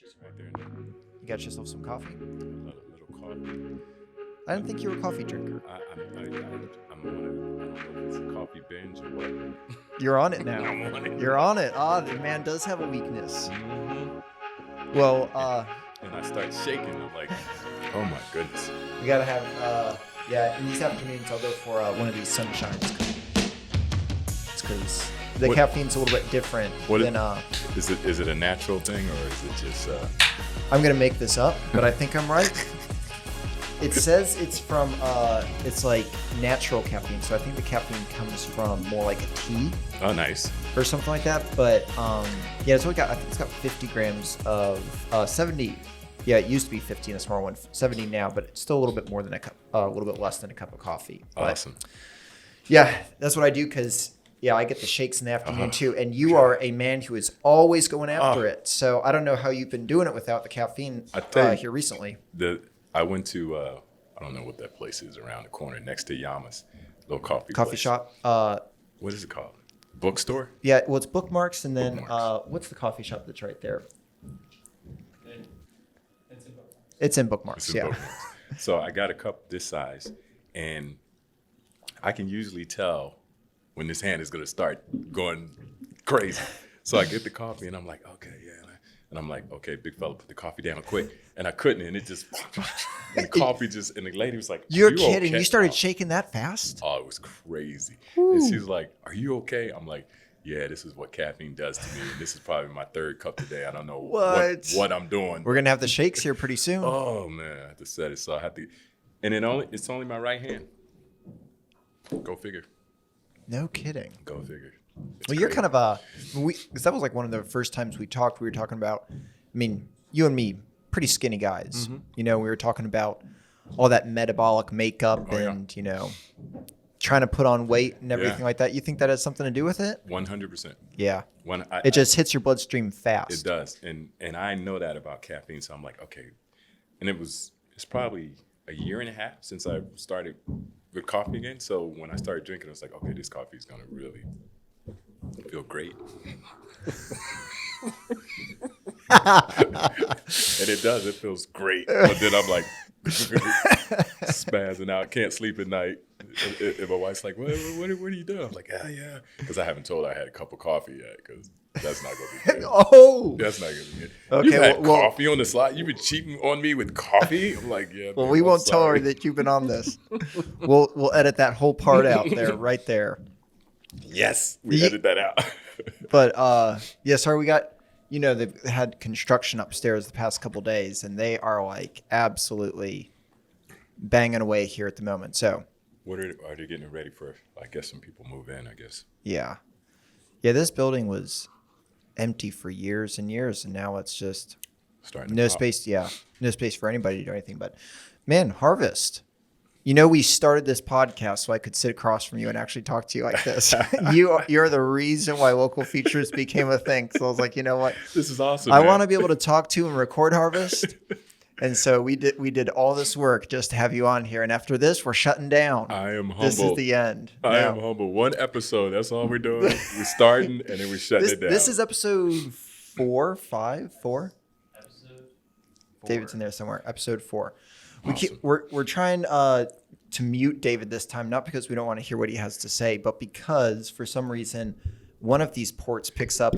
Just right there. And You got yourself some coffee? then a little coffee. I didn't think you were a coffee drinker. I'm on a, I don't know if it's a coffee binge or what. You're on it now. I'm on it. You're on it. Ah, the man does have a weakness. Mm-hmm. Well, And I start shaking. I'm like, oh my goodness. we gotta have, in these afternoons I'll go for one of these sunshines. It's because the What- caffeine's a little bit different What than, Is it a natural thing or is it just I'm gonna make this up, but I think I'm right. It says it's from, it's like natural caffeine, so I think the caffeine comes from more like a tea oh nice. or something like that. But yeah, it's only got, I think it's got 50 grams of 70. Yeah, it used to be 50 in a small one, 70 now, but it's still a little bit more than a cup, a little bit less than a cup of coffee. But Awesome. yeah, that's what I do because I get the shakes in the afternoon too. And you are a man who is always going after it. So I don't know how you've been doing it without the caffeine I tell you- here recently. I went to I don't know what that place is around the corner next to Yama's little coffee place. Shop. What is it called? Bookstore? Yeah, well, it's Bookmarks, and then Bookmarks. what's the coffee shop that's right there? It's in Bookmarks. It's in Yeah. Bookmarks. So I got a cup this size, and I can usually tell when this hand is going to start going crazy. So I get the coffee, and I'm like, okay, yeah. And I'm like, okay, big fella, put the coffee down quick. And I couldn't, and it just, and the coffee just, and the lady was like, You're "Are you kidding? okay?" You started shaking that fast? Oh, it was crazy. And she was like, "Are you okay?" I'm like, "Yeah, this is what caffeine does to me. And this is probably my third cup today. I don't know what I'm doing." We're gonna have the shakes here pretty soon. Oh man, I have to set it. So I have to, and it's only my right hand. Go figure. No kidding. Go figure. It's Well, you're crazy. kind of because that was like one of the first times we talked. We were talking about, I mean, you and me, pretty skinny guys. Mm-hmm. You know, we were talking about all that metabolic makeup Oh, yeah. and trying to put on weight and everything Yeah. like that. You think that has something to do with it? 100%. Yeah. When It just hits your bloodstream fast. it does, and I know that about caffeine. So I'm like, okay, and it's probably a year and a half since I started with coffee again. So when I started drinking, I was like, okay, this coffee is gonna really feel great. And it does. It feels great. But then I'm like spazzing out. Can't sleep at night. And my wife's like, what are you doing? I'm like, yeah. Because I haven't told her I had a cup of coffee yet. Because that's not going to be good. Oh. That's not going to be good. Okay, You've had well- coffee on the slide? You've been cheating on me with coffee? I'm like, yeah. Well, babe, we I'm won't tell her sorry. that you've been on this. We'll edit that whole part out there, right there. Yes. We Ye- edit that out. But yeah, sorry, we got they've had construction upstairs the past couple days, and they are like absolutely banging away here at the moment. So What are they getting ready for? I guess some people move in, I guess. yeah, this building was empty for years and years, and now it's just Starting to no pop. space. Yeah, no space for anybody to do anything. But man, Harvest. We started this podcast so I could sit across from you and actually talk to you like this. You're the reason why local features became a thing. So I was like, you know what? This is awesome. I man. want to be able to talk to and record Harvest. And so we did all this work just to have you on here. And after this, we're shutting down. I am humble. This is the end. I No. am humble. One episode. That's all we're doing. We're starting and then we're shutting it down. This is episode 4, 5, 4. David's in there somewhere. Episode 4. Awesome. We're trying to mute David this time, not because we don't want to hear what he has to say, but because for some reason one of these ports picks up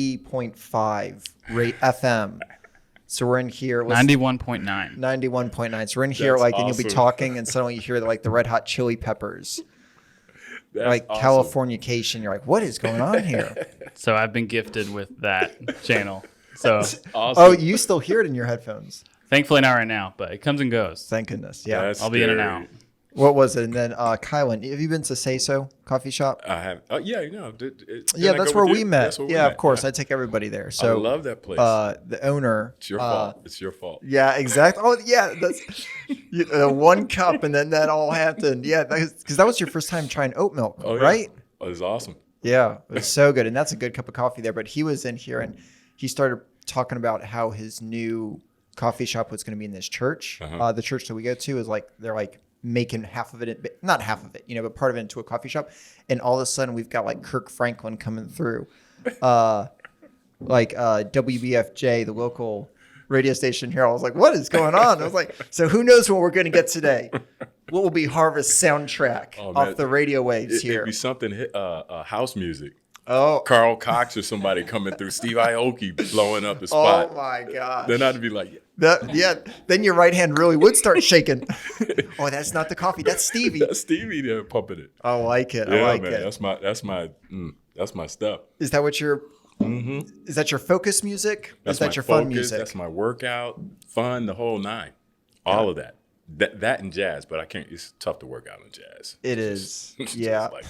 90.5 rate FM. So we're in here. 91.9. 91.9. So we're in here That's and you'll be awesome. talking and suddenly you hear like the Red Hot Chili Peppers, That's like awesome. Californication. You're like, what is going on here? So I've been gifted with that channel. So Awesome. Oh, you still hear it in your headphones. thankfully not right now, but it comes and goes. Thank goodness. Yeah. That's I'll be in and scary. out. What was it? And then Kylan, have you been to Say So coffee shop? I have. Oh yeah, Yeah, that's where we met. That's where we Yeah, met. of course. I take everybody there. So I love that place. the owner. It's your fault. It's your fault. Yeah, exactly. Oh, yeah. That's one cup, and then that all happened. Yeah, because that was your first time trying oat milk, Oh, yeah. right? Oh, it's awesome. Yeah, it was so good, and that's a good cup of coffee there. But he was in here, and he started talking about how his new coffee shop was going to be in this church. Uh-huh. The church that we go to is like they're like making half of it, not half of it, but part of it into a coffee shop. And all of a sudden, we've got like Kirk Franklin coming through. like WBFJ, the local radio station here. I was like, what is going on? I was like, so who knows what we're going to get today? What will be Harvest soundtrack off the radio waves here? It'd be something house music. Oh, Carl Cox or somebody coming through, Steve Aoki blowing up the spot. oh my gosh. Then I'd be like, Then your right hand really would start shaking. Oh, that's not the coffee. That's Stevie. that's Stevie there pumping it. I like it. Yeah, I like man, it. that's my stuff. Is that what your is that your focus music? That's Is that my your fun focus, music? That's my workout, fun, the whole nine, all of that. That and jazz, but I can't. It's tough to work out in jazz. It is. It's just Yeah. like,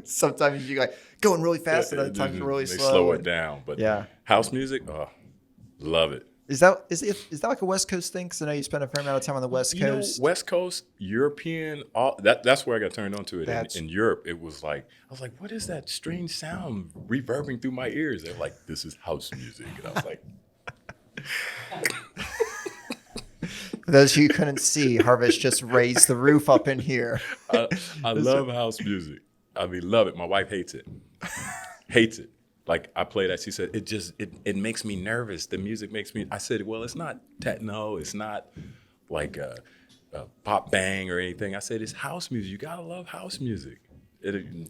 Sometimes you like going really fast, and other times you're really they slow. slow it and- down. But Yeah. house music, love it. Is that like a West Coast thing? Because I know you spent a fair amount of time on the West You know, Coast. West Coast, European, that's where I got turned on to it. That's- In Europe, it was like, I was like, what is that strange sound reverbing through my ears? They're like, this is house music. And I was like, For those of you who couldn't see, Harvest just raised the roof up in here. I love house music. I mean, love it. My wife hates it. Hates it. Like I play that. She said, it makes me nervous. The music makes me, I said, well, it's not techno. It's not like a pop bang or anything. I said, it's house music. You gotta love house music.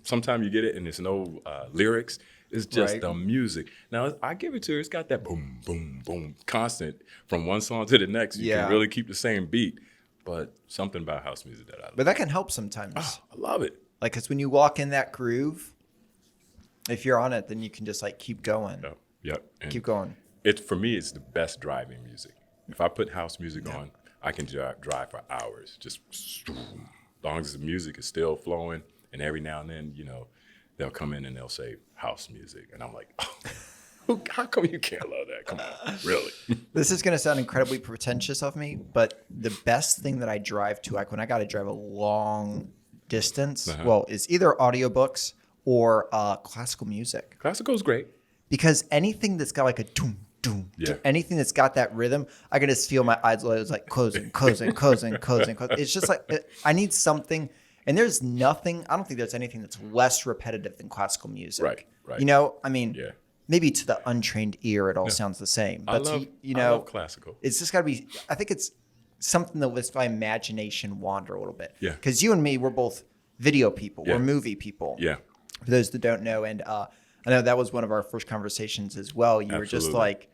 Sometimes you get it and there's no lyrics. It's just Right. the music. Now I give it to her. It's got that boom, boom, boom, constant from one song to the next. You Yeah. can really keep the same beat, but something about house music that I love. But that can help sometimes. I love it. Like, because when you walk in that groove, if you're on it, then you can just like keep going. Yep. Yep. And Keep going. for me, it's the best driving music. If I put house music on, I can drive for hours. Just as long as the music is still flowing, and every now and then, they'll come in and they'll say house music, and I'm like, how come you can't love that? Come on, really? This is going to sound incredibly pretentious of me, but the best thing that I drive to, like when I got to drive a long distance, is either audiobooks or classical music. Classical's great. Because anything that's got like a doom, doom, Yeah. anything that's got that rhythm, I can just feel my eyes like closing. It's just like, I need something. And there's nothing, I don't think there's anything that's less repetitive than classical music. Right. I mean, Yeah. maybe to the untrained ear, it all sounds the same. I But love, to, I love classical. it's just got to be, I think it's something that lets my imagination wander a little bit. Yeah. Because you and me, we're both video people, Yeah. we're movie people. Yeah. For those that don't know. And I know that was one of our first conversations as well. You were just Absolutely. like,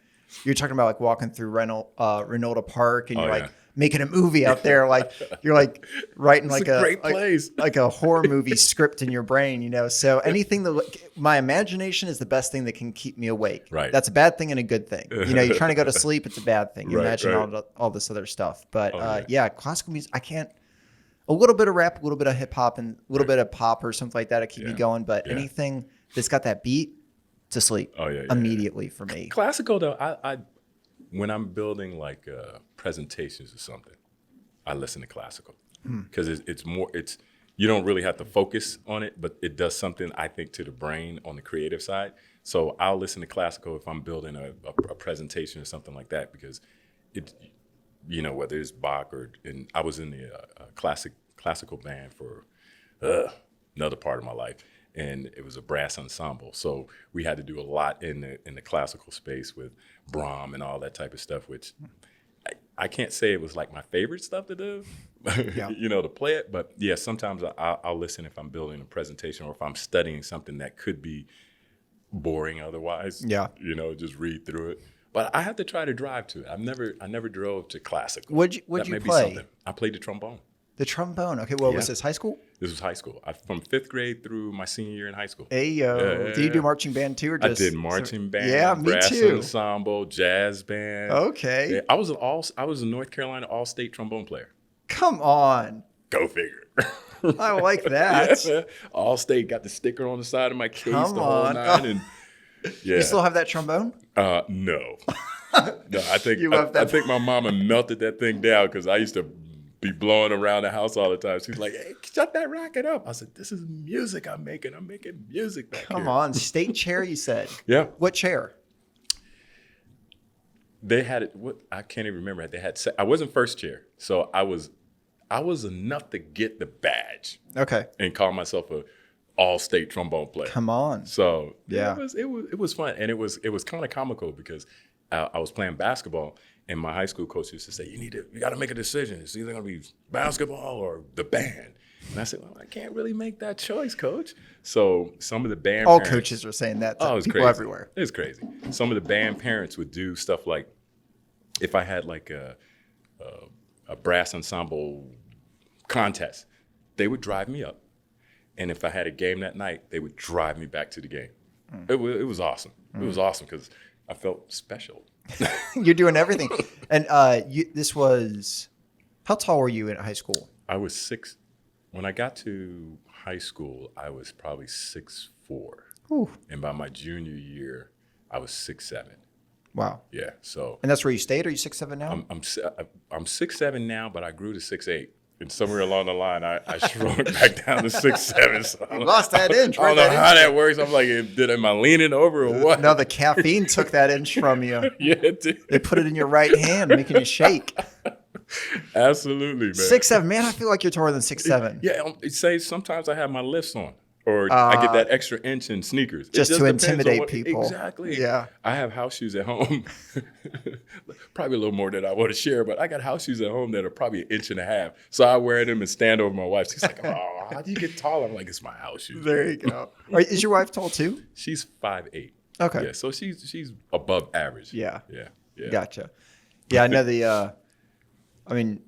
you're talking about like walking through Reynolda Park and Oh, you're yeah. like making a movie out there. Like you're like writing like a great place. like a horror movie script in your brain, So anything that my imagination is the best thing that can keep me awake. Right. That's a bad thing and a good thing. You're trying to go to sleep. It's a bad thing. You Right, imagine right. all this other stuff. But yeah. classical music, I can't. A little bit of rap, a little bit of hip hop, and a little bit of pop or something like that to keep me Yeah. going. But Yeah. anything that's got that beat, to sleep Yeah. immediately for me. Classical though, I when I'm building like presentations or something, I listen to classical because it's more. You don't really have to focus on it, but it does something I think to the brain on the creative side. So I'll listen to classical if I'm building a presentation or something like that because it, whether it's Bach and I was in the classical band for another part of my life. And it was a brass ensemble, so we had to do a lot in the classical space with Brahms and all that type of stuff. Which I can't say it was like my favorite stuff to do, to play it. But yeah, sometimes I'll listen if I'm building a presentation or if I'm studying something that could be boring otherwise. Yeah. Just read through it. But I have to try to drive to it. I never drove to classical. What'd That you may be play? something. I played the trombone. The trombone. Okay, well, was Yeah. this high school? This was high school. From 5th grade through my senior year in high school. Hey yo, Yeah. did you do marching band too, or I just? did marching band, Yeah, me brass too. ensemble, jazz band. Okay, Yeah, I was a North Carolina all-state trombone player. come on, Go figure. I like that. Yeah. All-state, got the sticker on the side of my case, Come the whole on. nine, and yeah. You still have that trombone? No. No, I think You left I that- think my mama melted that thing down because I used to be blowing around the house all the time. She's like, "Hey, shut that racket up." I said, "This is music I'm making. I'm making music back Come here." on, state chair. You said. Yeah. What chair? They had it. What I can't even remember. They had. I wasn't first chair, so I was enough to get the badge Okay. and call myself all-state trombone player. Come on. So Yeah. it was fun, and it was kind of comical because I was playing basketball, and my high school coach used to say, you got to make a decision. It's either going to be basketball or the band. And I said, well, I can't really make that choice, coach. So some of the band All parents, coaches are saying that to oh, it's people crazy. everywhere. It's crazy. Some of the band parents would do stuff like, if I had like a brass ensemble contest, they would drive me up. And if I had a game that night, they would drive me back to the game. It was awesome. It was awesome because I felt special. You're doing everything. And this was, how tall were you in high school? I was 6. When I got to high school, I was probably 6'4". Ooh. And by my junior year, I was 6'7". Wow. Yeah, so And that's where you stayed? Are you 6'7" now? I'm 6'7" now, but I grew to 6'8". And somewhere along the line, I shrunk back down to 6'7". So You lost that inch. I don't know right? how that works. I'm like, am I leaning over or what? No, the caffeine took that inch from you. Yeah, it did. They put it in your right hand, making you shake. Absolutely, man. 6'7", man. I feel like you're taller than 6'7". Yeah, it says sometimes I have my lifts on, or I get that extra inch in sneakers. It Just to depends on intimidate people. Exactly. Yeah. I have house shoes at home. Probably a little more than I want to share, but I got house shoes at home that are probably 1.5 inches. So I wear them and stand over my wife. She's like, "Oh, how do you get taller?" I'm like, "It's my house shoes." There you go. Is your wife tall too? She's 5'8". Okay. Yeah, so she's above average. Yeah. Yeah. Gotcha. Yeah, I know the. I mean,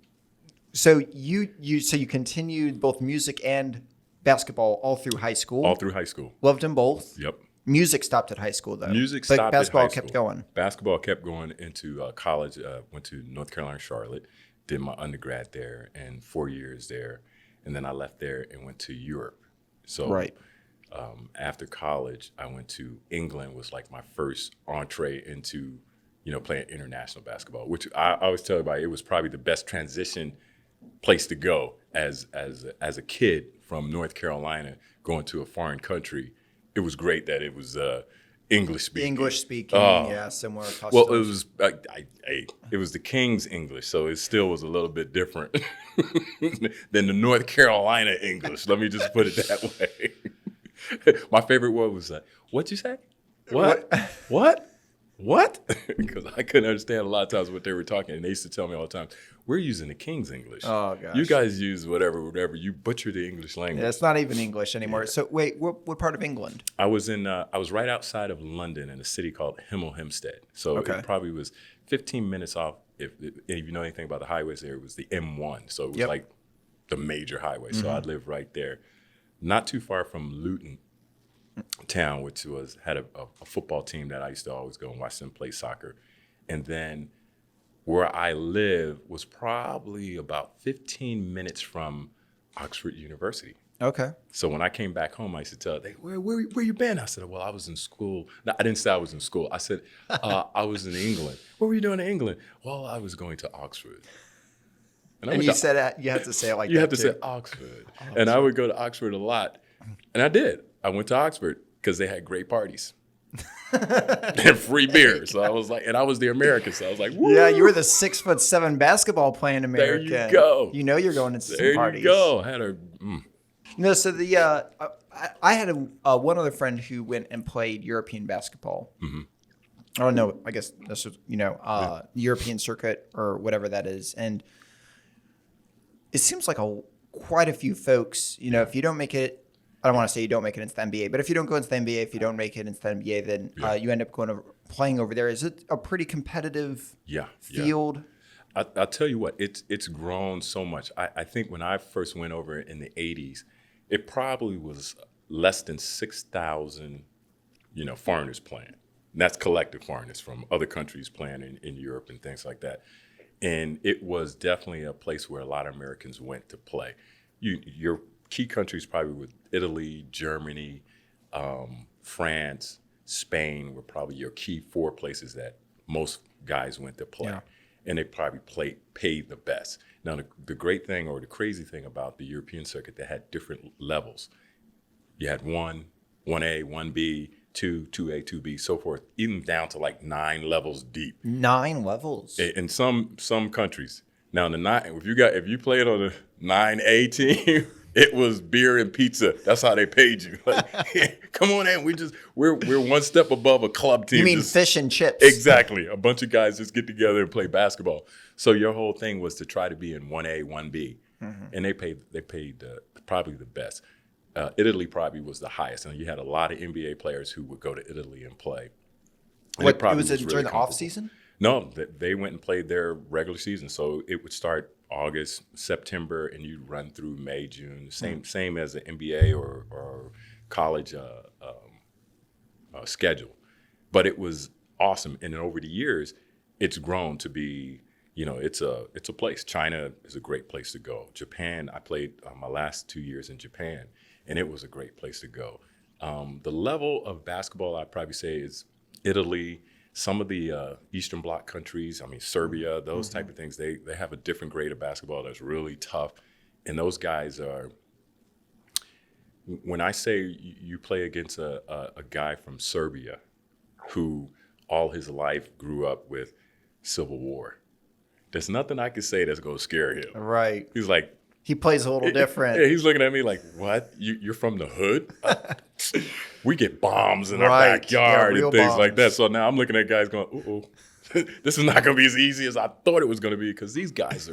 so you continued both music and basketball all through high school. All through high school. Loved them both. Yep. Music stopped at high school though. Music But stopped basketball at high kept school. going. Basketball kept going into college. Went to North Carolina, Charlotte. Did my undergrad there and 4 years there, and then I left there and went to Europe. So Right. After college, I went to England. Was like my first entree into playing international basketball, which I always tell everybody it was probably the best transition place to go as a kid from North Carolina going to a foreign country. It was great that it was English speaking. English speaking, Oh. yeah, similar customs. Well, it was it was the King's English, so it still was a little bit different than the North Carolina English. Let me just put it that way. My favorite word was "What'd you say? What? Because I couldn't understand a lot of times what they were talking, and they used to tell me all the time, "We're using the King's English. Oh, gosh. You guys use whatever. You butcher the English language." Yeah, it's not even English anymore. So wait, what part of England? I was right outside of London in a city called Hemel Hempstead. So Okay. it probably was 15 minutes off. If you know anything about the highways there, it was the M1. So it was like the major highway. So I lived right there, not too far from Luton Town, which had a football team that I used to always go and watch them play soccer. And then where I live was probably about 15 minutes from Oxford University. Okay. So when I came back home, I used to tell them, where you been? I said, well, I was in school. No, I didn't say I was in school. I said, I was in England. What were you doing in England? Well, I was going to Oxford. And you said that, you have to say it like you that have to too. say Oxford. And I would go to Oxford a lot. And I did. I went to Oxford because they had great parties. And free beer. So I was like, and I was the American. So I was like, woo. Yeah, you were the 6'7" basketball playing American. There you go. You know you're going into There some parties. you go. I had a No, so I had one other friend who went and played European basketball. Mm-hmm. Oh no, I guess this was European circuit or whatever that is, and it seems like quite a few folks. If you don't make it, I don't want to say you don't make it into the NBA, but if you don't go into the NBA, if you don't make it into the NBA, then you end up playing over there. Is it a pretty competitive field? I'll tell you what, it's grown so much. I think when I first went over in the 80s, it probably was less than 6,000, foreigners playing. And that's collective foreigners from other countries playing in Europe and things like that. And it was definitely a place where a lot of Americans went to play. Your key countries probably were Italy, Germany, France, Spain were probably your key 4 places that most guys went to play. Yeah. And they probably paid the best. Now, the great thing or the crazy thing about the European circuit, they had different levels. You had 1A, 1B, 2, 2A, 2B, so forth, even down to like 9 levels deep. 9 levels. In some countries. Now, if you played on a 9A team, It was beer and pizza. That's how they paid you. Like, come on in. We're one step above a club team. You mean Just- fish and chips? Exactly. A bunch of guys just get together and play basketball. So your whole thing was to try to be in 1A, 1B. And they paid probably the best. Italy probably was the highest. And you had a lot of NBA players who would go to Italy and play. And What probably was it really during the off comfortable. season? No, they went and played their regular season. So it would start August, September, and you'd run through May, June. Same as the NBA or college schedule. But it was awesome. And then over the years, it's grown to be, it's a place. China is a great place to go. Japan, I played my last 2 years in Japan, and it was a great place to go. The level of basketball, I'd probably say, is Italy, some of the Eastern Bloc countries, Serbia, those type of things, they have a different grade of basketball that's really tough. And those guys are, when I say you play against a guy from Serbia who all his life grew up with civil war, there's nothing I could say that's going to scare him. Right. He's like, He plays a little different. yeah, he's looking at me like, what? You're from the hood? We get bombs in our Right. backyard Yeah, and real things like that. bombs. So now I'm looking at guys going, this is not going to be as easy as I thought it was going to be because these guys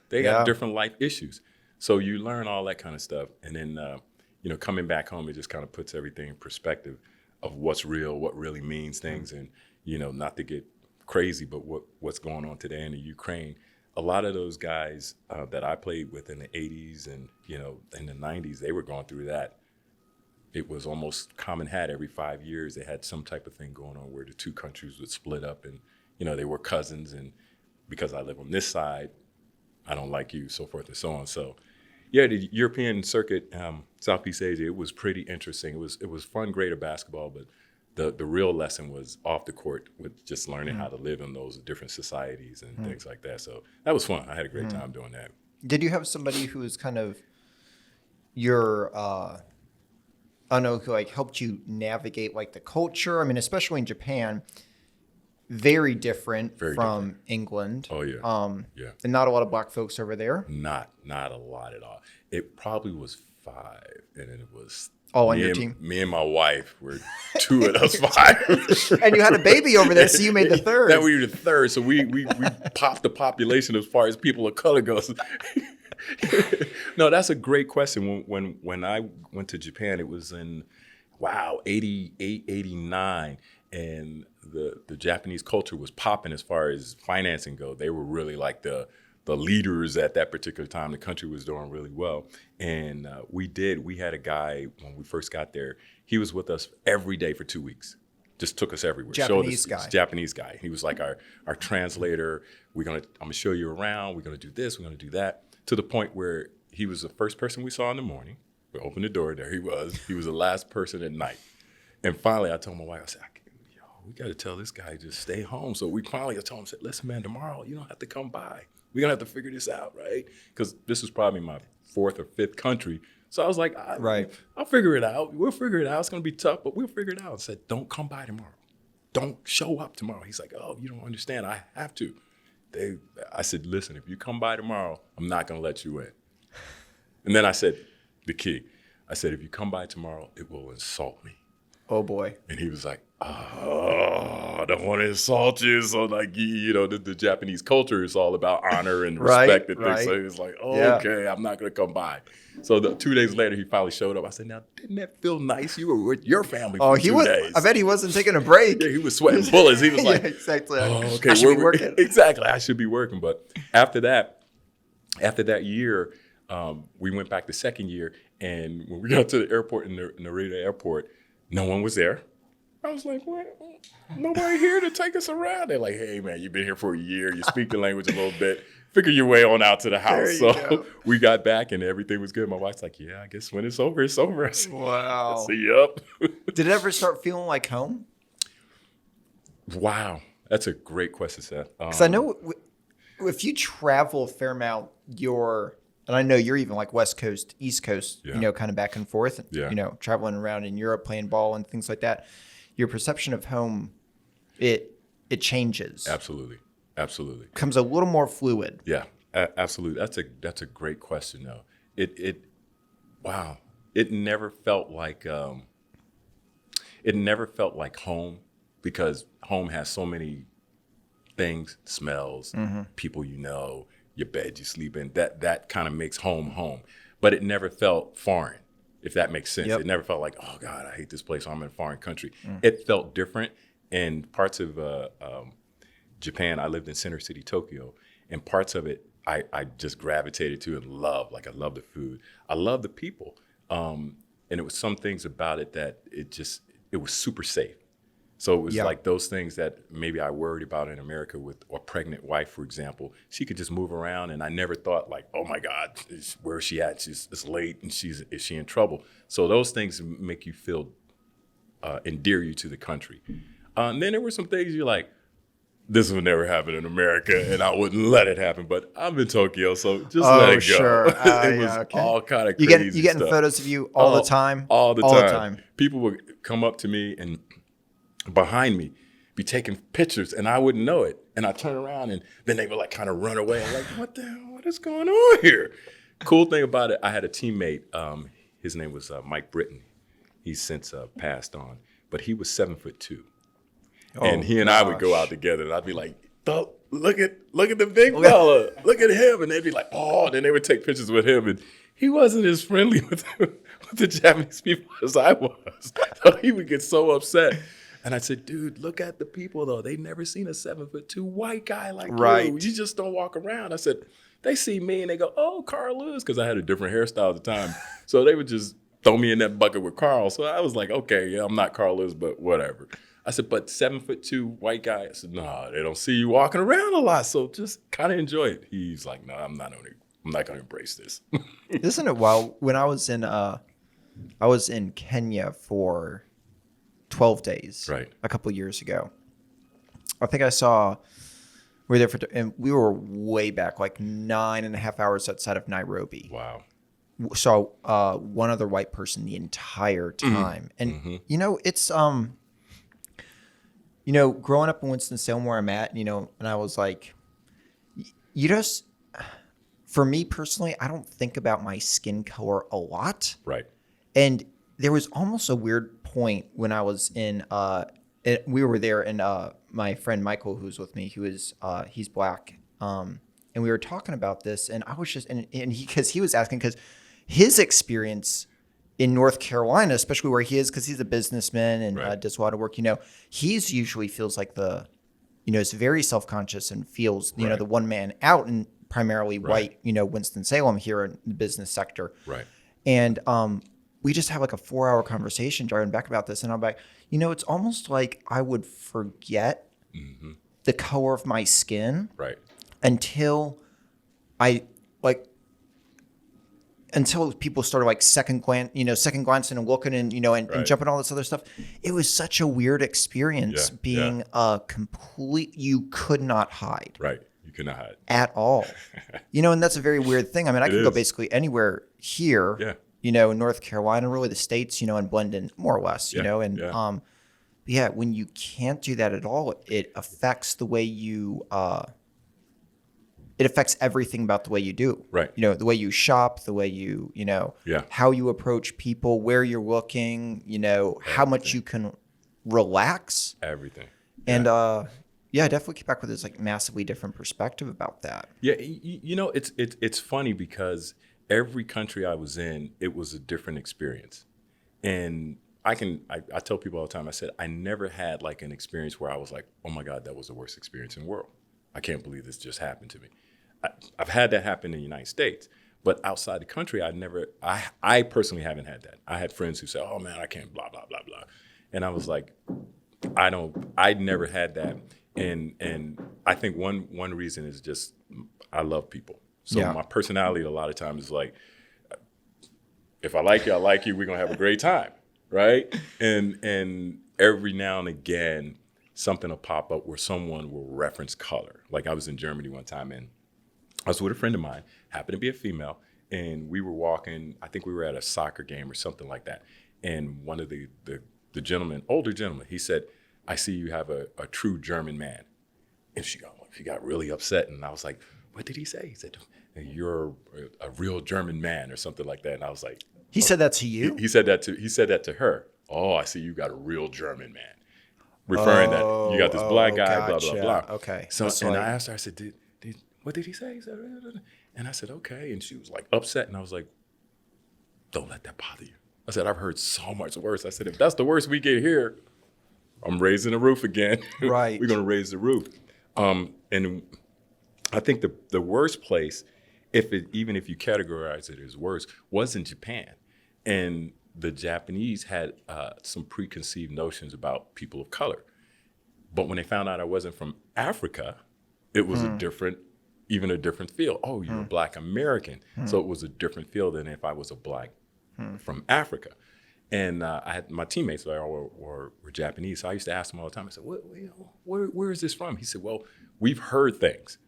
they Yeah. have different life issues. So you learn all that kind of stuff. And then, coming back home, it just kind of puts everything in perspective of what's real, what really means things. And, not to get crazy, but what's going on today in the Ukraine. A lot of those guys that I played with in the 80s and, in the 90s, they were going through that. It was almost common hat every 5 years. They had some type of thing going on where the two countries would split up and, they were cousins. And because I live on this side, I don't like you, so forth and so on. So, yeah, the European circuit, Southeast Asia, it was pretty interesting. It was fun, great at basketball, but the real lesson was off the court with just learning how to live in those different societies and things like that. So that was fun. I had a great time doing that. Did you have somebody who was kind of your, I don't know, who like helped you navigate like the culture? I mean, especially in Japan, very different Very from England. Oh, yeah. Yeah. And not a lot of black folks over there. Not a lot at all. It probably was 5, and then it was All on me your and- team? Me and my wife were 2 of those 5. And you had a baby over there, so you made the third. That we were the third, so we popped the population as far as people of color goes. No, that's a great question. When I went to Japan, it was in 88, 89, and the Japanese culture was popping as far as financing go. They were really like the leaders at that particular time. The country was doing really well. And we had a guy when we first got there, he was with us every day for 2 weeks. Just took us everywhere. Japanese showed us, guy. Japanese guy. He was like our translator. I'm gonna show you around. We're gonna do this. We're gonna do that. To the point where he was the first person we saw in the morning. We opened the door. There he was. He was the last person at night. And finally, I told my wife, I said, we got to tell this guy just stay home. So I told him, said, listen, man, tomorrow you don't have to come by. We're gonna have to figure this out, right? Because this was probably my 4th or 5th country. So I was like, Right. I'll figure it out. We'll figure it out. It's going to be tough, but we'll figure it out. I said, don't come by tomorrow. Don't show up tomorrow. He's like, oh, you don't understand. I have to. I said, listen, if you come by tomorrow, I'm not going to let you in. And then I said, the key. I said, if you come by tomorrow, it will insult me. Oh boy. And he was like, oh, I don't want to insult you. So like, the Japanese culture is all about honor and Right, respect and things. right. So he was like, oh, Yeah. okay, I'm not going to come by. So 2 days later, he finally showed up. I said, now, didn't that feel nice? You were with your family Oh, for he 2 was. days. I bet he wasn't taking a break. Yeah, he was sweating bullets. He was like, Yeah, exactly. oh, okay. I should be we're- working. Exactly. I should be working. But after that year, we went back the second year. And when we got to the airport, in Narita Airport, no one was there. I was like, what? Nobody here to take us around. They're like, hey, man, you've been here for a year. You speak the language a little bit. Figure your way on out to the house. There you So go. we got back and everything was good. My wife's like, yeah, I guess when it's over, it's over. I said, Wow. see you up. Did it ever start feeling like home? Wow. That's a great question, Seth. Because I know if you travel a fair amount, and I know you're even like West Coast, East Coast, Yeah. kind of back and forth, Yeah. traveling around in Europe, playing ball and things like that. Your perception of home, it changes. Absolutely. Absolutely. Becomes a little more fluid. Yeah, absolutely. That's a great question, though. Wow. It never felt like home, because home has so many things, smells, people your bed you sleep in. That kind of makes home. But it never felt foreign, if that makes sense. Yep. It never felt like, oh God, I hate this place, or I'm in a foreign country. It felt different. And parts of Japan, I lived in Center City, Tokyo, and parts of it I just gravitated to and loved. Like, I love the food. I love the people. And it was some things about it that it was super safe. So it was Yeah. like those things that maybe I worried about in America with a pregnant wife, for example. She could just move around, and I never thought like, oh my God, where is she at? It's late, and is she in trouble? So those things make you feel, endear you to the country. And then there were some things you're like, this would never happen in America, and I wouldn't let it happen. But I'm in Tokyo, so just let it go. Sure. It was Yeah, okay. all kind of You crazy getting stuff. photos of you all the time? All the All time. the time. People would come up to me and behind me be taking pictures, and I wouldn't know it. And I turn around, and then they would like kind of run away. I'm like, what the hell? What is going on here? Cool thing about it, I had a teammate. His name was Mike Britton. He's since passed on, but he was 7'2", and he and I would go gosh. out together, and I'd be like, look at the big fella, look at him, and they'd be like, oh, and then they would take pictures with him, and he wasn't as friendly with the Japanese people as I was, so he would get so upset. And I said, dude, look at the people though. They've never seen a 7'2" white guy like Right. you. You just don't walk around. I said, they see me and they go, oh, Carl Lewis, because I had a different hairstyle at the time. So they would just throw me in that bucket with Carl. So I was like, okay, yeah, I'm not Carl Lewis, but whatever. I said, but 7'2" white guy. I said, no, they don't see you walking around a lot. So just kind of enjoy it. He's like, no, I'm not going to embrace this. Isn't it wild? When I was in Kenya for 12 days, Right. a couple years ago. I think I saw we were there and we were way back, like 9.5 hours outside of Nairobi. Wow. Saw one other white person the entire time, and it's growing up in Winston-Salem where I'm at, and I was like, you just, for me personally, I don't think about my skin color a lot. Right. And there was almost a weird point when I was we were there, and my friend Michael, who's with me, he's black, and we were talking about this, and I was just, and because he was asking, because his experience in North Carolina, especially where he is, because he's a businessman and Right. does a lot of work, he's usually feels like is very self-conscious and feels, Right. the one man out, and primarily Right. white, Winston-Salem here in the business sector. Right. And we just have like a 4-hour conversation driving back about this. And I'm like, it's almost like I would forget the color of my skin Right. until people started like second glancing and looking and, and Right. jumping all this other stuff. It was such a weird experience Yeah, being you could not hide. Right. You cannot hide. At all. And that's a very weird thing. I mean, I It could go is. basically anywhere here, Yeah. in North Carolina, really the States, and blend in more or less, Yeah, and yeah. when you can't do that at all, it affects the way you, it affects everything about the way you do. Right. The way you shop, the way you, Yeah. how you approach people, where you're looking, how much you can relax. Everything. And, I definitely came back with this like massively different perspective about that. Yeah, it's funny because every country I was in, it was a different experience. And I tell people all the time, I said, I never had like an experience where I was like, oh my God, that was the worst experience in the world. I can't believe this just happened to me. I've had that happen in the United States, but outside the country, I personally haven't had that. I had friends who said, oh man, I can't blah, blah, blah, blah. And I was like, I never had that. And I think one reason is just I love people. So Yeah. my personality a lot of times is like, if I like you, I like you. We're gonna have a great time, right? And every now and again, something will pop up where someone will reference color. Like I was in Germany one time, and I was with a friend of mine, happened to be a female, and we were walking. I think we were at a soccer game or something like that. And one of the gentlemen, older gentleman, he said, I see you have a true German man. And she got really upset. And I was like, what did he say? He said, you're a real German man or something like that. And I was like, He said that to you? He said that to her. Oh, I see you got a real German man. Referring that you got this black guy, blah, gotcha. blah, blah. Okay. So, So and like- I asked her, I said, what did he say? He said, and I said, okay. And she was like upset. And I was like, don't let that bother you. I said, I've heard so much worse. I said, if that's the worst we get here, I'm raising the roof again. Right. We're going to raise the roof. And I think the worst place, even if you categorize it as worse, was in Japan. And the Japanese had some preconceived notions about people of color. But when they found out I wasn't from Africa, it was a different feel. Oh, you're a Black American. So it was a different feel than if I was a Black from Africa. And I had my teammates there were Japanese. So I used to ask them all the time. I said, where is this from? He said, well, we've heard things.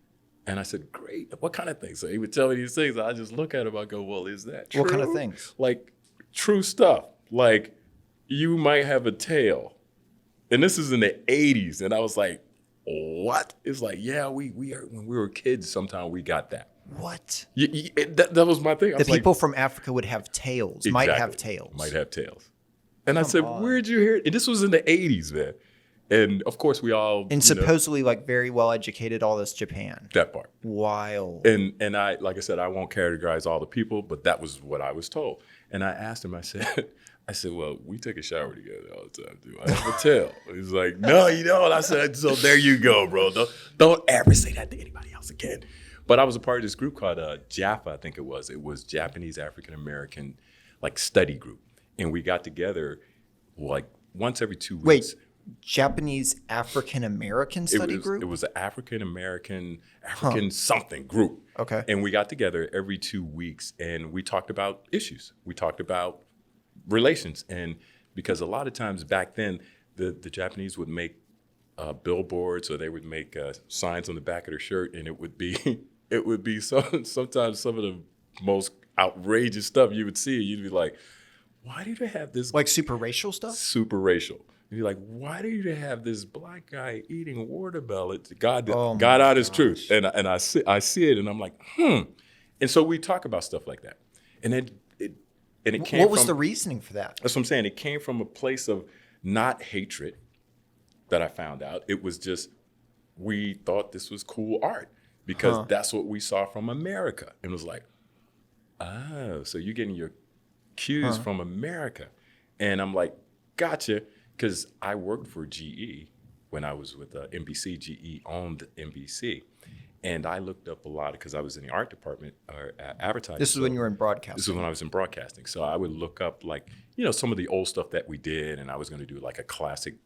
And I said, great. What kind of things? So he would tell me these things. I just look at him. I go, well, is that true? What kind of things? Like true stuff. Like you might have a tail. And this is in the 80s. And I was like, what? It's like, yeah, we are, when we were kids, sometimes we got that. What? That was my thing. I The was like, people from Africa would have tails, might have tails. Might have tails. And I said, where'd you hear it? And this was in the 80s, man. And of course, we all. And supposedly like very well educated, all this Japan. That part. Wild. And I, like I said, I won't categorize all the people, but that was what I was told. And I asked him, I said, well, we take a shower together all the time, too. I have a tail. He's like, no, you don't. I said, so there you go, bro. Don't ever say that to anybody else again. But I was a part of this group called JAFA, I think it was. It was Japanese African American like study group. And we got together like once every 2 weeks. Wait, Japanese African American study group? It was an African American something group. Okay. And we got together every 2 weeks and we talked about issues. We talked about relations. And because a lot of times back then, the Japanese would make billboards or they would make signs on the back of their shirt, and it would be sometimes some of the most outrageous stuff you would see. You'd be like, why do they have this Like super racial stuff? super racial? You'd be like, why do they have this black guy eating watermelon? God Oh my out his truth, and I see it, and I'm like, And so we talk about stuff like that, and it came. What was from, the reasoning for that? That's what I'm saying. It came from a place of not hatred that I found out. It was just we thought this was cool art because that's what we saw from America. And it was like, oh, so you're getting your cues from America. And I'm like, gotcha, because I worked for GE when I was with NBC. GE owned NBC. And I looked up a lot because I was in the art department or advertising. This is when you were in This broadcasting. is when I was in broadcasting. So I would look up some of the old stuff that we did, and I was going to do like a classic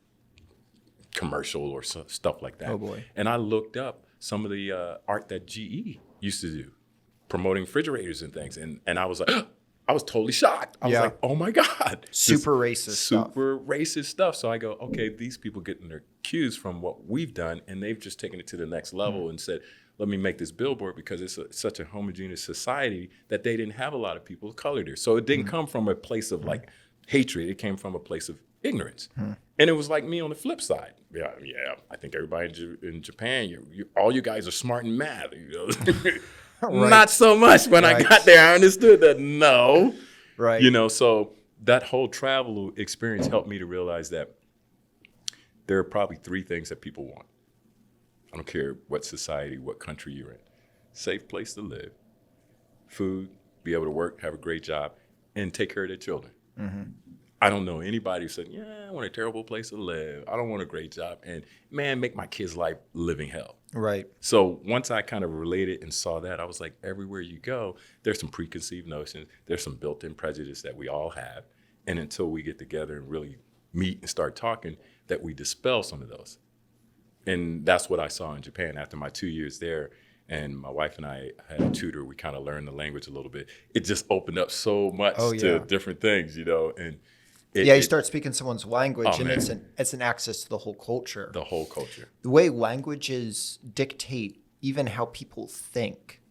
commercial or stuff like that. Oh, boy. And I looked up some of the art that GE used to do, promoting refrigerators and things. And I was like, I was totally shocked. I was Yeah. like, oh my God. Super racist stuff. Super racist stuff. So I go, okay, these people getting their cues from what we've done, and they've just taken it to the next level and said, let me make this billboard because it's such a homogeneous society that they didn't have a lot of people of color there. So it didn't come from a place of like hatred. It came from a place of ignorance. And it was like me on the flip side. Yeah, I think everybody in Japan, all you guys are smart in math. Right. Not so much. When I Right. got there, I understood that no. Right. So that whole travel experience helped me to realize that there are probably three things that people want. I don't care what society, what country you're in. Safe place to live, food, be able to work, have a great job, and take care of their children. I don't know anybody who said, yeah, I want a terrible place to live. I don't want a great job. And man, make my kids' life living hell. Right. So once I kind of related and saw that, I was like, everywhere you go, there's some preconceived notions. There's some built-in prejudice that we all have. And until we get together and really meet and start talking, that we dispel some of those. And that's what I saw in Japan after my 2 years there. And my wife and I had a tutor. We kind of learned the language a little bit. It just opened up so much to different things, And you start speaking someone's language, and man. it's an access to the whole culture. the whole culture. The way languages dictate even how people think.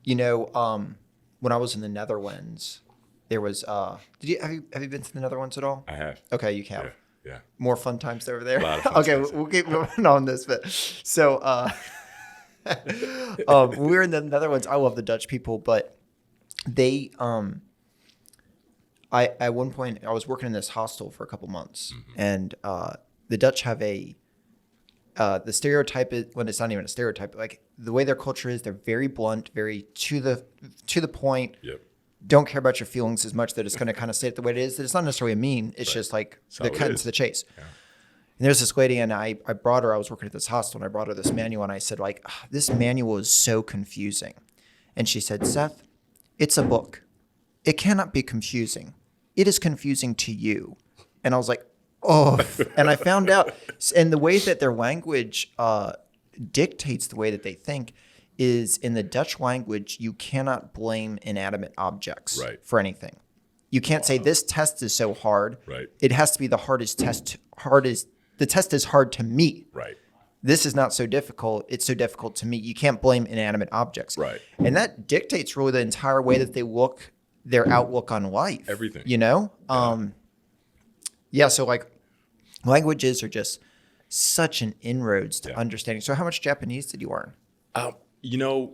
When I was in the Netherlands, there was have you been to the Netherlands at all? I have. Okay, you have. Yeah. More fun times over there. A lot of fun Okay, times. we'll keep moving on this bit. So when we were in the Netherlands, I love the Dutch people, but they I at one point I was working in this hostel for a couple months, and the Dutch have the stereotype is, when it's not even a stereotype, like the way their culture is, they're very blunt, very to the point. Yep. Don't care about your feelings as much that it's going to kind of say it the way it is. That it's not necessarily mean. It's just like how they're it cutting is. to the chase. Yeah. And there's this lady, and I brought her. I was working at this hostel, and I brought her this manual, and I said, like, "Ah, this manual is so confusing." And she said, "Seth, it's a book. It cannot be confusing. It is confusing to you." And I was like, "Oh!" And I found out, and the way that their language dictates the way that they think is in the Dutch language, you cannot blame inanimate objects Right. for anything. You can't say this test is so hard. Right. It has to be the hardest test. The test is hard to meet. Right. This is not so difficult. It's so difficult to meet. You can't blame inanimate objects. Right. And that dictates really the entire way that they look, their outlook on life. Everything. You know? Yeah. So like languages are just such an inroads to Yeah. understanding. So how much Japanese did you learn?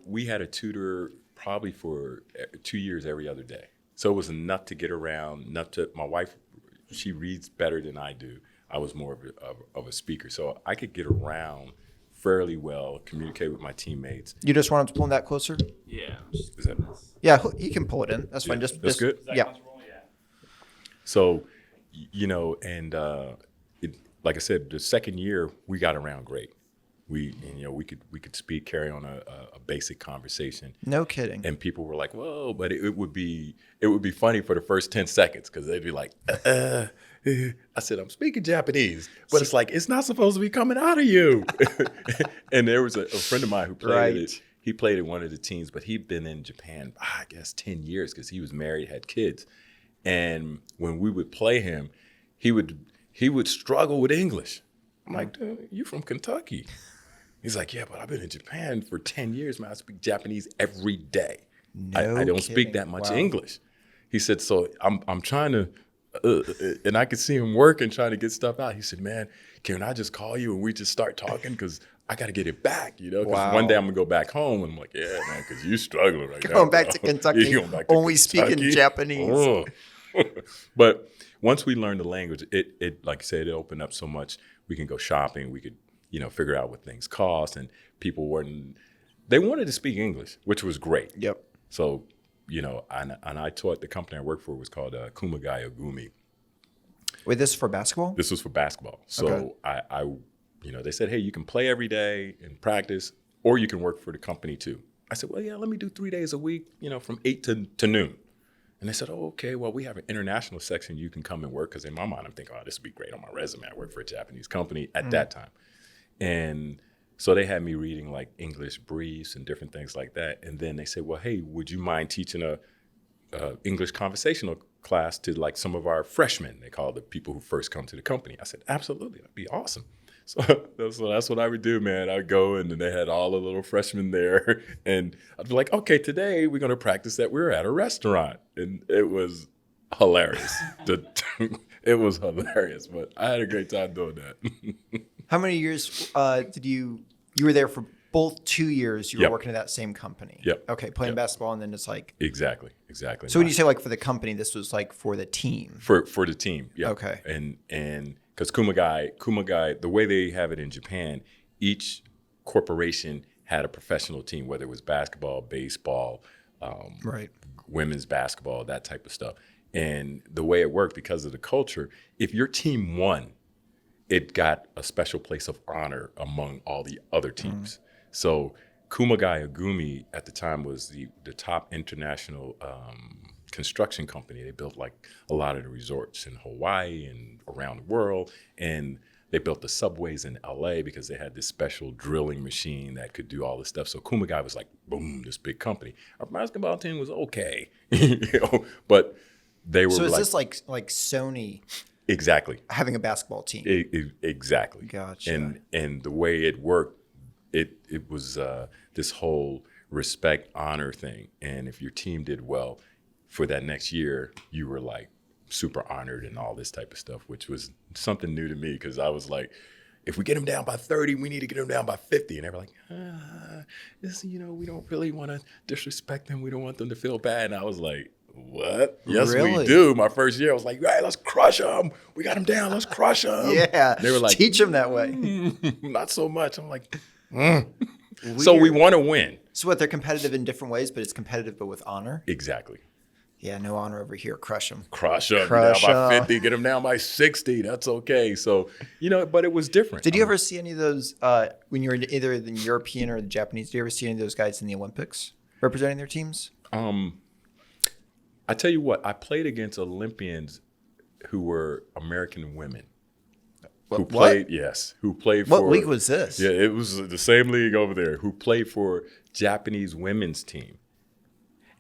We had a tutor probably for 2 years every other day. So it was enough to get around, my wife, she reads better than I do. I was more of a speaker. So I could get around fairly well, communicate with my teammates. You just want him to pull that closer? Yeah. Is that, Yeah, you can pull it in. That's fine. Yeah, Just that's good? Yeah. so, and like I said, the second year we got around great. We could speak, carry on a basic conversation. No kidding. And people were like, "Whoa!" But it would be funny for the first 10 seconds because they'd be like, I said, "I'm speaking Japanese," but it's like it's not supposed to be coming out of you. And there was a friend of mine who played Right. it. He played in one of the teams, but he'd been in Japan, I guess, 10 years because he was married, had kids. And when we would play him, he would struggle with English. I'm like, "Dude, you from Kentucky?" He's like, "Yeah, but I've been in Japan for 10 years, man. I speak Japanese every day. I don't speak kidding. that much Wow. English." He said, "So I'm trying to," and I could see him working, trying to get stuff out. He said, "Man, can I just call you and we just start talking? Because I got to get it back, Because Wow. one day I'm going to go back home." And I'm like, "Yeah, man, because you're struggling right now. Going back to bro. Kentucky, You're going back to only speaking Kentucky? Japanese. Oh. But once we learned the language, it like I said, it opened up so much. We can go shopping. We could, figure out what things cost. And people they wanted to speak English, which was great. Yep. So, and I taught, the company I worked for was called Kumagai Ogumi. Wait, this is for basketball? This was for basketball. So Okay. I they said, "Hey, you can play every day and practice, or you can work for the company too." I said, "Well, yeah, let me do 3 days a week, from 8 to noon." And they said, "Oh, okay, well, we have an international section. You can come and work." Because in my mind, I'm thinking, "Oh, this would be great on my resume. I work for a Japanese company at that time." And so they had me reading like English briefs and different things like that. And then they said, "Well, hey, would you mind teaching a English conversational class to like some of our freshmen?" They call the people who first come to the company. I said, "Absolutely, that'd be awesome." So that's what I would do, man. I'd go and then they had all the little freshmen there. And I'd be like, "Okay, today we're going to practice that we're at a restaurant." And it was hilarious. It was hilarious, but I had a great time doing that. How many years did you were there for both 2 years you were Yep. working at that same company? Yep. Okay, playing Yep. basketball and then it's like, Exactly. so when you say like for the company, this was like for the team. for the team, yeah. Okay. And because Kumagai, the way they have it in Japan, each corporation had a professional team, whether it was basketball, baseball, Right. women's basketball, that type of stuff. And the way it worked, because of the culture, if your team won, it got a special place of honor among all the other teams. So Kumagai Agumi at the time was the top international construction company. They built like a lot of the resorts in Hawaii and around the world. And they built the subways in LA because they had this special drilling machine that could do all this stuff. So Kumagai was like, boom, this big company. Our basketball team was okay, but they were So is like, this like Sony exactly. having a basketball team? Exactly. Gotcha. And the way it worked, it was this whole respect, honor thing. And if your team did well for that next year, you were like super honored and all this type of stuff, which was something new to me because I was like, if we get them down by 30, we need to get them down by 50. And they were like, we don't really want to disrespect them. We don't want them to feel bad. And I was like, what? Yes, we Really? do. My first year, I was like, hey, let's crush them. We got them down. Let's crush them. Yeah. They were like, teach them that way. not so much. I'm like, So we want to win. So what? They're competitive in different ways, but it's competitive, but with honor. Exactly. Yeah, no honor over here. Crush them. Crush them. Crush Down by 'em. 50, get them down by 60. That's okay. So, but it was different. Did you ever see any of those when you were in either the European or the Japanese? Did you ever see any of those guys in the Olympics representing their teams? I tell you what, I played against Olympians who were American women. Who played, yes, who played for. What league was this? Yeah, it was the same league over there, who played for Japanese women's team.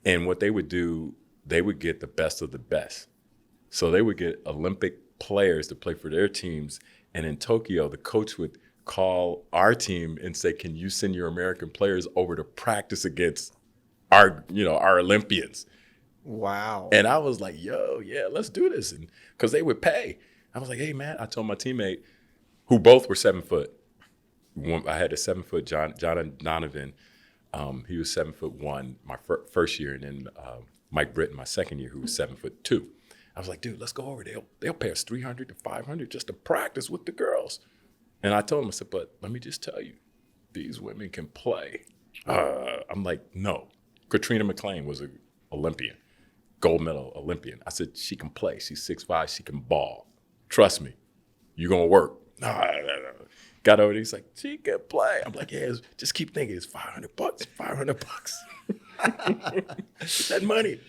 And what they would do, they would get the best of the best. So they would get Olympic players to play for their teams. And in Tokyo, the coach would call our team and say, can you send your American players over to practice against our Olympians? Wow. And I was like, yo, yeah, let's do this. And because they would pay. I was like, hey, man, I told my teammate, who both were 7 foot. I had a 7 foot John Donovan. He was 7'1" my first year, and then Mike Britton my second year, who was 7'2". I was like, dude, let's go over. They'll pay us $300 to $500 just to practice with the girls. And I told him, I said, but let me just tell you, these women can play. I'm like, no. Katrina McLean was an Olympian, gold medal Olympian. I said, she can play. She's 6'5". She can ball. Trust me, you're gonna work. No. Got over there. He's like, she can play. I'm like, yeah, just keep thinking it's $500. $500. That money.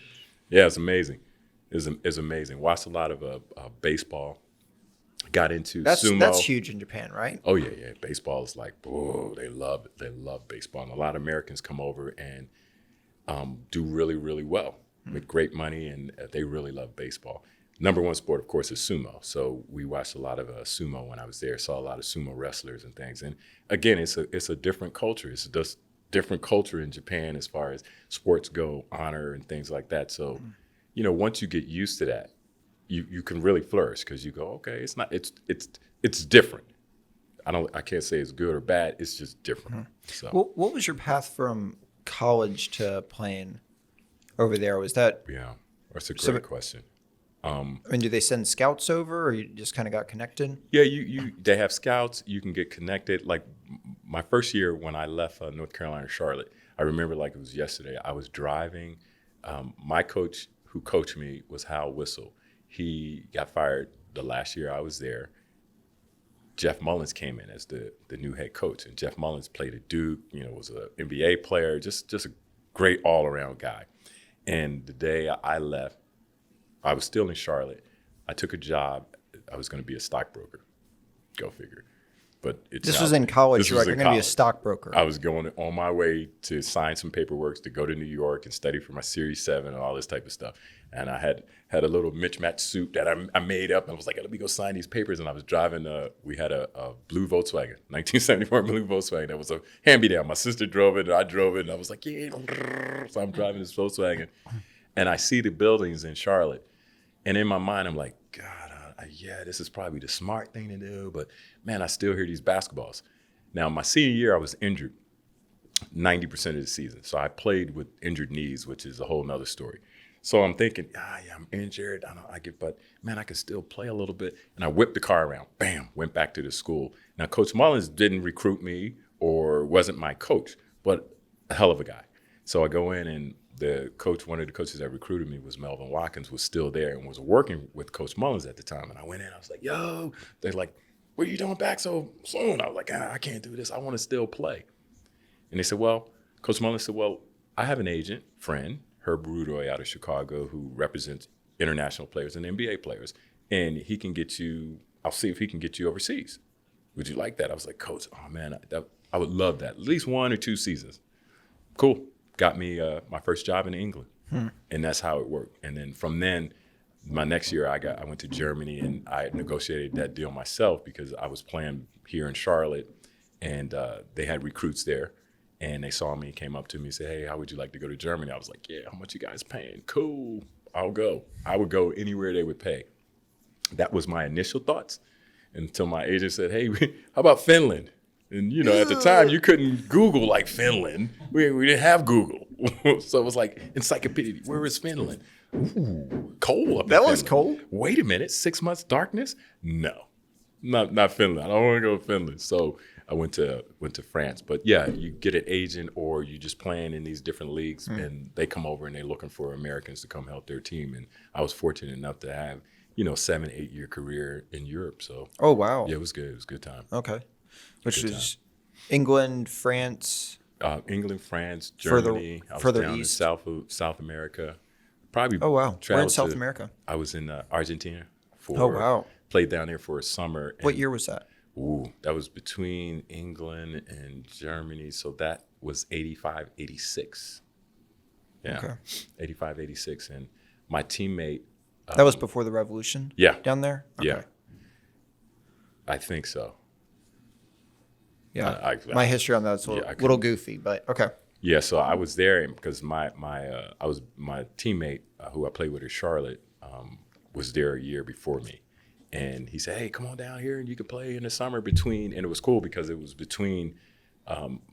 Yeah, it's amazing. It's amazing. Watched a lot of baseball. Got into sumo. That's huge in Japan, right? Oh yeah. Baseball is like, oh, they love baseball. And a lot of Americans come over and do really, really well with great money, and they really love baseball. Number one sport, of course, is sumo. So we watched a lot of sumo when I was there. Saw a lot of sumo wrestlers and things. And again, it's a different culture. It's just different culture in Japan as far as sports go, honor and things like that. So, once you get used to that, you can really flourish because you go, okay, it's different. I can't say it's good or bad. It's just different. So What was your path from college to playing over there? Was that? yeah, that's a great question. I mean, do they send scouts over, or you just kind of got connected? Yeah, they have scouts. You can get connected. Like my first year when I left North Carolina, Charlotte, I remember like it was yesterday. I was driving. My coach who coached me was Hal Whistle. He got fired the last year I was there. Jeff Mullins came in as the new head coach, and Jeff Mullins played at Duke. Was an NBA player, just a great all around guy. And the day I left, I was still in Charlotte. I took a job. I was going to be a stockbroker. Go figure. But This was in college. You're like, I'm going to be a stockbroker. I was going on my way to sign some paperwork to go to New York and study for my Series 7 and all this type of stuff. And I had a little mismatched suit that I made up. And I was like, let me go sign these papers. And I was driving, we had a blue Volkswagen, 1974 blue Volkswagen. That was a hand-me-down. My sister drove it and I drove it. And I was like, yeah. So I'm driving this Volkswagen. And I see the buildings in Charlotte. And in my mind, I'm like, God, yeah, this is probably the smart thing to do. But, man, I still hear these basketballs. Now, my senior year, I was injured 90% of the season. So I played with injured knees, which is a whole nother story. So I'm thinking, yeah, I'm injured. But, man, I can still play a little bit. And I whipped the car around. Bam, went back to the school. Now, Coach Mullins didn't recruit me or wasn't my coach, but a hell of a guy. So I go in, and one of the coaches that recruited me was Melvin Watkins, was still there and was working with Coach Mullins at the time. And I went in, I was like, yo, they're like, what are you doing back so soon? I was like, I can't do this. I want to still play. And they said, well, Coach Mullins said, well, I have an agent friend, Herb Rudoy out of Chicago, who represents international players and NBA players. And he can get you, I'll see if he can get you overseas. Would you like that? I was like, Coach, oh man, I would love that. At least 1 or 2 seasons. Cool. Got me my first job in England, and that's how it worked. And then from then, my next year, I went to Germany, and I negotiated that deal myself because I was playing here in Charlotte, and they had recruits there, and they saw me, came up to me, and said, "Hey, how would you like to go to Germany?" I was like, "Yeah, how much you guys paying? Cool, I'll go." I would go anywhere they would pay. That was my initial thoughts until my agent said, "Hey, how about Finland?" And, at the time, you couldn't Google like Finland. We didn't have Google. So it was like encyclopedia. Where is Finland? Ooh, cold up That in was Finland. cold? Wait a minute, 6 months darkness? No, not Finland. I don't want to go to Finland. So I went to France. But yeah, you get an agent or you just playing in these different leagues, and they come over and they're looking for Americans to come help their team. And I was fortunate enough to have 7-8 year career in Europe. So Oh, wow. yeah, it was good. It was a good time. Okay. Which Good is England, France. England, France, Further- Germany. I was further down east. in South America. Probably. Oh, wow. Where in traveled South to- America? I was in Argentina. Oh, wow. Played down there for a summer. What and- year was that? Ooh, that was between England and Germany. So that was 85, 86. Yeah, Okay. 85, 86. And my teammate, That was before the revolution? yeah, Down there? yeah, I think so. Yeah. I- My history on that's a Yeah, I little goofy, but okay. Yeah, so I was there because my teammate who I played with at Charlotte was there a year before me, and he said, "Hey, come on down here and you can play in the summer between." And it was cool because it was between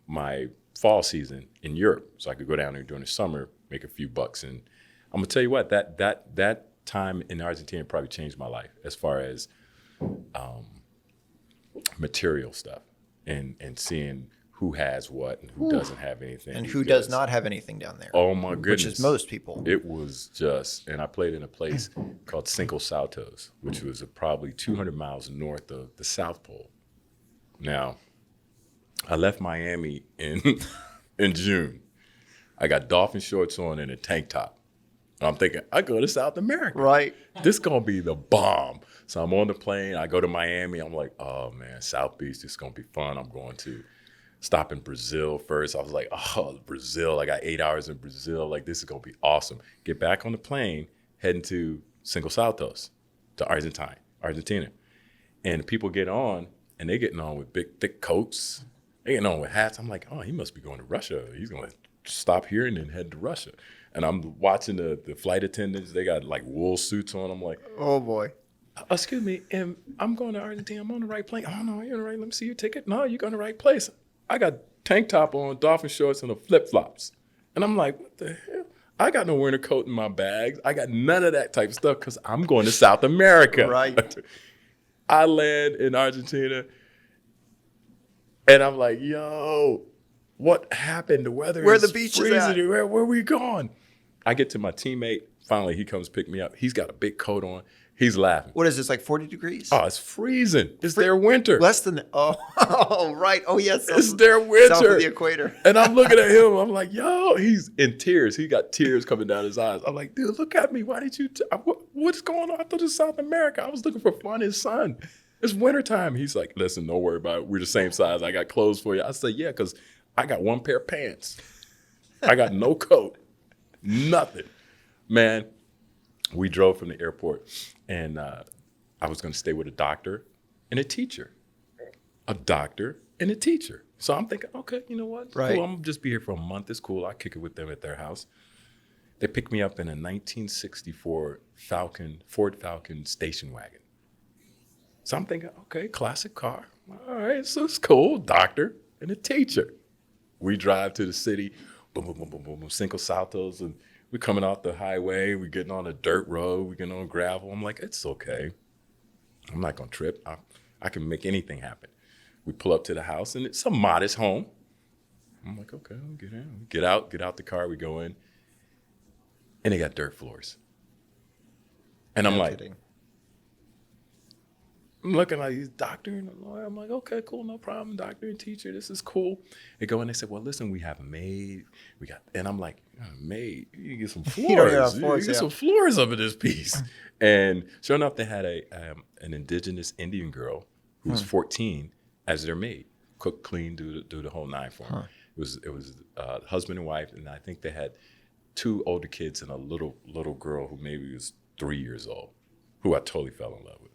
my fall season in Europe, so I could go down there during the summer, make a few bucks. And I'm gonna tell you what, that time in Argentina probably changed my life as far as material stuff and seeing who has what and who doesn't have anything. And who does because- not have anything down there? Oh my goodness. Which is most people. It was just, and I played in a place called Cinco Saltos, which was probably 200 miles north of the South Pole. Now, I left Miami in in June. I got dolphin shorts on and a tank top. And I'm thinking, I go to South America. Right. This gonna be the bomb. So I'm on the plane. I go to Miami. I'm like, oh man, South Beach. This is gonna be fun. I'm going to stop in Brazil first. I was like, oh, Brazil. I got 8 hours in Brazil. Like, this is gonna be awesome. Get back on the plane, heading to Cinco Saltos, to Argentina. And people get on, and they getting on with big, thick coats. They getting on with hats. I'm like, oh, he must be going to Russia. He's gonna stop here and then head to Russia. And I'm watching the flight attendants. They got like wool suits on. I'm like, Oh, boy. excuse me, I'm going to Argentina. I'm on the right plane. Oh, no, you're on the right. Let me see your ticket. No, you're going to the right place. I got tank top on, dolphin shorts, and the flip-flops. And I'm like, what the hell? I got no winter coat in my bags. I got none of that type of stuff because I'm going to South America. Right. I land in Argentina, and I'm like, yo, what happened? The weather Where is the beach is freezing. at? Where we going? I get to my teammate. Finally, he comes pick me up. He's got a big coat on. He's laughing. What is this, like 40 degrees? Oh, it's freezing. It's their winter. Less than, oh, right. Oh, yes. It's their winter. South of the equator. And I'm looking at him. I'm like, yo, he's in tears. He got tears coming down his eyes. I'm like, dude, look at me. Why did you? What's going on? I thought it was South America. I was looking for fun and sun. It's wintertime. He's like, listen, don't worry about it. We're the same size. I got clothes for you. I said, yeah, because I got one pair of pants. I got no coat. Nothing. Man, we drove from the airport, and I was going to stay with a doctor and a teacher. A doctor and a teacher. So I'm thinking, okay, you know what? It's Right. cool. I'm going to just be here for a month. It's cool. I'll kick it with them at their house. They picked me up in a 1964 Ford Falcon station wagon. So I'm thinking, okay, classic car. All right, so it's cool. Doctor and a teacher. We drive to the city, boom, boom, boom, boom, boom, boom, Cinco Saltos, and we're coming off the highway. We're getting on a dirt road. We're getting on gravel. I'm like, it's okay. I'm not going to trip. I can make anything happen. We pull up to the house, and it's a modest home. I'm like, okay, I'll get in. Get out the car. We go in, and they got dirt floors. And I'm No like, kidding. I'm looking like he's doctor and a lawyer. I'm like, okay, cool, no problem, doctor and teacher, this is cool. They go and they said, well, listen, we have a maid. And I'm like, maid, you can get some You don't floors. have You floors, can get yeah. some floors over this piece. And sure enough, they had an indigenous Indian girl who was 14 as their maid, cook, clean, do the whole nine for them. It was husband and wife, and I think they had 2 older kids and a little girl who maybe was 3 years old, who I totally fell in love with.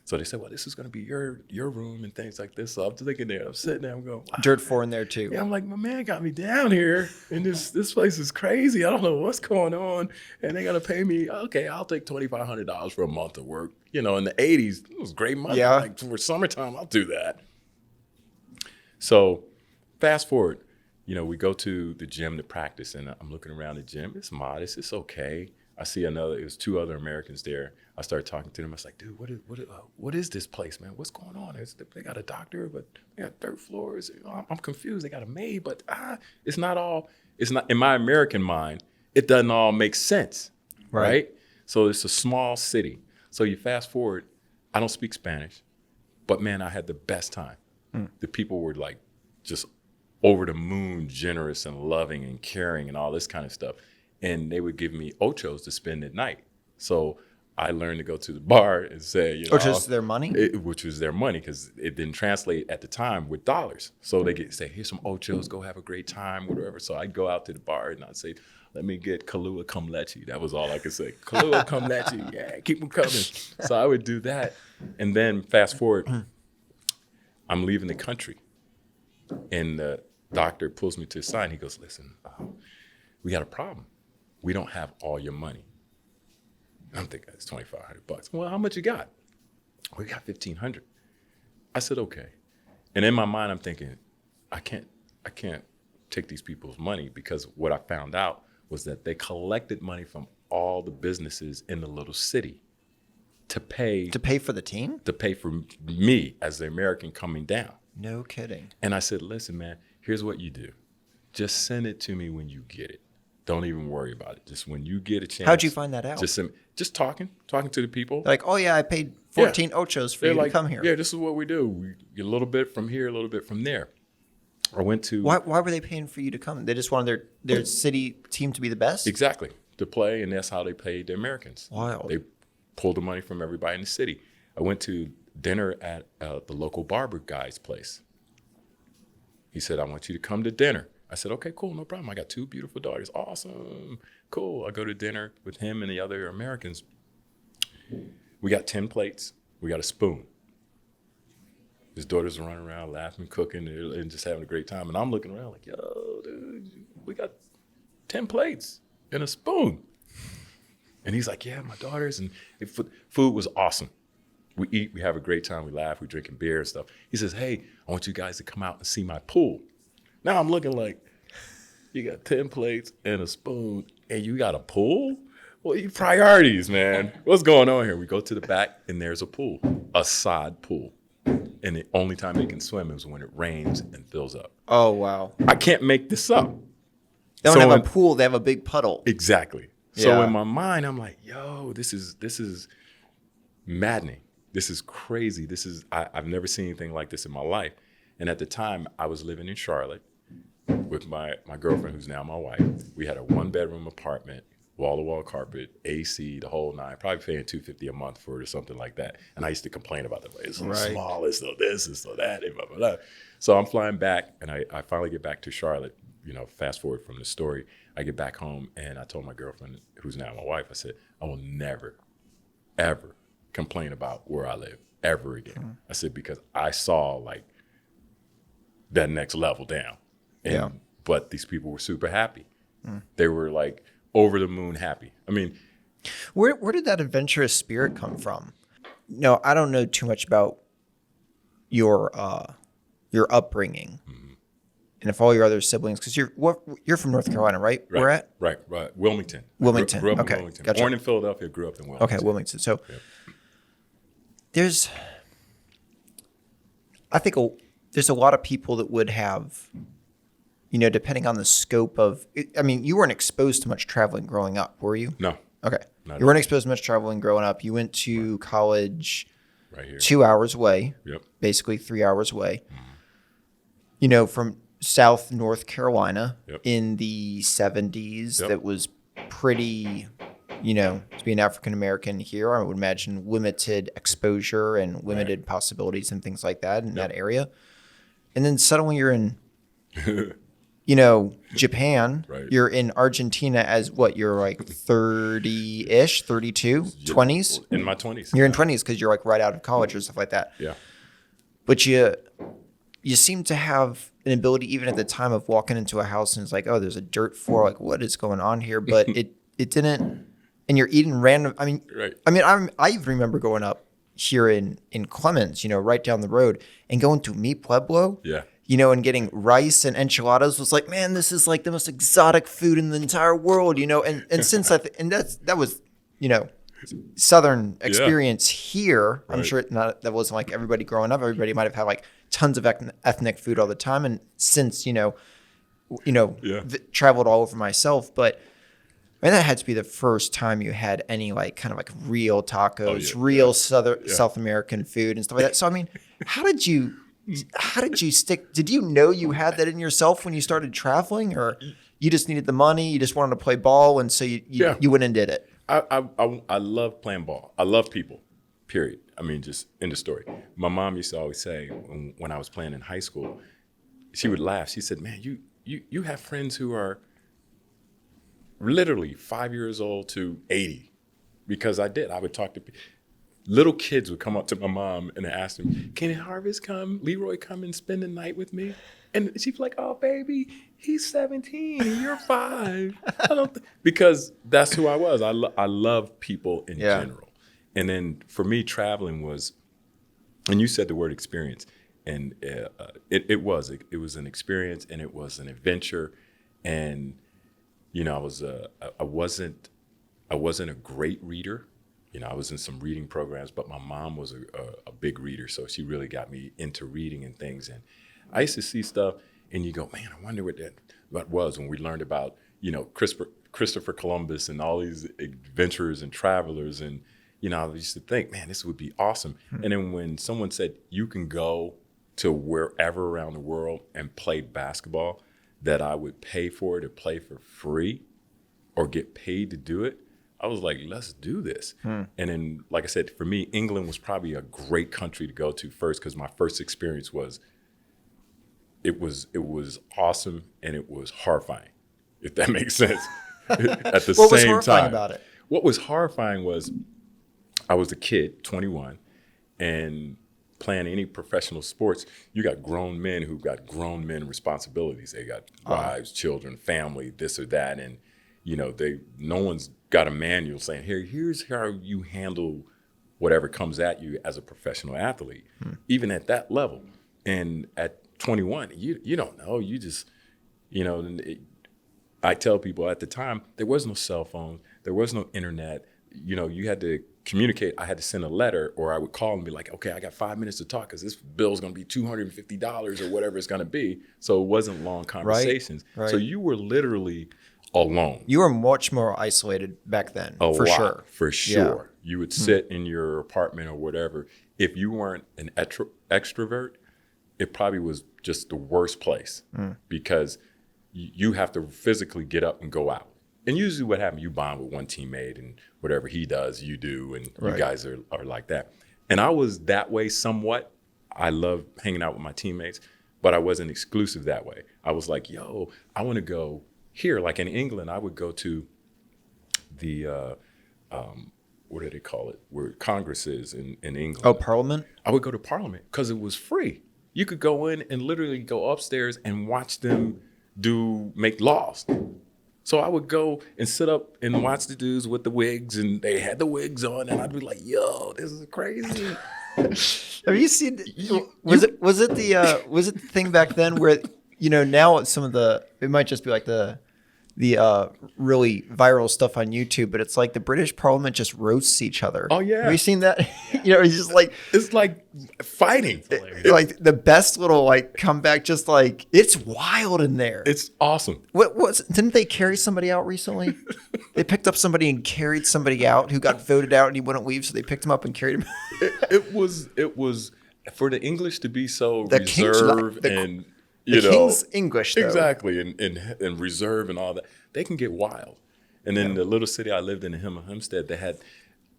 So they said, well, this is going to be your room and things like this. So I'm thinking there, I'm sitting there, I'm going, wow. Dirt floor in there, too. Yeah, I'm like, my man got me down here, and this place is crazy. I don't know what's going on, and they got to pay me. Okay, I'll take $2,500 for a month of work. You know, in the 80s, it was great money. Yeah. Like for summertime, I'll do that. So fast forward, we go to the gym to practice, and I'm looking around the gym. It's modest. It's okay. I see it was 2 other Americans there. I started talking to them. I was like, dude, what is this place, man? What's going on? They got a doctor, but they got 3rd floors. I'm confused. They got a maid, but it's not, in my American mind, it doesn't all make sense, right? So it's a small city. So you fast forward, I don't speak Spanish, but man, I had the best time. The people were like just over the moon, generous and loving and caring and all this kind of stuff. And they would give me ochos to spend at night. So I learned to go to the bar and say, Ochos is their money? Which was their money, because it didn't translate at the time with dollars. So they say, here's some ochos, go have a great time, whatever. So I'd go out to the bar and I'd say, let me get Kahlua cum leche. That was all I could say. Kahlua cum leche. Yeah, keep them coming. So I would do that. And then fast forward, I'm leaving the country. And the doctor pulls me to the side. He goes, listen, we got a problem. We don't have all your money. I'm thinking it's $2,500. Well, how much you got? We got $1,500. I said, okay. And in my mind, I'm thinking, I can't take these people's money, because what I found out was that they collected money from all the businesses in the little city to pay for the team? To pay for me as the American coming down. No kidding. And I said, listen, man, here's what you do. Just send it to me when you get it. Don't even worry about it. Just when you get a chance. How'd you find that out? Just talking to the people. They're like, oh yeah, I paid 14 ochos for you to come here. Yeah, this is what we do. We get a little bit from here, a little bit from there. I went to... Why were they paying for you to come? They just wanted their city team to be the best? Exactly. To play, and that's how they paid the Americans. Wild. They pulled the money from everybody in the city. I went to dinner at the local barber guy's place. He said, I want you to come to dinner. I said, okay, cool, no problem. I got 2 beautiful daughters. Awesome. Cool. I go to dinner with him and the other Americans. We got 10 plates. We got a spoon. His daughters are running around laughing, cooking, and just having a great time. And I'm looking around like, yo, dude, we got 10 plates and a spoon. And he's like, yeah, my daughters. And food was awesome. We eat, we have a great time, we laugh, we drinking beer and stuff. He says, hey, I want you guys to come out and see my pool. Now I'm looking like, you got 10 plates and a spoon, and you got a pool? Well, you priorities, man. What's going on here? We go to the back, and there's a pool, a sod pool. And the only time they can swim is when it rains and fills up. Oh, wow. I can't make this up. They don't have a pool, they have a big puddle. Exactly. So in my mind, I'm like, yo, this is maddening. This is crazy. I've never seen anything like this in my life. And at the time, I was living in Charlotte with my girlfriend, who's now my wife. We had a 1-bedroom apartment, wall-to-wall carpet, AC, the whole 9, probably paying $250 a month for it or something like that. And I used to complain about the way it's so small, it's so this, it's so that, and blah, blah, blah. So I'm flying back, and I finally get back to Charlotte. Fast forward from the story, I get back home, and I told my girlfriend, who's now my wife, I said, I will never, ever complain about where I live ever again. I said, because I saw like that next level down. But these people were super happy. They were like over the moon happy. I mean, where did that adventurous spirit come from? No, I don't know too much about your upbringing, and if all your other siblings, because you're from North Carolina, right? Where at? Right. Wilmington. Wilmington. Grew up Okay, in Wilmington. gotcha. Born in Philadelphia, grew up in Wilmington. Okay, Wilmington. So I think there's a lot of people that would have, depending on the scope of, you weren't exposed to much traveling growing up, were you? No. Okay. You weren't exposed to much traveling growing up. You went to college right here. 2 hours away. Yep. Basically 3 hours away. From South North Carolina in the 70s. That was pretty, to be an African American here, I would imagine limited exposure and limited possibilities and things like that in that area. And then suddenly you're in, Japan. Right. You're in Argentina as what? You're like 30-ish, 32, 20s? In my 20s. You're in 20s because you're like right out of college or stuff like that. Yeah. But you seem to have an ability, even at the time, of walking into a house and it's like, oh, there's a dirt floor. Like, what is going on here? But it didn't. And you're eating random. Right. I even remember going up here in Clemens, right down the road, and going to Mi Pueblo. Yeah. and getting rice and enchiladas was like, man, this is like the most exotic food in the entire world, and since that was, Southern experience here. I'm Right. sure that wasn't like everybody growing up. Everybody might have had like tons of ethnic food all the time. And since, traveled all over myself, but man, that had to be the first time you had any like kind of like real tacos, real South American food and stuff like that. So, I mean, how did you stick? Did you know you had that in yourself when you started traveling, or you just needed the money? You just wanted to play ball. And so you went and did it. I love playing ball. I love people, period. I mean, just end of story. My mom used to always say when I was playing in high school, she would laugh. She said, man, you have friends who are literally 5 years old to 80, because I would talk to little kids would come up to my mom and ask them, can Harvest come, Leroy come and spend the night with me? And she'd be like, oh, baby, he's 17 and you're 5. Because that's who I was. I love people in general. And then for me, traveling was, and you said the word experience, and it was an experience, and it was an adventure. And, I wasn't a great reader. I was in some reading programs, but my mom was a big reader. So she really got me into reading and things. And I used to see stuff and you go, man, I wonder what that was when we learned about, Christopher Columbus and all these adventurers and travelers. And, I used to think, man, this would be awesome. And then when someone said you can go to wherever around the world and play basketball, that I would pay for it to play for free or get paid to do it, I was like, let's do this. And then, like I said, for me, England was probably a great country to go to first, because my first experience was awesome and it was horrifying, if that makes sense. At the What was same horrifying time, about it? What was horrifying was I was a kid, 21, and playing any professional sports, you got grown men who've got grown men responsibilities. They got wives, children, family, this or that, and no one's got a manual saying, here's how you handle whatever comes at you as a professional athlete, even at that level. And at 21, you don't know. You just, I tell people at the time, there was no cell phone, there was no internet. You had to communicate. I had to send a letter, or I would call and be like, okay, I got 5 minutes to talk because this bill's going to be $250 or whatever it's going to be. So it wasn't long conversations. Right. So you were literally alone. You were much more isolated back then, For sure. For sure. Yeah. You would sit in your apartment or whatever. If you weren't an extrovert, it probably was just the worst place because you have to physically get up and go out. And usually what happens, you bond with one teammate and whatever he does, you do, and you guys are like that. And I was that way somewhat. I love hanging out with my teammates, but I wasn't exclusive that way. I was like, yo, I want to go here. Like in England, I would go to the, what do they call it, where Congress is in England. Oh, Parliament? I would go to Parliament because it was free. You could go in and literally go upstairs and watch them make laws. So I would go and sit up and watch the dudes with the wigs, and they had the wigs on, and I'd be like, yo, this is crazy. Have you seen, was it the thing back then where, now it's it might just be like the really viral stuff on YouTube, but it's like the British Parliament just roasts each other. Oh, yeah. Have you seen that? It's just like, it's like fighting. Like the best little like comeback, just like, it's wild in there. It's awesome. Didn't they carry somebody out recently? They picked up somebody and carried somebody out who got voted out and he wouldn't leave, so they picked him up and carried him. It was for the English to be so reserved and King's English, though. Exactly, and reserve and all that, they can get wild. And then the little city I lived in Hempstead, they had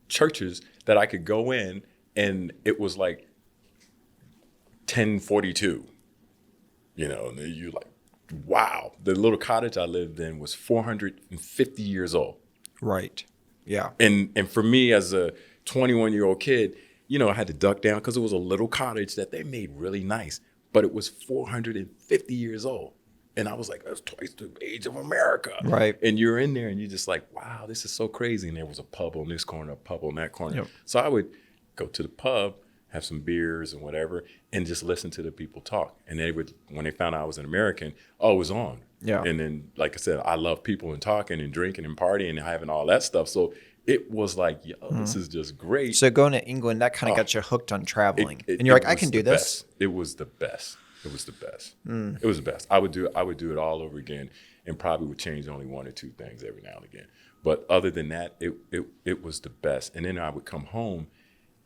churches that I could go in, and it was like 1042. And you're like, wow. The little cottage I lived in was 450 years old. Right. Yeah. And for me as a 21-year-old kid, I had to duck down because it was a little cottage that they made really nice. But it was 450 years old. And I was like, that's twice the age of America. Right. And you're in there and you're just like, wow, this is so crazy. And there was a pub on this corner, a pub on that corner. Yep. So I would go to the pub, have some beers and whatever, and just listen to the people talk. And they would, when they found out I was an American, oh, it was on. Yeah. And then, like I said, I love people and talking and drinking and partying and having all that stuff. So it was like, yo, this is just great. So going to England, that kind of got you hooked on traveling, and you're like, I was can do the this. best. It was the best. It was the best. It was the best. I would do it all over again, and probably would change only one or two things every now and again. But other than that, it was the best. And then I would come home,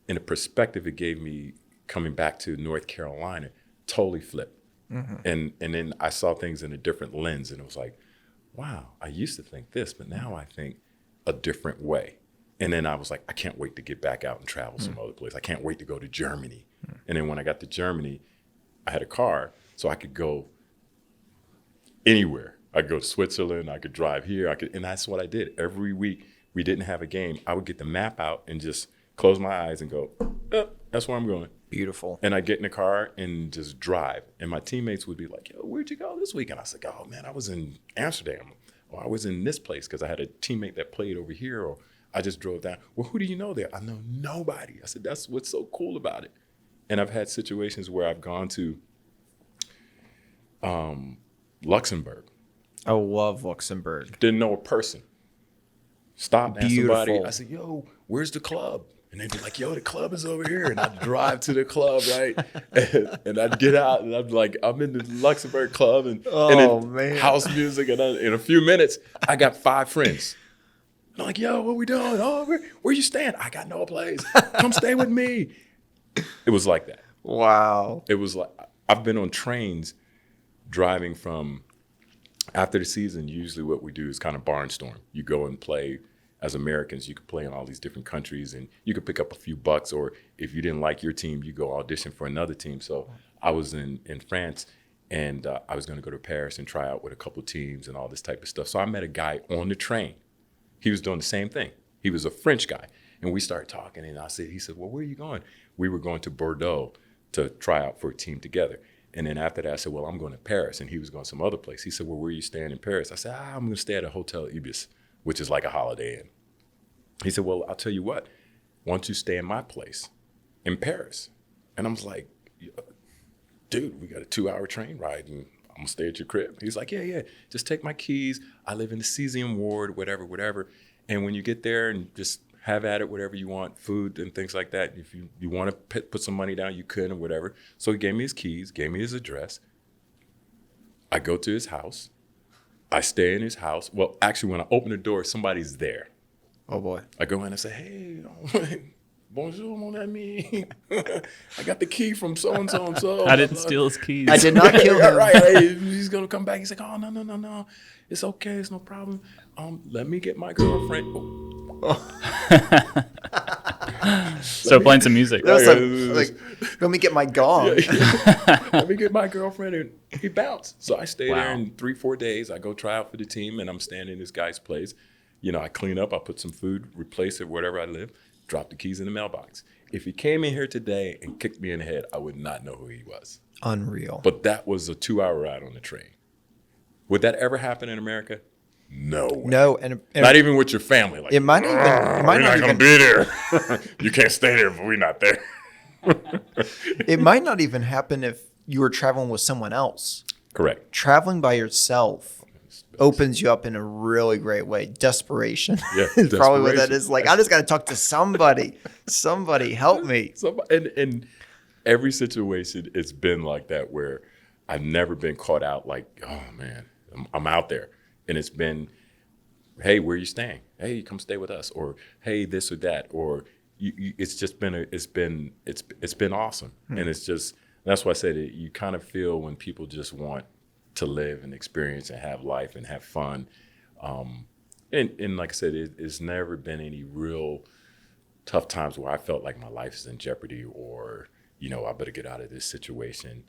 and the perspective it gave me coming back to North Carolina totally flipped. And then I saw things in a different lens, and it was like, wow, I used to think this, but now I think a different way. And then I was like, I can't wait to get back out and travel some other place. I can't wait to go to Germany. And then when I got to Germany, I had a car, so I could go anywhere. I could go to Switzerland, I could drive here, and that's what I did. Every week we didn't have a game, I would get the map out and just close my eyes and go, that's where I'm going. Beautiful. And I get in the car and just drive. And my teammates would be like, yo, where'd you go this week? And I was like, oh man, I was in Amsterdam, or I was in this place because I had a teammate that played over here, or I just drove down. Well, who do you know there? I know nobody. I said, that's what's so cool about it. And I've had situations where I've gone to Luxembourg. I love Luxembourg. Didn't know a person. Stopped, asked somebody. Beautiful. I said, yo, where's the club? And they'd be like, yo, the club is over here. And I'd drive to the club, right? And I'd get out, and I'm like, I'm in the Luxembourg club, and then man. house music. And in a few minutes, I got 5 friends. And I'm like, yo, what we doing? Oh, where you staying? I got no place. Come stay with me. It was like that. Wow. It was like, I've been on trains driving from, after the season, usually what we do is kind of barnstorm. You go and play. As Americans, you could play in all these different countries, and you could pick up a few bucks, or if you didn't like your team, you go audition for another team. So I was in France, and I was going to go to Paris and try out with a couple teams and all this type of stuff. So I met a guy on the train. He was doing the same thing. He was a French guy, and we started talking, and he said, well, where are you going? We were going to Bordeaux to try out for a team together. And then after that, I said, well, I'm going to Paris, and he was going some other place. He said, well, where are you staying in Paris? I said, I'm going to stay at a Hotel Ibis, which is like a Holiday Inn. He said, well, I'll tell you what, why don't you stay in my place in Paris? And I was like, dude, we got a 2-hour train ride, and I'm going to stay at your crib. He's like, yeah, just take my keys. I live in the Cesium ward, whatever. And when you get there, and just have at it, whatever you want, food and things like that. If you want to put some money down, you could, and whatever. So he gave me his keys, gave me his address. I go to his house. I stay in his house. Well, actually, when I open the door, somebody's there. Oh boy. I go in and say, hey, bonjour, mon ami. I got the key from so-and-so and so. I didn't steal his keys. I did not kill him. Right. Hey, he's going to come back. He's like, oh, no. It's okay. It's no problem. Let me get my girlfriend. So playing some music. That was like, let me get my gong. Let me get my girlfriend, and he bounced. So I stayed there, Wow. in 3-4 days. I go try out for the team, and I'm staying in this guy's place. You know, I clean up, I put some food, replace it wherever I live, drop the keys in the mailbox. If he came in here today and kicked me in the head, I would not know who he was. Unreal. But that was a 2-hour ride on the train. Would that ever happen in America? No way. No, and Not even with your family. Like, it might even. It might we're not not even. going to be there. You can't stay there, but we're not there. It might not even happen if you were traveling with someone else. Correct. Traveling by yourself opens you up in a really great way. Desperation Yeah, is probably what that desperation. is. Like, I just got to talk to somebody. Somebody help me. So, and every situation, it's been like that where I've never been caught out like, oh man, I'm out there. And it's been, hey, where are you staying? Hey, come stay with us. Or, hey, this or that. Or it's just been, it's been awesome. And it's just, that's why I said it, you kind of feel when people just want to live and experience and have life and have fun. And like I said, it's never been any real tough times where I felt like my life is in jeopardy, or, you know, I better get out of this situation,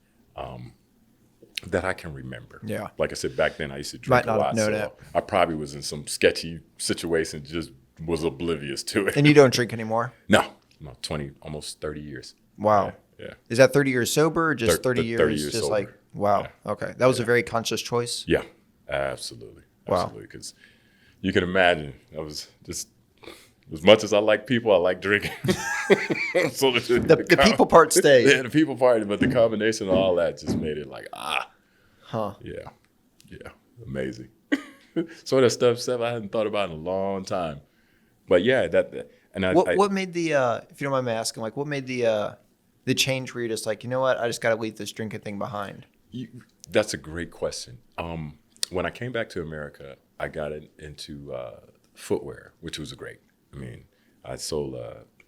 that I can remember. Yeah. Like I said, back then I used to Might drink not a lot. have known So that. I probably was in some sketchy situation, just was oblivious to it. And you don't drink anymore? No, 20, almost 30 years. Wow. Yeah. Is that 30 years sober or just 30 years? 30 years just sober. like, wow. Yeah. Okay. That was a very conscious choice. Yeah, absolutely. Wow. Absolutely. Because you can imagine, I was just As much as I like people, I like drinking. So The people part stays. Yeah, the people part, but the combination of all that just made it like, Huh. yeah, amazing. So that stuff I hadn't thought about in a long time. But yeah, and What made the if you don't mind me asking, like what made the change where you're just like, you know what, I just got to leave this drinking thing behind? That's a great question. When I came back to America, I got into footwear, which was great. I mean, I sold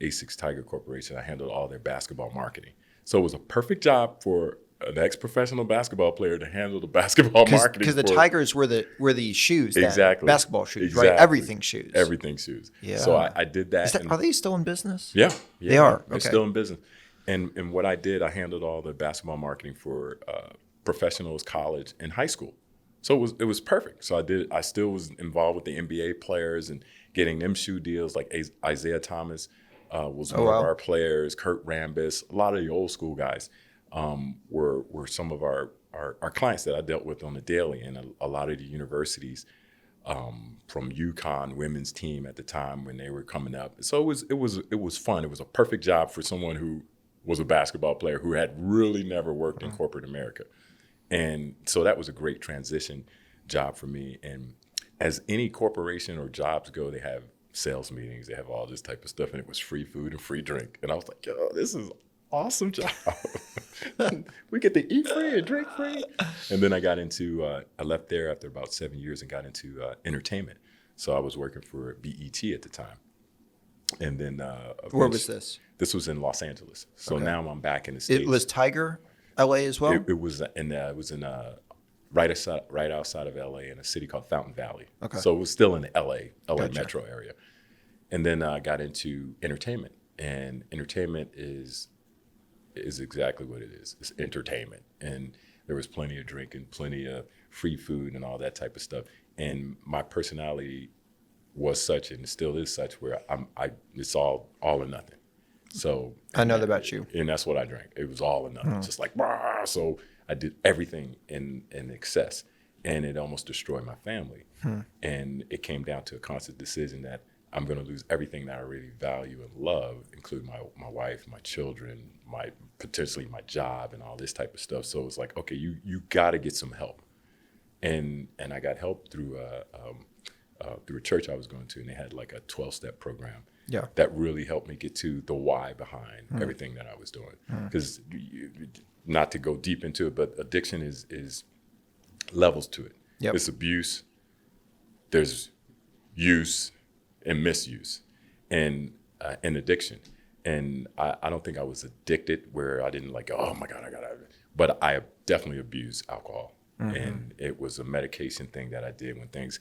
Asics Tiger Corporation. I handled all their basketball marketing. So it was a perfect job for an ex-professional basketball player to handle the basketball marketing. Because the Tigers were the shoes, then. Exactly. Basketball shoes, Exactly. right? Everything shoes. Everything shoes. Yeah. So I did that. Are they still in business? Yeah. They are. They're Okay. still in business. And what I did, I handled all the basketball marketing for professionals, college, and high school. So it was perfect. So I still was involved with the NBA players and getting them shoe deals. Like Isaiah Thomas was one of our players. Kurt Rambis, a lot of the old school guys were some of our clients that I dealt with on the daily, and a lot of the universities from UConn women's team at the time when they were coming up. So it was fun. It was a perfect job for someone who was a basketball player who had really never worked in corporate America. And so that was a great transition job for me. And as any corporation or jobs go, they have sales meetings, they have all this type of stuff, and it was free food and free drink. And I was like, yo, this is awesome job. We get to eat free and drink free. And then I got into, I left there after about 7 years and got into entertainment. So I was working for BET at the time. And then Where was this? This was in Los Angeles. So Okay. now I'm back in the States. It was Tiger, LA as well? It was in right outside of LA in a city called Fountain Valley. Okay. So it was still in the LA Gotcha. metro area. And then I got into entertainment, and entertainment is exactly what it is. It's entertainment. And there was plenty of drinking, plenty of free food and all that type of stuff. And my personality was such, and still is such, where it's all or nothing. So I know that about you. and that's what I drank. It was all or nothing, just like, "Bah!" So I did everything in excess, and it almost destroyed my family. And it came down to a conscious decision that I'm going to lose everything that I really value and love, including my wife, my children, potentially my job, and all this type of stuff. So it's like, okay, you got to get some help, and I got help through a church I was going to, and they had like a 12-step program. Yeah. That really helped me get to the why behind everything that I was doing. Because not to go deep into it, but addiction is levels to it. Yep. It's abuse, there's use and misuse, and addiction. And I don't think I was addicted where I didn't like, oh my God, I gotta, but I definitely abused alcohol. And it was a medication thing that I did when things,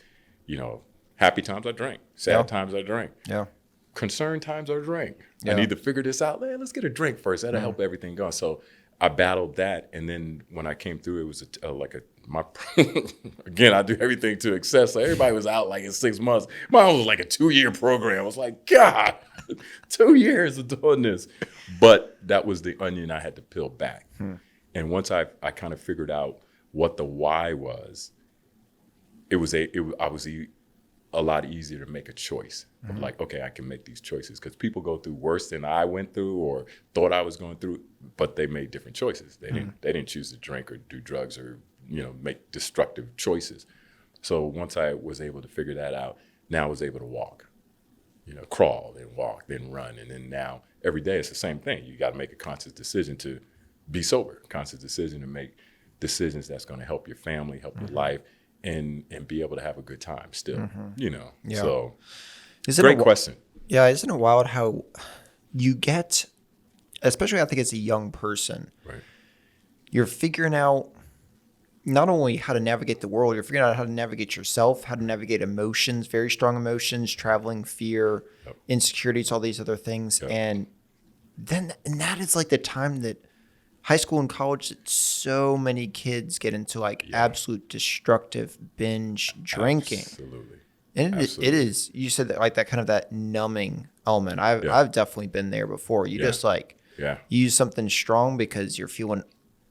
happy times I drank, sad times I drank. Yeah. Concerned times I drank. Yeah. I need to figure this out. Let's get a drink first. That'll help everything go. So I battled that, and then when I came through, it was again, I do everything to excess. So everybody was out like in 6 months. Mine was like a 2-year program. I was like, God, 2 years of doing this. But that was the onion I had to peel back. And once I kind of figured out what the why was, I was a lot easier to make a choice. Like, okay, I can make these choices, because people go through worse than I went through or thought I was going through, but they made different choices. They didn't choose to drink or do drugs or make destructive choices. So once I was able to figure that out, now I was able to walk, crawl, then walk, then run, and then now every day it's the same thing. You got to make a conscious decision to be sober, conscious decision to make decisions that's going to help your family, help your life, and be able to have a good time still, Yeah. So Isn't great it, question. Yeah, isn't it wild how you get, especially I think as a young person, Right. you're figuring out not only how to navigate the world, you're figuring out how to navigate yourself, how to navigate emotions, very strong emotions, traveling, fear, insecurities, all these other things. Yep. And that is like the time that high school and college, that so many kids get into like absolute destructive binge drinking. Absolutely. And it Absolutely. is, you said that like that kind of that numbing element. I've definitely been there before. You just like Yeah. use something strong because you're feeling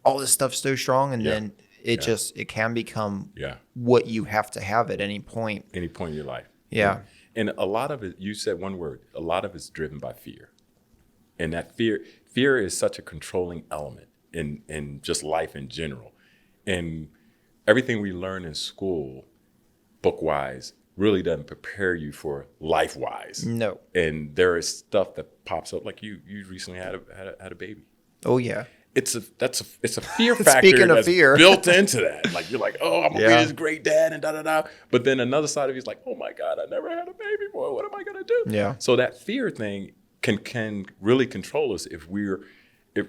all this stuff so strong, and Yeah. then it can become Yeah. what you have to have at any point. Any point in your life. Yeah. And a lot of it, you said one word, a lot of it's driven by fear. And that fear is such a controlling element in just life in general. And everything we learn in school, book-wise, really doesn't prepare you for life-wise. No. And there is stuff that pops up, like you recently had a baby. Oh yeah. It's a fear factor Speaking of that's fear. built into that. Like you're like, oh, I'm gonna Yeah. be this great dad and da da da. But then another side of you is like, oh my God, I never had a baby boy. What am I gonna do? Yeah. So that fear thing can really control us if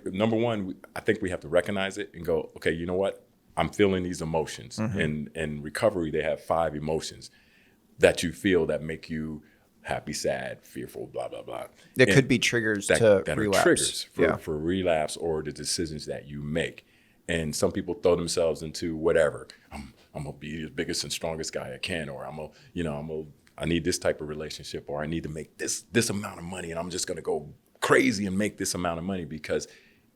number one, I think we have to recognize it and go, okay, you know what? I'm feeling these emotions. And in recovery, they have 5 emotions that you feel that make you happy, sad, fearful, blah, blah, blah. That And could be triggers that to are relapse. triggers for relapse or the decisions that you make. And some people throw themselves into whatever. I'm gonna be the biggest and strongest guy I can, or I need this type of relationship, or I need to make this amount of money, and I'm just gonna go crazy and make this amount of money because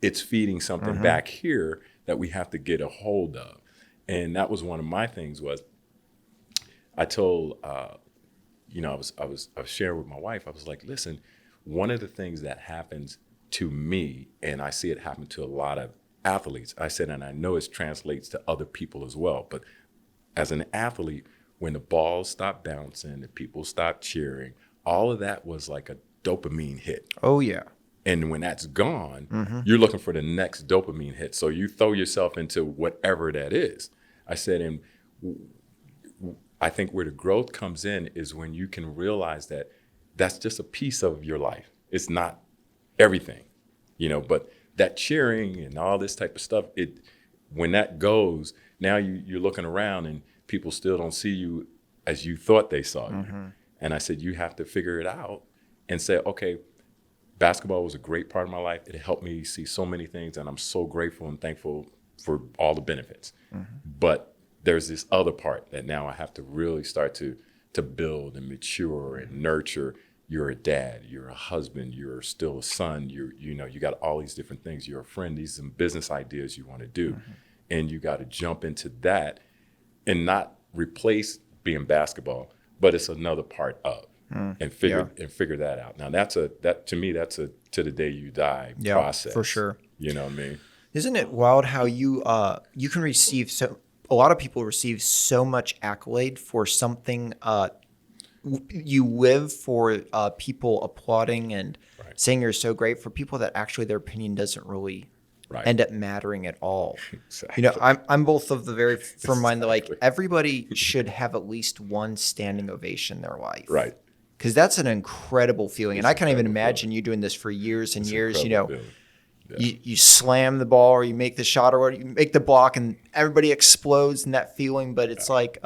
it's feeding something back here that we have to get a hold of. And that was one of my things was I told I was sharing with my wife. I was like, listen, one of the things that happens to me, and I see it happen to a lot of athletes, I said, and I know it translates to other people as well, but as an athlete, when the balls stop bouncing, the people stop cheering, all of that was like a dopamine hit. Oh yeah. And when that's gone, you're looking for the next dopamine hit. So you throw yourself into whatever that is. I said, and I think where the growth comes in is when you can realize that that's just a piece of your life. It's not everything, but that cheering and all this type of stuff, when that goes, now you're looking around and people still don't see you as you thought they saw you. And I said, you have to figure it out and say, okay, basketball was a great part of my life. It helped me see so many things, and I'm so grateful and thankful for all the benefits. But there's this other part that now I have to really start to build and mature and nurture. You're a dad, you're a husband, you're still a son, you got all these different things. You're a friend, these are some business ideas you want to do. And you got to jump into that and not replace being basketball, but it's another part of. And figure that out. Now that's to me that's a to the day you die process. For sure. You know what I mean? Isn't it wild how you can receive a lot of people receive so much accolade for something you live for people applauding and saying you're so great, for people that actually their opinion doesn't really end up mattering at all. Exactly. I'm both of the very firm mind that like everybody should have at least one standing ovation in their life. Right. Because that's an incredible feeling. And I can't even incredible imagine you doing this for years and years, Incredible feeling. you slam the ball or you make the shot or you make the block and everybody explodes in that feeling. But it's like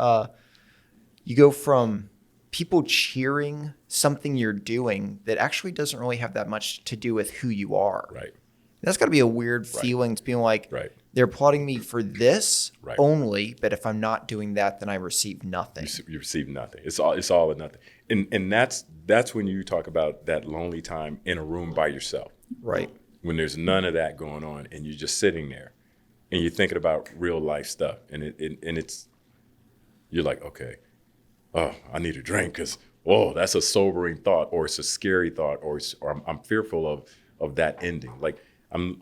you go from people cheering something you're doing that actually doesn't really have that much to do with who you are. Right. That's got to be a weird feeling to being like, they're applauding me for this only, but if I'm not doing that, then I receive nothing. You receive nothing. It's all or nothing. And that's when you talk about that lonely time in a room by yourself. Right. When there's none of that going on and you're just sitting there and you're thinking about real life stuff and it's you're like, okay, oh, I need a drink because that's a sobering thought, or it's a scary thought, or I'm fearful of that ending. Like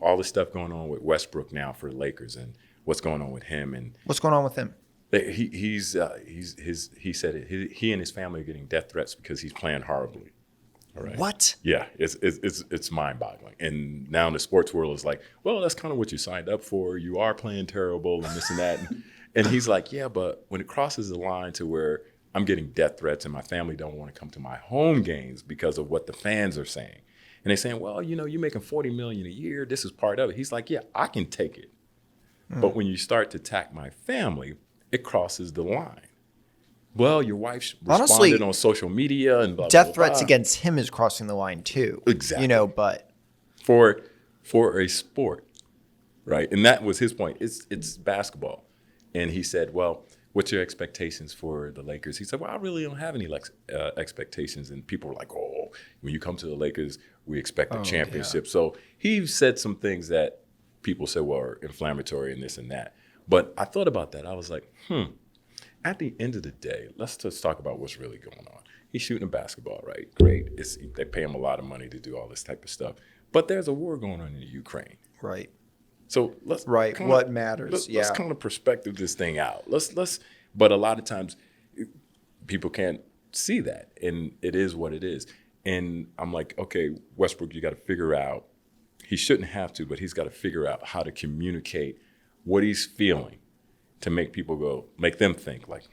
all this stuff going on with Westbrook now for the Lakers and what's going on with him and What's going on with him? he said he and his family are getting death threats because he's playing horribly. All right. What? Yeah, it's mind-boggling. And now in the sports world, it's like, well, that's kind of what you signed up for. You are playing terrible and this and that. And he's like, yeah, but when it crosses the line to where I'm getting death threats and my family don't want to come to my home games because of what the fans are saying. And they're saying, well, you're making $40 million a year. This is part of it. He's like, yeah, I can take it. But when you start to attack my family, it crosses the line. Well, your wife responded on social media and blah, death blah, threats blah. against him is crossing the line too. Exactly. But for a sport, right? And that was his point. It's basketball. And he said, well, what's your expectations for the Lakers? He said, well, I really don't have any expectations. And people were like, oh, when you come to the Lakers, we expect a championship. So he said some things that people said were inflammatory and this and that. But I thought about that. I was like, at the end of the day, let's just talk about what's really going on. He's shooting a basketball, right? Great. They pay him a lot of money to do all this type of stuff. But there's a war going on in the Ukraine. Right. So let's Right. kinda- What matters? Let's Yeah. kind of perspective this thing out. But a lot of times people can't see that, and it is what it is. And I'm like, okay, Westbrook, you got to figure out. He shouldn't have to, but he's got to figure out how to communicate what he's feeling to make them think like,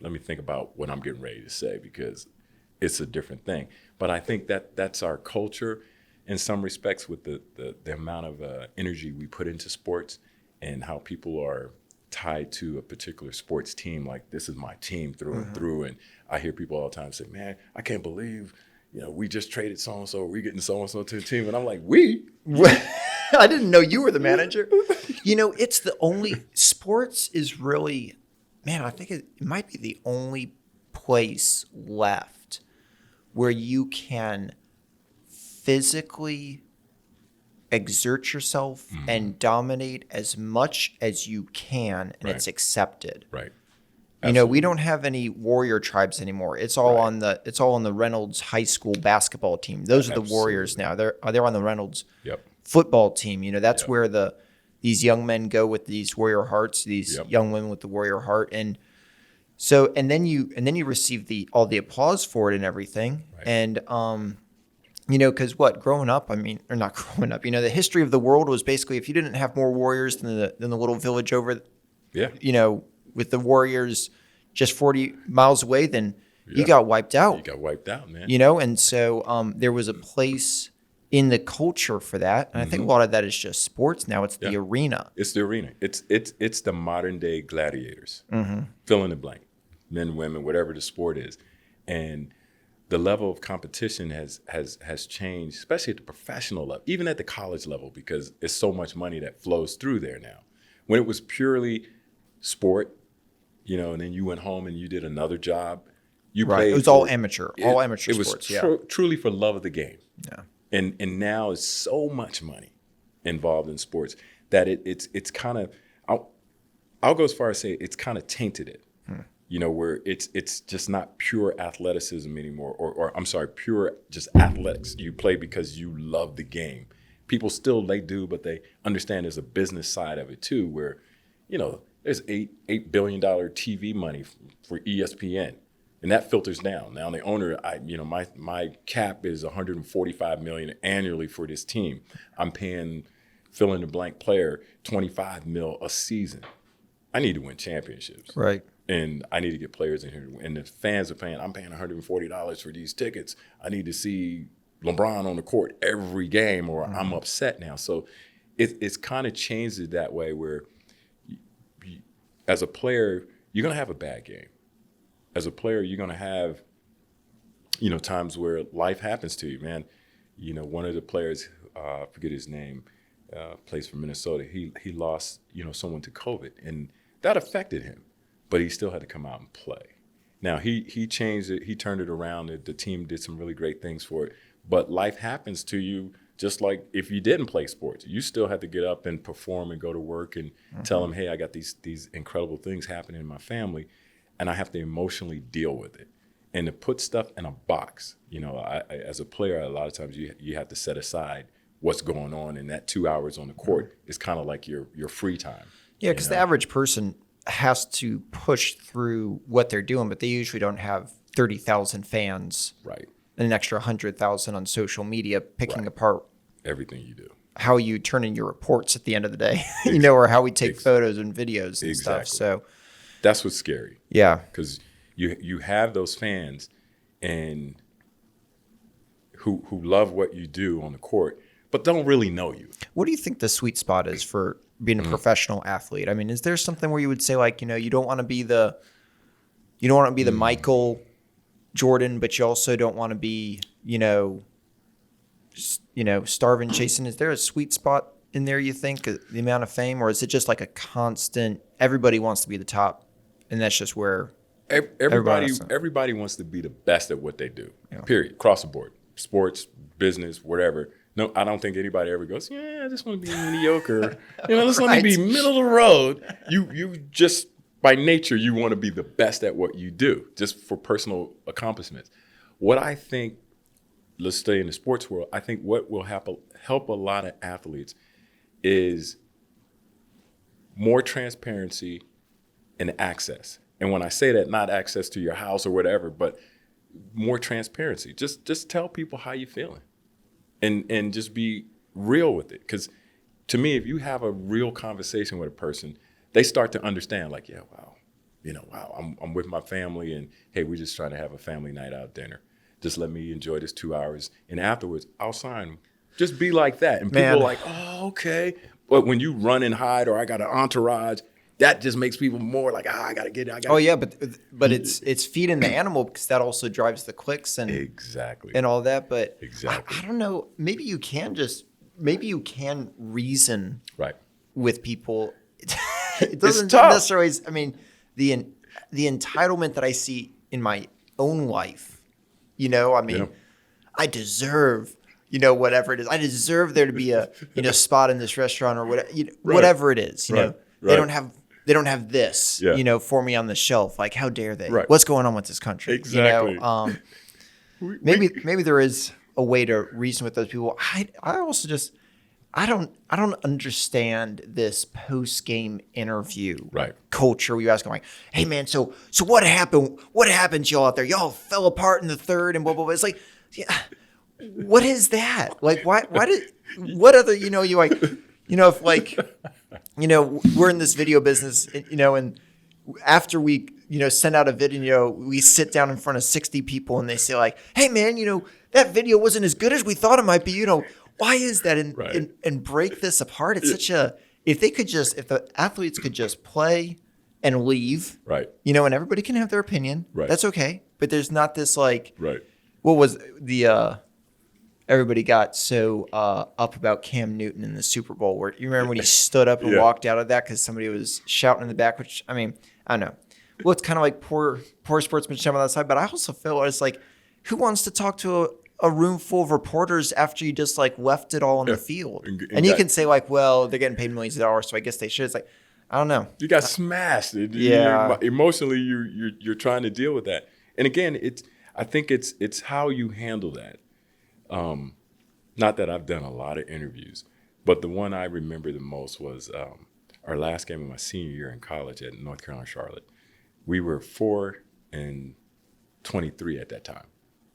let me think about what I'm getting ready to say, because it's a different thing. But I think that's our culture in some respects, with the amount of energy we put into sports and how people are tied to a particular sports team. Like, this is my team through and through. And I hear people all the time say, man, I can't believe, we just traded so-and-so, we're getting so-and-so to the team. And I'm like, I didn't know you were the manager. It's the only sports is really, man, I think it might be the only place left where you can physically exert yourself and dominate as much as you can, and Right. it's accepted. right. We don't have any warrior tribes anymore. It's all on the Reynolds High School basketball team. Those are the Warriors now. They're on the Reynolds Yep. football team. That's Yep. where these young men go with these warrior hearts, these Yep. young women with the warrior heart. And so and then you receive all the applause for it and everything. Right. And because growing up, or not growing up, the history of the world was basically, if you didn't have more warriors than the little village over, Yeah. with the warriors just 40 miles away, then you Yeah. got wiped out. You got wiped out, man. And so there was a place in the culture for that, and I think a lot of that is just sports now. It's the Yeah. arena. It's the arena. It's the modern day gladiators. Fill in the blank, men, women, whatever the sport is, and the level of competition has changed, especially at the professional level, even at the college level, because it's so much money that flows through there now. When it was purely sport, and then you went home and you did another job, you Right. played. It was all amateur, all amateur it was sports. Yeah. truly for love of the game. Yeah. And now it's so much money involved in sports that it's kind of, I'll go as far as say it's kind of tainted it, where it's just not pure athleticism anymore, or I'm sorry, pure just athletics. You play because you love the game. People still, they do, but they understand there's a business side of it too, where, there's $8 billion TV money for ESPN. And that filters down. Now the owner, my cap is $145 million annually for this team. I'm paying fill in the blank player $25 million a season. I need to win championships, Right. and I need to get players in here. And the fans are paying. I'm paying $140 for these tickets. I need to see LeBron on the court every game, or I'm upset now. So it's kind of changed it that way, where as a player, you're gonna have a bad game. As a player, you're going to have, times where life happens to you, man. One of the players, I forget his name, plays for Minnesota. He lost, someone to COVID, and that affected him, but he still had to come out and play. Now, he changed it. He turned it around. The team did some really great things for it, but life happens to you just like if you didn't play sports. You still had to get up and perform and go to work and tell them, hey, I got these incredible things happening in my family, and I have to emotionally deal with it. And to put stuff in a box, I as a player, a lot of times you have to set aside what's going on, and that 2 hours on the court is kind of like your free time. Yeah, because the average person has to push through what they're doing, but they usually don't have 30,000 fans Right. and an extra 100,000 on social media picking Right. apart Everything you do. how you turn in your reports at the end of the day, or how we take photos and videos and stuff. Exactly. So, That's what's scary, yeah. because you have those fans and who love what you do on the court, but don't really know you. What do you think the sweet spot is for being a professional athlete? Is there something where you would say, like, you don't want to be the Michael Jordan, but you also don't want to be, starving chasing? Is there a sweet spot in there, you think, the amount of fame, or is it just like a constant, everybody wants to be the top, and that's just where Everybody wants to be the best at what they do. Yeah. Period. Across the board. Sports, business, whatever. No, I don't think anybody ever goes, yeah, I just want to be mediocre. Just let me be middle of the road. You just by nature, you want to be the best at what you do, just for personal accomplishments. What I think, let's stay in the sports world, I think what will help a lot of athletes is more transparency and access. And when I say that, not access to your house or whatever, but more transparency. Just tell people how you're feeling and just be real with it. Because to me, if you have a real conversation with a person, they start to understand, like, yeah, wow, I'm with my family, and hey, we're just trying to have a family night out dinner. Just let me enjoy this 2 hours, and afterwards, I'll sign. Just be like that, and people Man. are like, oh, okay. But when you run and hide, or I got an entourage, that just makes people more like, I gotta get it. Oh yeah, but it's feeding the animal because that also drives the clicks and Exactly. and all that. But Exactly. I don't know. Maybe you can reason Right. with people. It doesn't tough. necessarily. I mean, the entitlement that I see in my own life. I mean, Yeah. I deserve. Whatever it is, I deserve there to be a spot in this restaurant or whatever. Whatever it is. Right. They Right. don't have this. Yeah. For me on the shelf. Like, how dare they? Right. What's going on with this country? Exactly. Maybe there is a way to reason with those people. I also just I don't understand this post game interview Right. culture. You ask them like, "Hey man, so what happened? What happened to y'all out there? Y'all fell apart in the third and blah blah blah." It's like, yeah, what is that? Like, why did what other you like if like we're in this video business and after we send out a video, we sit down in front of 60 people and they say like, "Hey man, that video wasn't as good as we thought it might be." Why is that? Right. And break this apart. It's such a if the athletes could just play and leave, Right. and everybody can have their opinion. Right. That's okay. But there's not this like Right. what was the everybody got so up about Cam Newton in the Super Bowl where you remember when he stood up and Yeah. walked out of that because somebody was shouting in the back, which I mean, I don't know. Well, it's kind of like poor sportsmanship on that side, but I also feel it's like, who wants to talk to a room full of reporters after you just like left it all on the field? And you can say like, well, they're getting paid millions of dollars, so I guess they should. It's like, I don't know. You got smashed. Yeah. Emotionally, you're trying to deal with that. And again, I think it's how you handle that. Not that I've done a lot of interviews, but the one I remember the most was our last game of my senior year in college at North Carolina Charlotte. We were 4-23 at that time.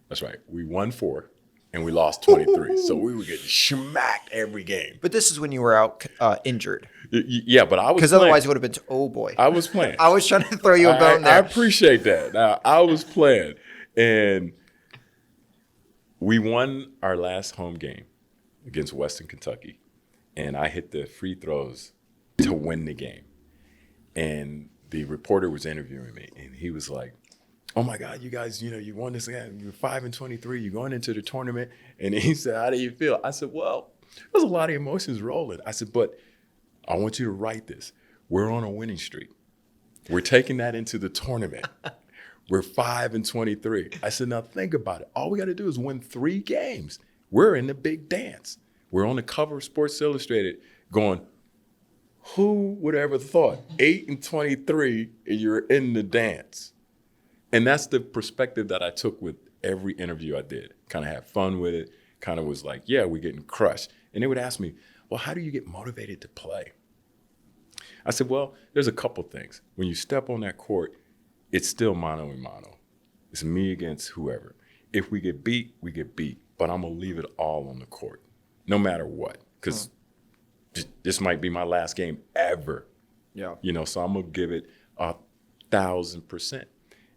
That's right. We won 4 and we lost 23. So we were getting smacked every game. But this is when you were out injured, Yeah, but I was because playing. otherwise it would have been oh boy. I was playing. I was trying to throw you a bone I there. appreciate that. Now, I was playing, and we won our last home game against Western Kentucky, and I hit the free throws to win the game. And the reporter was interviewing me, and he was like, "Oh my God, you guys, you won this game. You're 5-23. You're going into the tournament." And he said, "How do you feel?" I said, "Well, there's a lot of emotions rolling." I said, "But I want you to write this. We're on a winning streak. We're taking that into the tournament. We're 5-23. I said, "Now think about it. All we got to do is win 3 games. We're in the big dance. We're on the cover of Sports Illustrated going, who would have ever thought 8-23 and you're in the dance?" And that's the perspective that I took with every interview I did. Kind of had fun with it. Kind of was like, yeah, we're getting crushed. And they would ask me, well, how do you get motivated to play? I said, well, there's a couple things. When you step on that court, it's still mano a mano. It's me against whoever. If we get beat, we get beat. But I'm going to leave it all on the court, no matter what. Because this might be my last game ever. Yeah. So I'm going to give it 1,000%.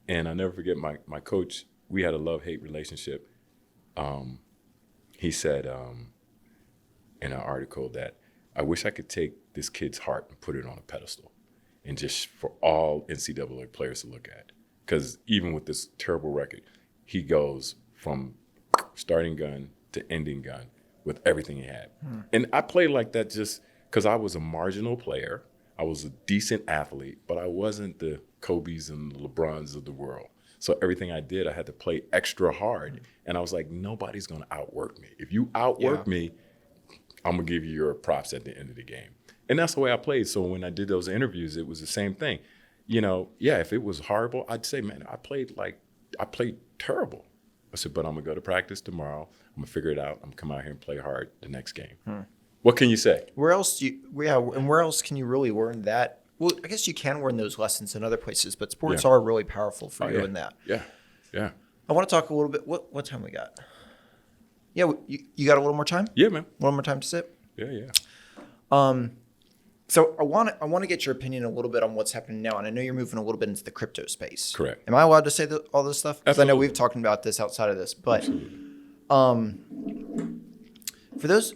And I never forget my coach, we had a love-hate relationship. He said in an article that I wish I could take this kid's heart and put it on a pedestal and just for all NCAA players to look at. Because even with this terrible record, he goes from starting gun to ending gun with everything he had. And I played like that just because I was a marginal player. I was a decent athlete, but I wasn't the Kobe's and the LeBrons of the world. So everything I did, I had to play extra hard. And I was like, nobody's going to outwork me. If you outwork me, I'm going to give you your props at the end of the game. And that's the way I played. So when I did those interviews, it was the same thing. yeah, if it was horrible, I'd say, man, I played terrible. I said, but I'm gonna go to practice tomorrow. I'm gonna figure it out. I'm gonna come out here and play hard the next game. What can you say? Where else and where else can you really learn that? Well, I guess you can learn those lessons in other places, but sports Yeah. are really powerful for you yeah. in that. Yeah. I want to talk a little bit. What time we got? Yeah, you got a little more time? Yeah, man. A little more time to sit? Yeah. So I want to get your opinion a little bit on what's happening now, and I know you're moving a little bit into the crypto space. Correct. Am I allowed to say all this stuff? Because I know Absolutely. we've talked about this outside of this, but for those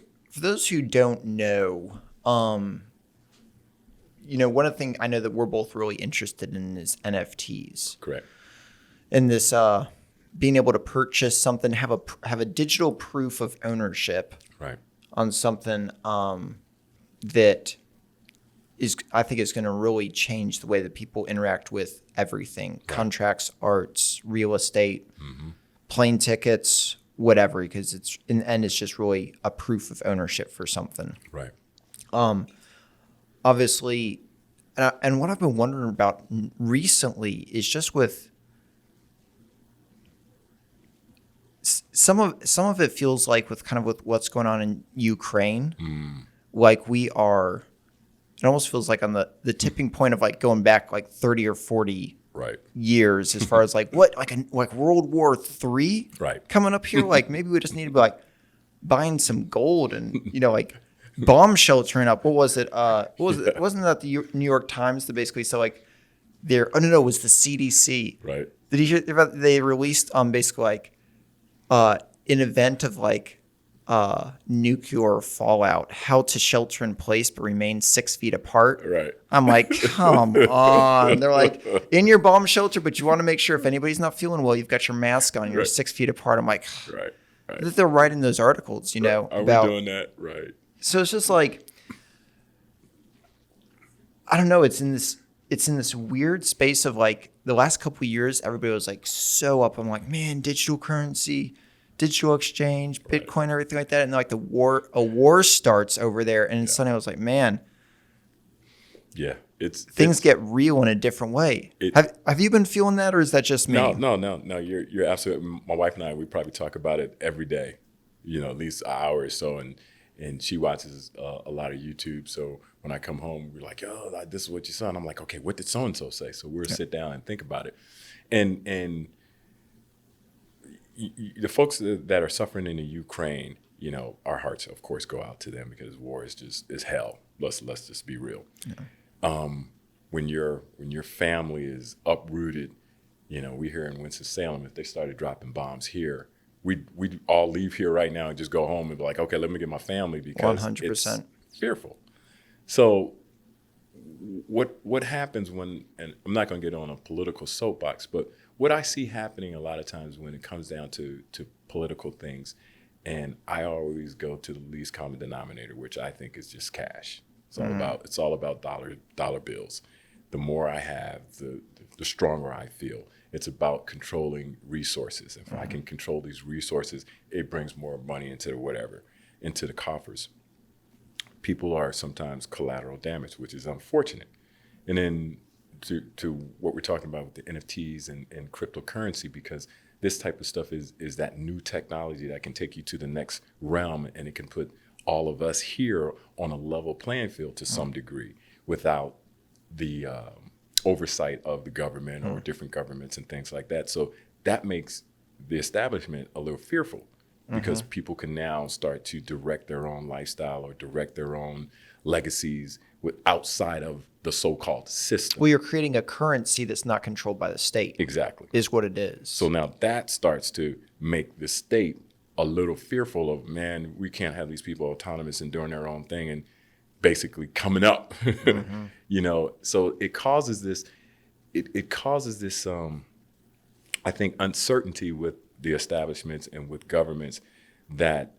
who don't know, one of the things I know that we're both really interested in is NFTs. Correct. And this being able to purchase something, have a digital proof of ownership Right. on something that I think is going to really change the way that people interact with everything: contracts, arts, real estate, plane tickets, whatever. Because it's in the end, it's just really a proof of ownership for something. Right. Obviously, and what I've been wondering about recently is just with some of it feels like with what's going on in Ukraine, like we are. It almost feels like on the tipping point of like going back like 30 or 40 Right. years as far as like what like World War III Right. coming up here. Like maybe we just need to be like buying some gold and like bomb sheltering up. What was it? It? Wasn't that the New York Times that basically said like it was the CDC. Right. Did you hear about they released basically like an event of like nuclear fallout, how to shelter in place but remain 6 feet apart. Right. I'm like, come on. They're like, in your bomb shelter, but you want to make sure if anybody's not feeling well, you've got your mask on, you're Right. 6 feet apart. I'm like, Right. Right. that they're writing those articles, Are about. we doing that? Right. So it's just like, I don't know. It's in this weird space of like the last couple of years, everybody was like so up. I'm like, man, digital currency, digital exchange, Bitcoin, everything like that. And like a war starts over there. And suddenly I was like, man, Yeah. things get real in a different way. Have you been feeling that, or is that just me? No. You're absolutely. My wife and I, we probably talk about it every day. At least an hour or so, and she watches a lot of YouTube. So when I come home, we're like, "Oh, this is what you saw." And I'm like, "Okay, what did so and so say?" So we'll sit down and think about it, and the folks that are suffering in the Ukraine, our hearts, of course, go out to them because war is hell. Let's just be real. Yeah. When your family is uprooted, we here in Winston-Salem, if they started dropping bombs here, we'd all leave here right now and just go home and be like, okay, let me get my family because 100%. it's fearful. So what happens when, and I'm not going to get on a political soapbox, but what I see happening a lot of times when it comes down to political things, and I always go to the least common denominator, which I think is just cash. It's all about dollar bills. The more I have, the stronger I feel. It's about controlling resources. If I can control these resources, it brings more money into the coffers. People are sometimes collateral damage, which is unfortunate. And then to what we're talking about with the NFTs and cryptocurrency, because this type of stuff is that new technology that can take you to the next realm, and it can put all of us here on a level playing field to some degree without the oversight of the government or different governments and things like that. So that makes the establishment a little fearful because people can now start to direct their own lifestyle or direct their own legacies outside of the so-called system. Well, you're creating a currency that's not controlled by the state. Exactly. Is what it is. So now that starts to make the state a little fearful of, man, we can't have these people autonomous and doing their own thing and basically coming up. So it causes this I think uncertainty with the establishments and with governments that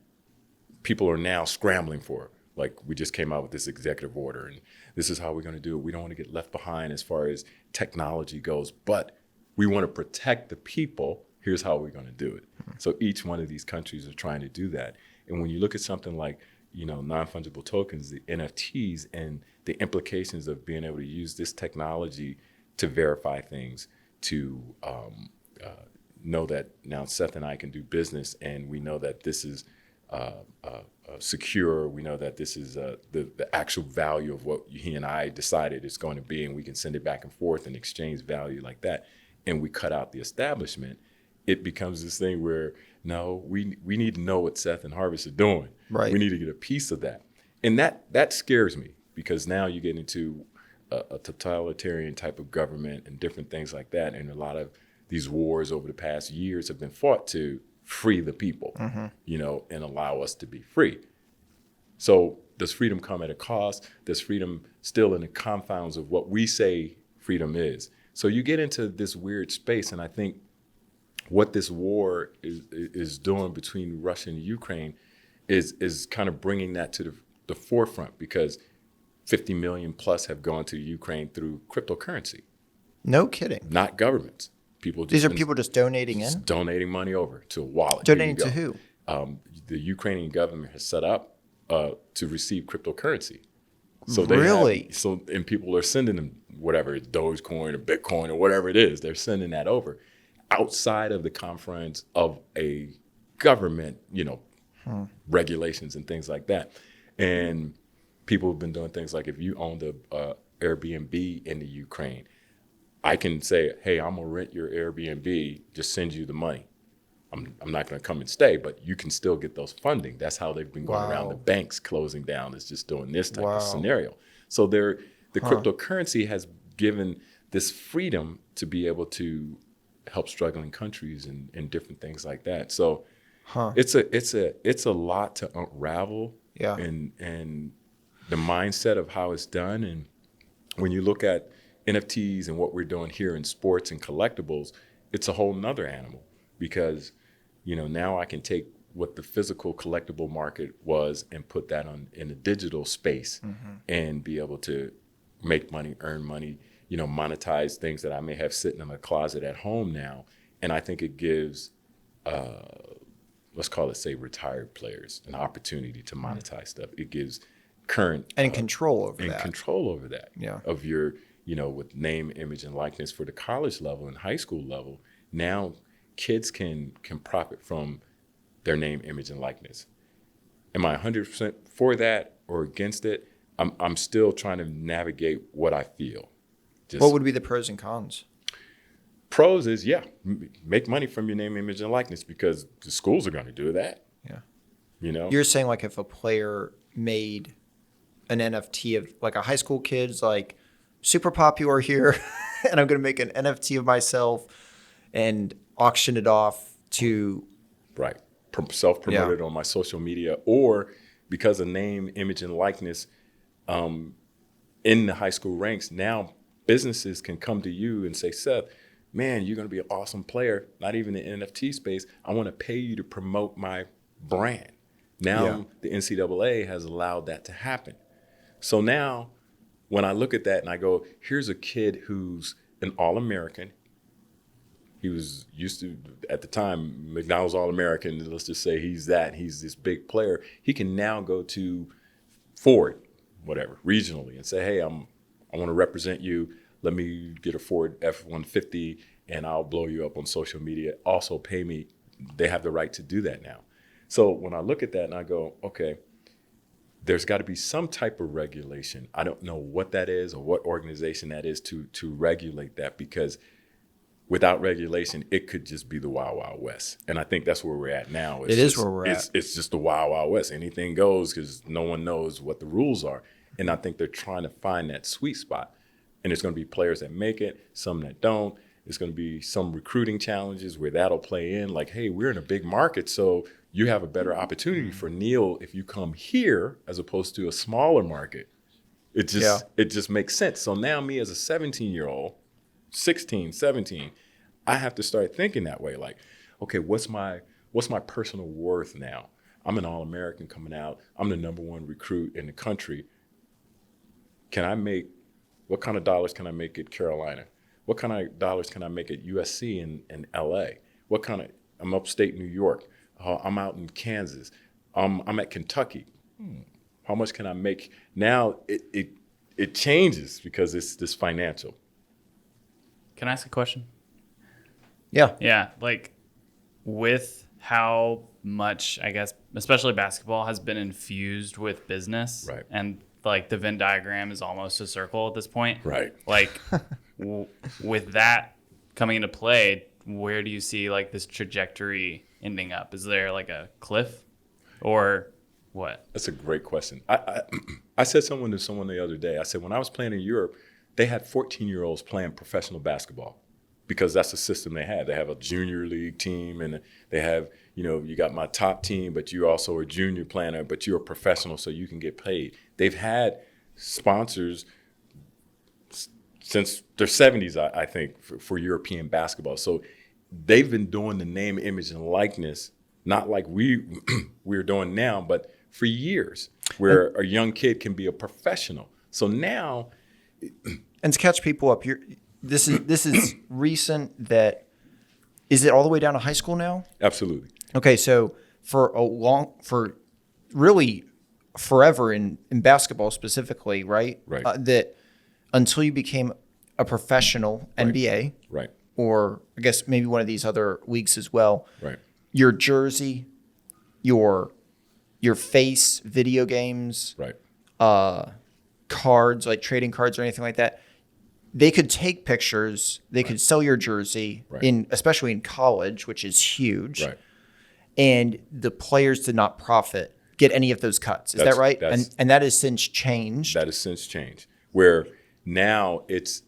people are now scrambling for. Like, we just came out with this executive order and this is how we're going to do it. We don't want to get left behind as far as technology goes, but we want to protect the people. Here's how we're going to do it. So each one of these countries are trying to do that. And when you look at something like, non-fungible tokens, the NFTs, and the implications of being able to use this technology to verify things, to know that now Seth and I can do business, and we know that this is secure. We know that this is the actual value of what he and I decided it's going to be, and we can send it back and forth and exchange value like that. And we cut out the establishment. It becomes this thing where, no, we need to know what Seth and Harvest are doing. Right. We need to get a piece of that. And that scares me, because now you get into a totalitarian type of government and different things like that. And a lot of these wars over the past years have been fought to free the people, and allow us to be free. So does freedom come at a cost? Does freedom still in the confines of what we say freedom is? So you get into this weird space, and I think what this war is doing between Russia and Ukraine is kind of bringing that to the forefront, because 50 million plus have gone to Ukraine through cryptocurrency, No kidding. not governments. People These are people just donating just in? donating money over to a wallet. Here Donating you to go. who? The Ukrainian government has set up to receive cryptocurrency. So Really? And people are sending them whatever, Dogecoin or Bitcoin or whatever it is. They're sending that over outside of the confines of a government, regulations and things like that. And people have been doing things like, if you own the Airbnb in the Ukraine, I can say, hey, I'm gonna rent your Airbnb, just send you the money. I'm not gonna come and stay, but you can still get those funding. That's how they've been going around Wow. the banks closing down, is just doing this type Wow. of scenario. So the cryptocurrency has given this freedom to be able to help struggling countries and different things like that. So it's a lot to unravel. Yeah. And the mindset of how it's done. And when you look at NFTs and what we're doing here in sports and collectibles, it's a whole nother animal, because now I can take what the physical collectible market was and put that in a digital space, and be able to make money, earn money, monetize things that I may have sitting in a closet at home now. And I think it gives let's call it, say, retired players an opportunity to monetize stuff. It gives current And control over and that. control over that. Yeah. Of your, with name, image, and likeness for the college level and high school level. Now kids can profit from their name, image, and likeness. Am I 100% for that or against it? I'm still trying to navigate what I feel. Just What would be the pros and cons? pros is, make money from your name, image, and likeness, because the schools are going to do that. Yeah. You're You're saying, like, if a player made an NFT of, like, a high school kid's, like, super popular here, and I'm going to make an NFT of myself and auction it off to, right. Self-promoted on my social media, or because of name, image, and likeness in the high school ranks, now businesses can come to you and say, Seth, man, you're going to be an awesome player, not even in the NFT space. I want to pay you to promote my brand. Now the NCAA has allowed that to happen. So now when I look at that and I go, here's a kid who's an All-American. He was used to, at the time, McDonald's All-American. Let's just say he's this big player. He can now go to Ford, whatever, regionally, and say, hey, I want to represent you. Let me get a Ford F-150 and I'll blow you up on social media. Also pay me. They have the right to do that now. So when I look at that and I go, okay, there's got to be some type of regulation. I don't know what that is or what organization that is to regulate that, because without regulation, it could just be the Wild Wild West. And I think that's where we're at now. It is where we're at. It's just the Wild Wild West. Anything goes, because no one knows what the rules are. And I think they're trying to find that sweet spot. And there's going to be players that make it, some that don't. There's going to be some recruiting challenges where that'll play in. Like, hey, we're in a big market, so you have a better opportunity for Neil if you come here as opposed to a smaller market. It just makes sense. So now me as a 17-year-old, 16, 17, I have to start thinking that way. Like, okay, what's my personal worth now? I'm an All-American coming out. I'm the #1 recruit in the country. What kind of dollars can I make at Carolina? What kind of dollars can I make at USC in LA? I'm upstate New York. I'm out in Kansas. I'm at Kentucky. How much can I make? Now it changes because it's this financial. Can I ask a question? Yeah. Yeah, like with how much, I guess, especially basketball has been infused with business, Right. and like the Venn diagram is almost a circle at this point. Right. Like with that coming into play, where do you see like this trajectory ending up? Is there like a cliff or what? That's a great question. I said someone to someone the other day. I said when I was playing in Europe, they had 14-year-olds playing professional basketball because that's the system they had. They have a junior league team, and they have, you got my top team, but you're also a junior player, but you're a professional, so you can get paid. They've had sponsors since their 70s, I think, for European basketball. So they've been doing the name, image, and likeness, not like we're doing now, but for years, where a young kid can be a professional. So now, And to catch people up, this is recent. That is it all the way down to high school now? absolutely. Okay, so for really forever in basketball specifically, right? Right. That until you became a professional NBA, Right, or I guess maybe one of these other leagues as well, right, your jersey, your face, video games, right, cards, like trading cards or anything like that, they could take pictures, they could sell your jersey Right. especially in college, which is huge. right. And the players did not get any of those cuts. Is that right? That's- And that has since changed. That has since changed, where now it's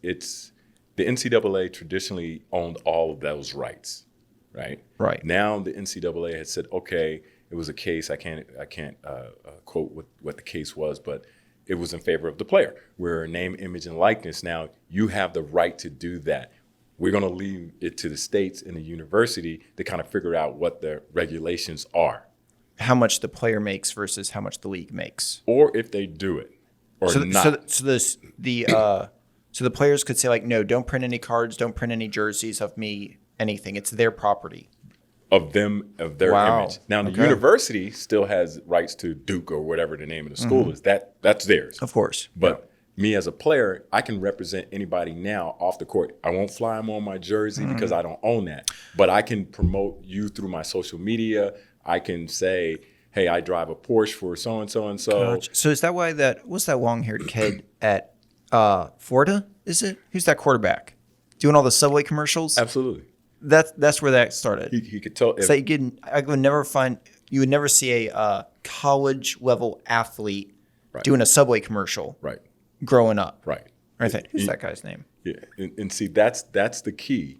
the NCAA traditionally owned all of those rights, right? Right. Now the NCAA has said, okay, it was a case. I can't quote what the case was, but it was in favor of the player, where name, image, and likeness. Now you have the right to do that. We're going to leave it to the states and the university to kind of figure out what the regulations are, How much the player makes versus how much the league makes. or if they do it or not. So the players could say like, no, don't print any cards, don't print any jerseys of me, anything. It's their property. Of their Wow. image. Now the Okay. university still has rights to Duke or whatever the name of the school is. That's theirs. Of course. But me as a player, I can represent anybody now off the court. I won't fly them on my jersey because I don't own that. But I can promote you through my social media. I can say, hey, I drive a Porsche for so and so and so. Gotcha. So is that why what's that long-haired kid at Florida? Is it? Who's that quarterback? Doing all the Subway commercials? Absolutely. That's where that started. He could tell. So you would never see a college level athlete Right. doing a Subway commercial Right. growing up. Right. I think who's that guy's name? Yeah, and see that's the key,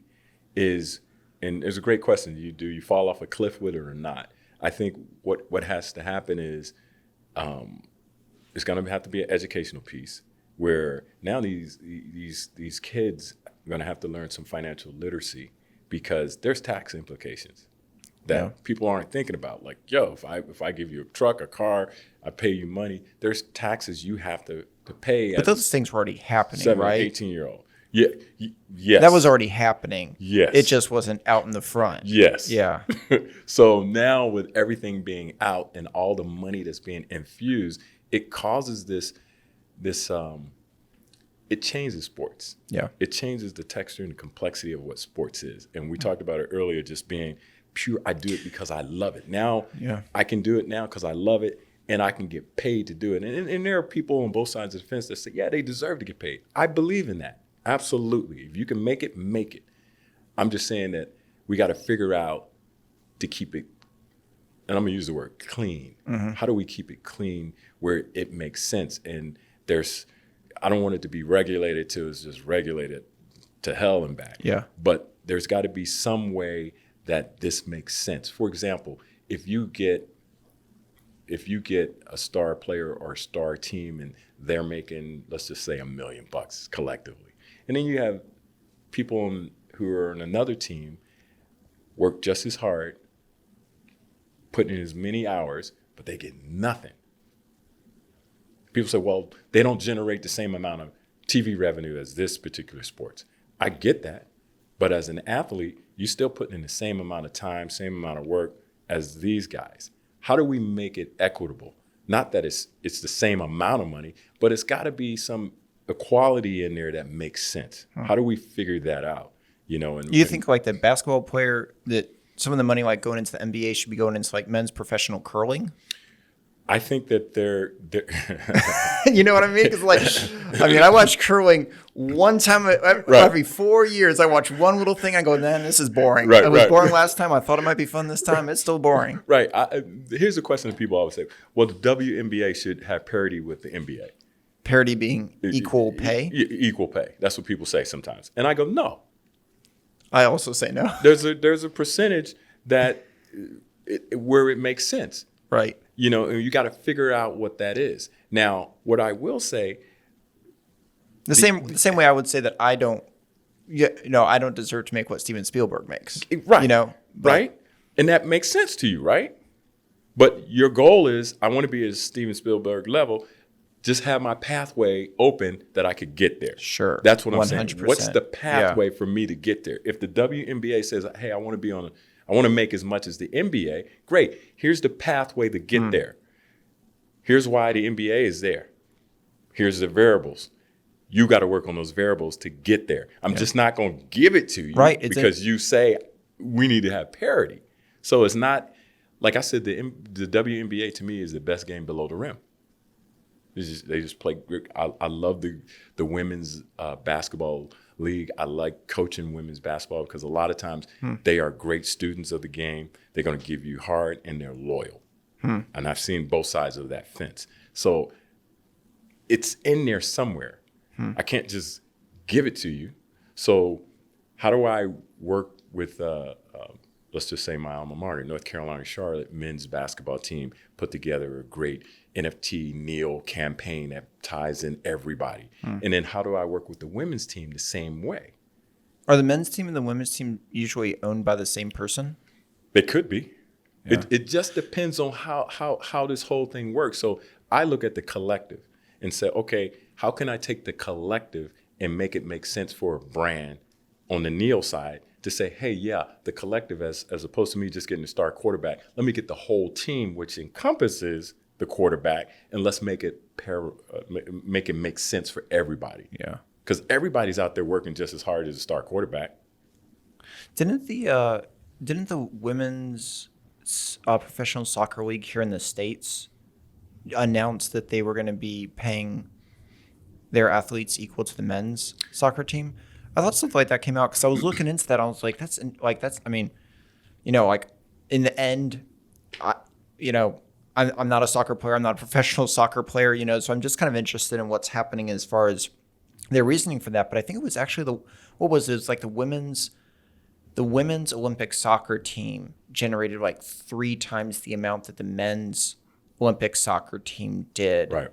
is, and it's a great question. Do you fall off a cliff with it or not? I think what has to happen is, it's going to have to be an educational piece where now these kids are going to have to learn some financial literacy, because there's tax implications that people aren't thinking about. Like, yo, if I give you a truck, a car, I pay you money, there's taxes you have to pay. But those things were already happening, 7, right? 18-year-old. Yeah. Yes. That was already happening. Yes. It just wasn't out in the front. Yes. Yeah. So now with everything being out and all the money that's being infused, it causes this it changes sports. Yeah. It changes the texture and the complexity of what sports is. And we talked about it earlier, just being pure. I do it because I love it. Now I can do it now because I love it, and I can get paid to do it. And there are people on both sides of the fence that say, yeah, they deserve to get paid. I believe in that. Absolutely. If you can make it, make it. I'm just saying that we got to figure out to keep it, and I'm going to use the word clean. How do we keep it clean where it makes sense? And I don't want it to be regulated till it's just regulated to hell and back. Yeah. But there's got to be some way that this makes sense. For example, if you get a star player or a star team and they're making, let's just say, $1 million collectively, and then you have people who are on another team work just as hard, put in as many hours, but they get nothing. People say, well, they don't generate the same amount of TV revenue as this particular sports. I get that. But as an athlete, you're still putting in the same amount of time, same amount of work as these guys. How do we make it equitable? Not that it's the same amount of money, but it's got to be some quality in there that makes sense. How do we figure that out? You know, and You think like the basketball player that some of the money like going into the NBA should be going into like men's professional curling? I think that they're You know what I mean? Because I watch curling one time every 4 years. I watch one little thing. I go, man, this is boring. Right, It was right. boring last time. I thought it might be fun this time. It's still boring. right. Here's a question that people always say: well, the WNBA should have parity with the NBA. Parity being equal pay. Equal pay. That's what people say sometimes, and I go, no. I also say no. There's a percentage that where it makes sense. Right. You know, and you got to figure out what that is. Now, what I will say, The same way I would say that I don't deserve to make what Steven Spielberg makes. right? You know, but- right? And that makes sense to you, right? But your goal is, I want to be at Steven Spielberg level. Just have my pathway open that I could get there. Sure. That's what I'm saying. 100%. What's the pathway for me to get there? If the WNBA says, hey, I want to make as much as the NBA, great. Here's the pathway to get there. Here's why the NBA is there. Here's the variables. You got to work on those variables to get there. I'm just not going to give it to you because you say we need to have parity. So it's not, like I said, the WNBA to me is the best game below the rim. They just play. I love the women's basketball league. I like coaching women's basketball because a lot of times they are great students of the game. They're going to give you hard and they're loyal. And I've seen both sides of that fence. So it's in there somewhere. I can't just give it to you. So how do I work with, let's just say my alma mater, North Carolina Charlotte men's basketball team, put together a great NFT Kneel campaign that ties in everybody. And then how do I work with the women's team the same way? Are the men's team and the women's team usually owned by the same person? It could be. Yeah. It just depends on how this whole thing works. So I look at the collective and say, okay, how can I take the collective and make it make sense for a brand on the Kneel side to say, hey, yeah, the collective, as opposed to me just getting the star quarterback, let me get the whole team, which encompasses the quarterback, and let's make it make sense for everybody. Yeah. Because everybody's out there working just as hard as a star quarterback. Didn't the women's professional soccer league here in the States announce that they were going to be paying their athletes equal to the men's soccer team? I thought something like that came out because I was looking into that. I was like, I mean, you know, like in the end, I'm not a soccer player. I'm not a professional soccer player, you know, so I'm just kind of interested in what's happening as far as their reasoning for that. But I think it was actually the women's Olympic soccer team generated like 3 times the amount that the men's Olympic soccer team did. Right.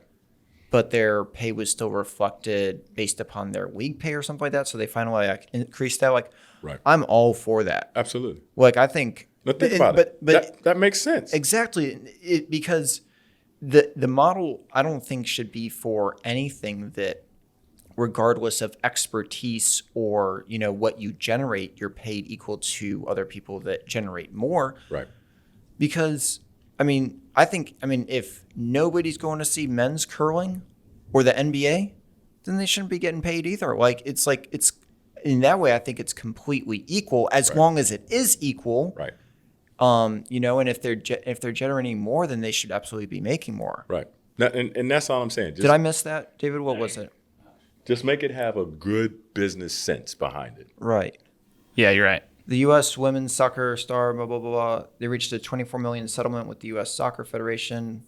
But their pay was still reflected based upon their league pay or something like that. So they finally like increased that. Like, Right. I'm all for that. Absolutely. Like, I think. Now think about it. But that makes sense. Exactly. Because the model, I don't think, should be for anything that, regardless of expertise or, you know, what you generate, you're paid equal to other people that generate more. Right. Because, I mean, if nobody's going to see men's curling or the NBA, then they shouldn't be getting paid either. It's in that way, I think it's completely equal as long as it is equal. Right. You know, and if they're generating more, then they should absolutely be making more. Right. And that's all I'm saying. Did I miss that, David? What was it? Just make it have a good business sense behind it. Right. Yeah, you're right. The U.S. women's soccer star, blah, blah, blah, blah. They reached a $24 million settlement with the U.S. Soccer Federation.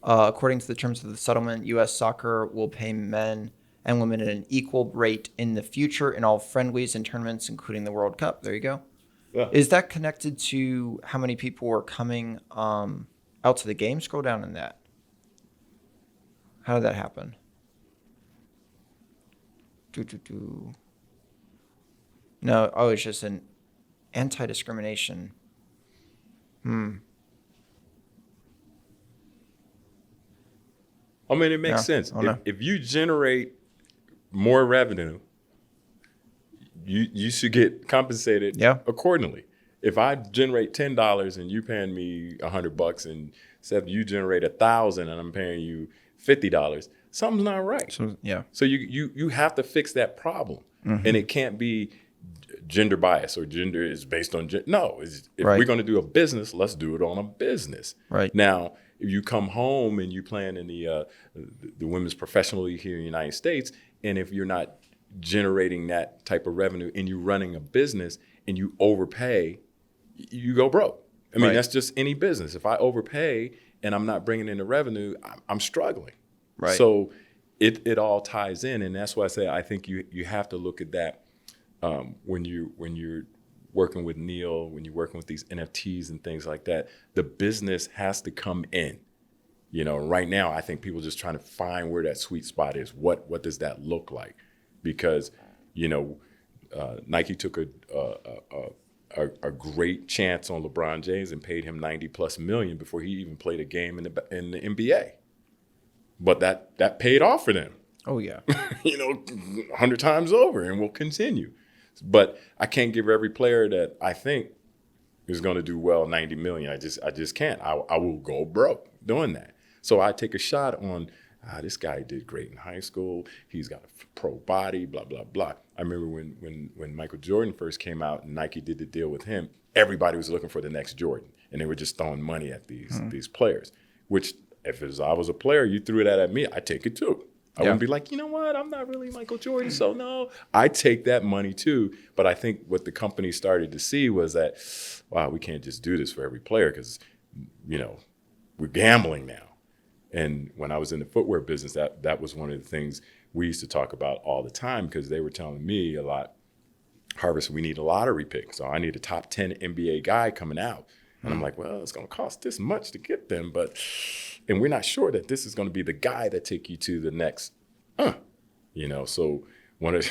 According to the terms of the settlement, U.S. Soccer will pay men and women at an equal rate in the future in all friendlies and tournaments, including the World Cup. There you go. Yeah. Is that connected to how many people were coming out to the game? Scroll down in that. How did that happen? No, it's just an anti-discrimination. I mean, it makes sense. Oh, no. If you generate more revenue, you should get compensated accordingly. If I generate $10 and you paying me $100, and Seth, you generate $1,000 and I'm paying you $50, something's not right. So, yeah. So you have to fix that problem, and it can't be gender bias or gender is based on no. If Right. we're going to do a business, let's do it on a business. Right. Now, if you come home and you playing in the women's professional league here in the United States, and if you're not generating that type of revenue and you're running a business and you overpay, you go broke. I mean, Right. that's just any business. If I overpay and I'm not bringing in the revenue, I'm struggling. Right. So it all ties in, and that's why I say I think you have to look at that when you're working with Neil, when you're working with these NFTs and things like that. The business has to come in. You know, right now I think people are just trying to find where that sweet spot is. What does that look like? Because Nike took a great chance on LeBron James and paid him $90+ million before he even played a game in the NBA. But that paid off for them, Oh, yeah. 100 times over, and will continue. But I can't give every player that I think is going to do well $90 million. I just can't. I will go broke doing that. So I take a shot on this guy did great in high school. He's got a pro body, blah, blah, blah. I remember when Michael Jordan first came out and Nike did the deal with him, everybody was looking for the next Jordan, and they were just throwing money at these players, which if I was a player, you threw that at me, I'd take it too. I wouldn't be like, you know what, I'm not really Michael Jordan, so no. I take that money too. But I think what the company started to see was that, wow, we can't just do this for every player because, we're gambling now. And when I was in the footwear business, that was one of the things we used to talk about all the time, because they were telling me a lot, Harvest, we need a lottery pick. So I need a top 10 NBA guy coming out. And I'm like, well, it's going to cost this much to get them, and we're not sure that this is going to be the guy that take you to the next, So one of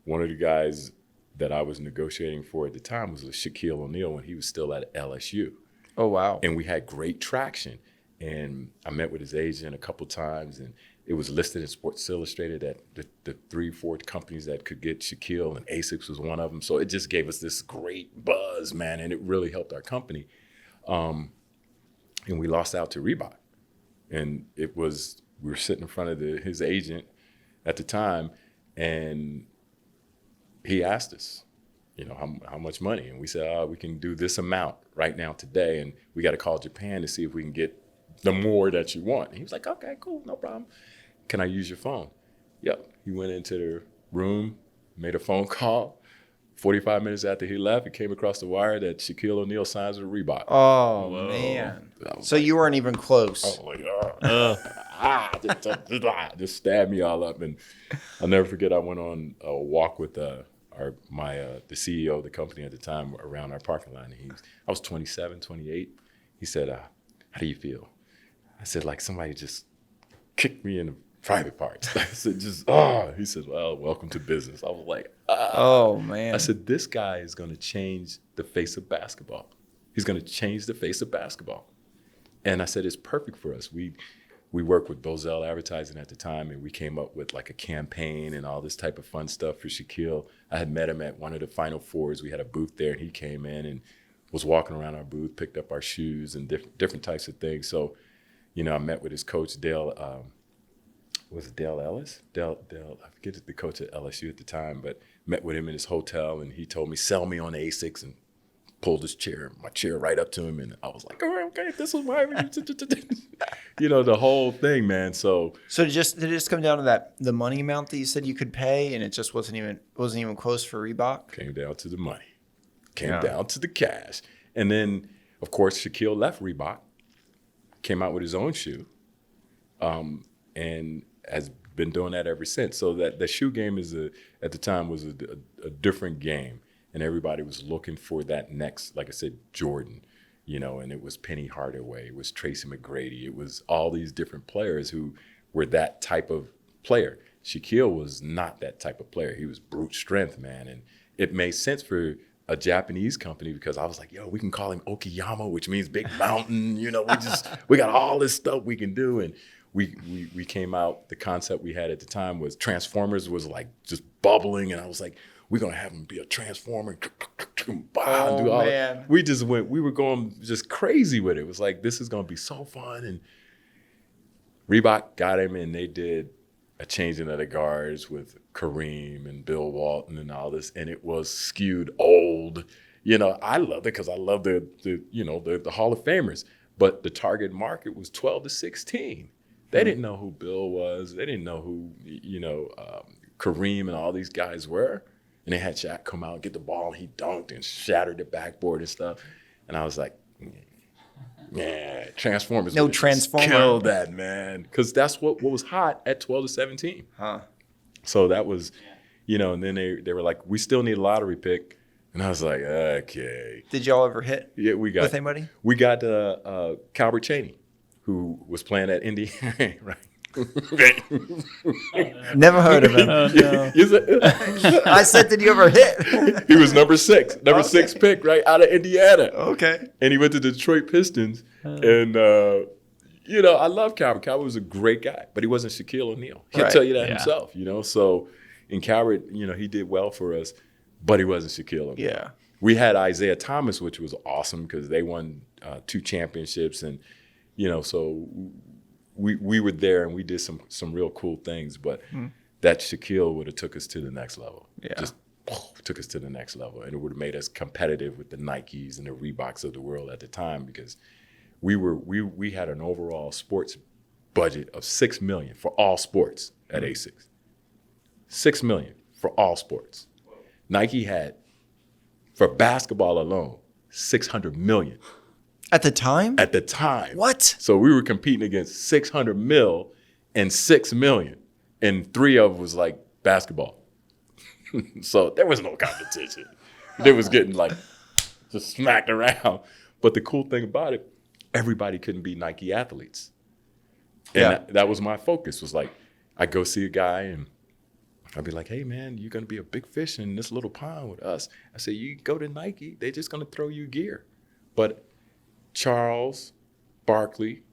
the guys that I was negotiating for at the time was Shaquille O'Neal when he was still at LSU. Oh, wow. And we had great traction. And I met with his agent a couple times, and it was listed in Sports Illustrated that the 3-4 companies that could get Shaquille, and ASICS was one of them. So it just gave us this great buzz, man, and it really helped our company. And we lost out to Reebok. And we were sitting in front of his agent at the time, and he asked us, how much money? And we said, we can do this amount right now today, and we got to call Japan to see if we can get the more that you want. And he was like, okay, cool, no problem. Can I use your phone? Yep. He went into the room, made a phone call. 45 minutes after he left, it came across the wire that Shaquille O'Neal signs with Reebok. Oh, Whoa. man. I was So you weren't even close. I was like, just stabbed me all up. And I'll never forget, I went on a walk with the CEO of the company at the time around our parking lot. And I was 27, 28. He said, how do you feel? I said, like somebody just kicked me in the private parts. I said, he said, well, welcome to business. I was like, Oh, man. I said, this guy is going to change the face of basketball. He's going to change the face of basketball. And I said, it's perfect for us. We worked with Bozell Advertising at the time, and we came up with like a campaign and all this type of fun stuff for Shaquille. I had met him at one of the Final Fours. We had a booth there, and he came in and was walking around our booth, picked up our shoes and different types of things. So, I met with his coach, Dale. Was it Dale Ellis? Dale, I forget the coach at LSU at the time, but met with him in his hotel, and he told me, sell me on ASICS, and pulled my chair right up to him. And I was like, all right, okay, this is why. The whole thing, man. So did it just come down to the money amount that you said you could pay, and it just wasn't even close for Reebok? came down to the money, down to the cash. And then, of course, Shaquille left Reebok, came out with his own shoe, and has been doing that ever since. So that the shoe game at the time was a different game, and everybody was looking for that next, like I said, Jordan, and it was Penny Hardaway, it was Tracy McGrady, it was all these different players who were that type of player. Shaquille was not that type of player. He was brute strength, man, and it made sense for a Japanese company because I was like, we can call him Okayama, which means big mountain. We got all this stuff we can do. And we came out, the concept we had at the time was Transformers was like just bubbling. And I was like, we're going to have him be a Transformer. Man. We were going just crazy with it. It was like, this is going to be so fun. And Reebok got him, and they did a changing of the guards with Kareem and Bill Walton and all this, and it was skewed old. You know, I loved it because I love the Hall of Famers, but the target market was 12 to 16. They didn't know who Bill was. They didn't know who, Kareem and all these guys were. And they had Shaq come out and get the ball, and he dunked and shattered the backboard and stuff. And I was like, yeah, Transformers. No would've just Transformer. killed that, man. Because that's what was hot at 12 to 17. Huh. So that was, and then they were like, we still need a lottery pick. And I was like, okay. Did y'all ever hit Yeah, we got with anybody? We got Calbert Cheney, who was playing at Indiana, right? Never heard of him. I said, did you ever hit? He was number 6 pick, right, out of Indiana. Okay. And he went to the Detroit Pistons. And, I love Calbert. Calbert was a great guy, but he wasn't Shaquille O'Neal. He'll Right. tell you that Yeah. himself, So in Calbert, he did well for us, but he wasn't Shaquille O'Neal. Yeah. We had Isaiah Thomas, which was awesome because they won 2 championships. And, so we were there and we did some real cool things. But that Shaquille would have took us to the next level. Yeah. Just took us to the next level. And it would have made us competitive with the Nikes and the Reeboks of the world at the time because we had an overall sports budget of $6 million for all sports at Asics. $6 million for all sports. Nike had, for basketball alone, $600 million At the time? at the time. What? So we were competing against $600 million and $6 million, and 3 of them was like basketball. So there was no competition. They was getting like just smacked around. But the cool thing about it, everybody couldn't be Nike athletes. And Yeah. that was my focus, was like, I go see a guy and I'd be like, hey, man, you're going to be a big fish in this little pond with us. I said, you go to Nike, they're just going to throw you gear. But Charles Barkley,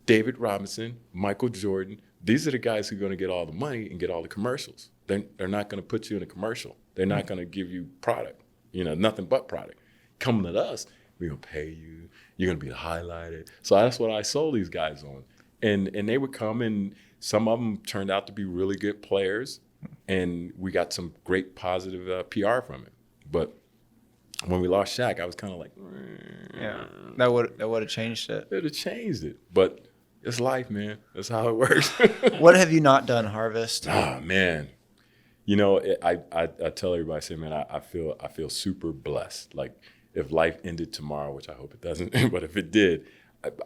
David Robinson, Michael Jordan, these are the guys who are going to get all the money and get all the commercials. They're not going to put you in a commercial. They're not going to give you product, nothing but product. Coming to us, we're going to pay you. You're going to be highlighted. So that's what I sold these guys on. And they would come, and some of them turned out to be really good players, and we got some great positive PR from it. But when we lost Shaq, I was kind of like, Yeah. That would have changed it. it would have changed it. But it's life, man. That's how it works. What have you not done, Harvest? Ah, man. I tell everybody, I say, man, I feel super blessed. Like, if life ended tomorrow, which I hope it doesn't, but if it did,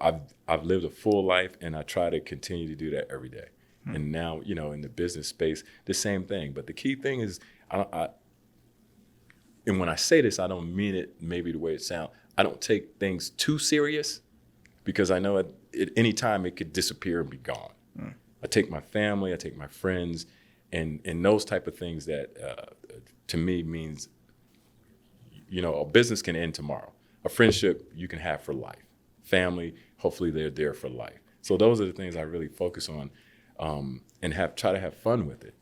I've lived a full life, and I try to continue to do that every day. And now, in the business space, the same thing. But the key thing is, and when I say this, I don't mean it maybe the way it sounds. I don't take things too serious, because I know at any time it could disappear and be gone. I take my family, I take my friends, and those type of things that to me means, a business can end tomorrow. A friendship you can have for life. Family, hopefully they're there for life. So those are the things I really focus on, and try to have fun with it.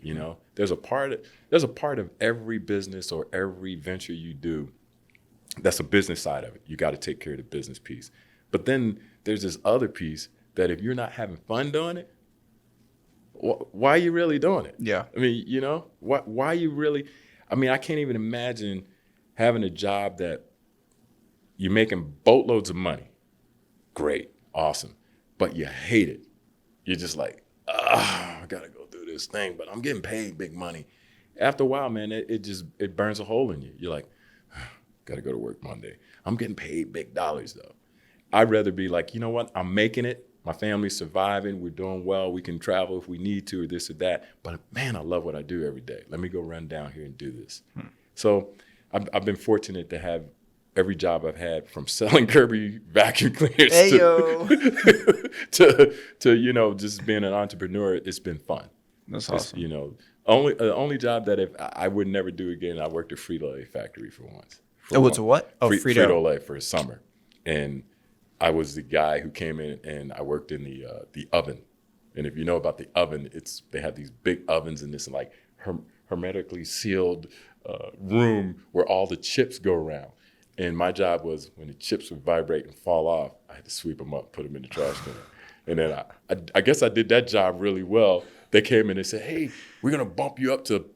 There's a part of every business or every venture you do that's a business side of it. You got to take care of the business piece. But then there's this other piece that if you're not having fun doing it, why are you really doing it? Yeah. I mean, why you really, I can't even imagine having a job that you're making boatloads of money. Great, awesome. But you hate it. You're just like, I gotta go do this thing, but I'm getting paid big money. After a while, man, it burns a hole in you. You're like, gotta go to work Monday. I'm getting paid big dollars though. I'd rather be like, you know what? I'm making it. My family's surviving. We're doing well. We can travel if we need to, or this or that. But man, I love what I do every day. Let me go run down here and do this. So I've been fortunate to have every job I've had, from selling Kirby vacuum cleaners to just being an entrepreneur. It's been fun. That's It's, only job that if I would never do again. I worked at Frito-Lay factory for once. What's a what? Oh, Frito. Frito-Lay for a summer, and I was the guy who came in, and I worked in the oven. And if you know about the oven, they have these big ovens in this like hermetically sealed room where all the chips go around. And my job was, when the chips would vibrate and fall off, I had to sweep them up, put them in the trash can. And then I guess I did that job really well. they came in and said, hey, we're going to bump you up to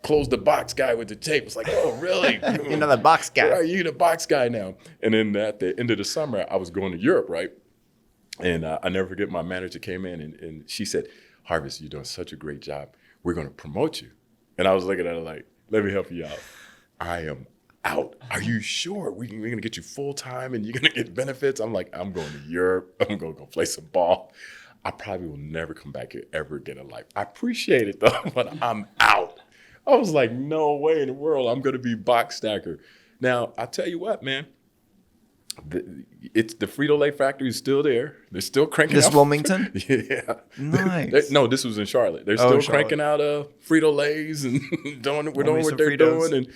close the box guy with the tape. It's like, oh, really? You're not the box guy. Right, you're the box guy now. And then at the end of the summer, I was going to Europe, right? And I never forget, my manager came in and she said, Harvest, you're doing such a great job. We're going to promote you. And I was looking at her like, let me help you out. I am out. Are you sure? We're going to get you full time and you're going to get benefits? I'm like, I'm going to Europe. I'm going to go play some ball. I probably will never come back here ever again in life. I appreciate it though, but I'm out. I was like, no way in the world I'm going to be box stacker. Now, I'll tell you what, man. It's the Frito-Lay factory is still there. They're still cranking This out. Wilmington? Yeah. Nice. No, this was in Charlotte. They're Oh, still Charlotte. cranking out Frito-Lays and we're doing me what some they're Fritos. doing. And,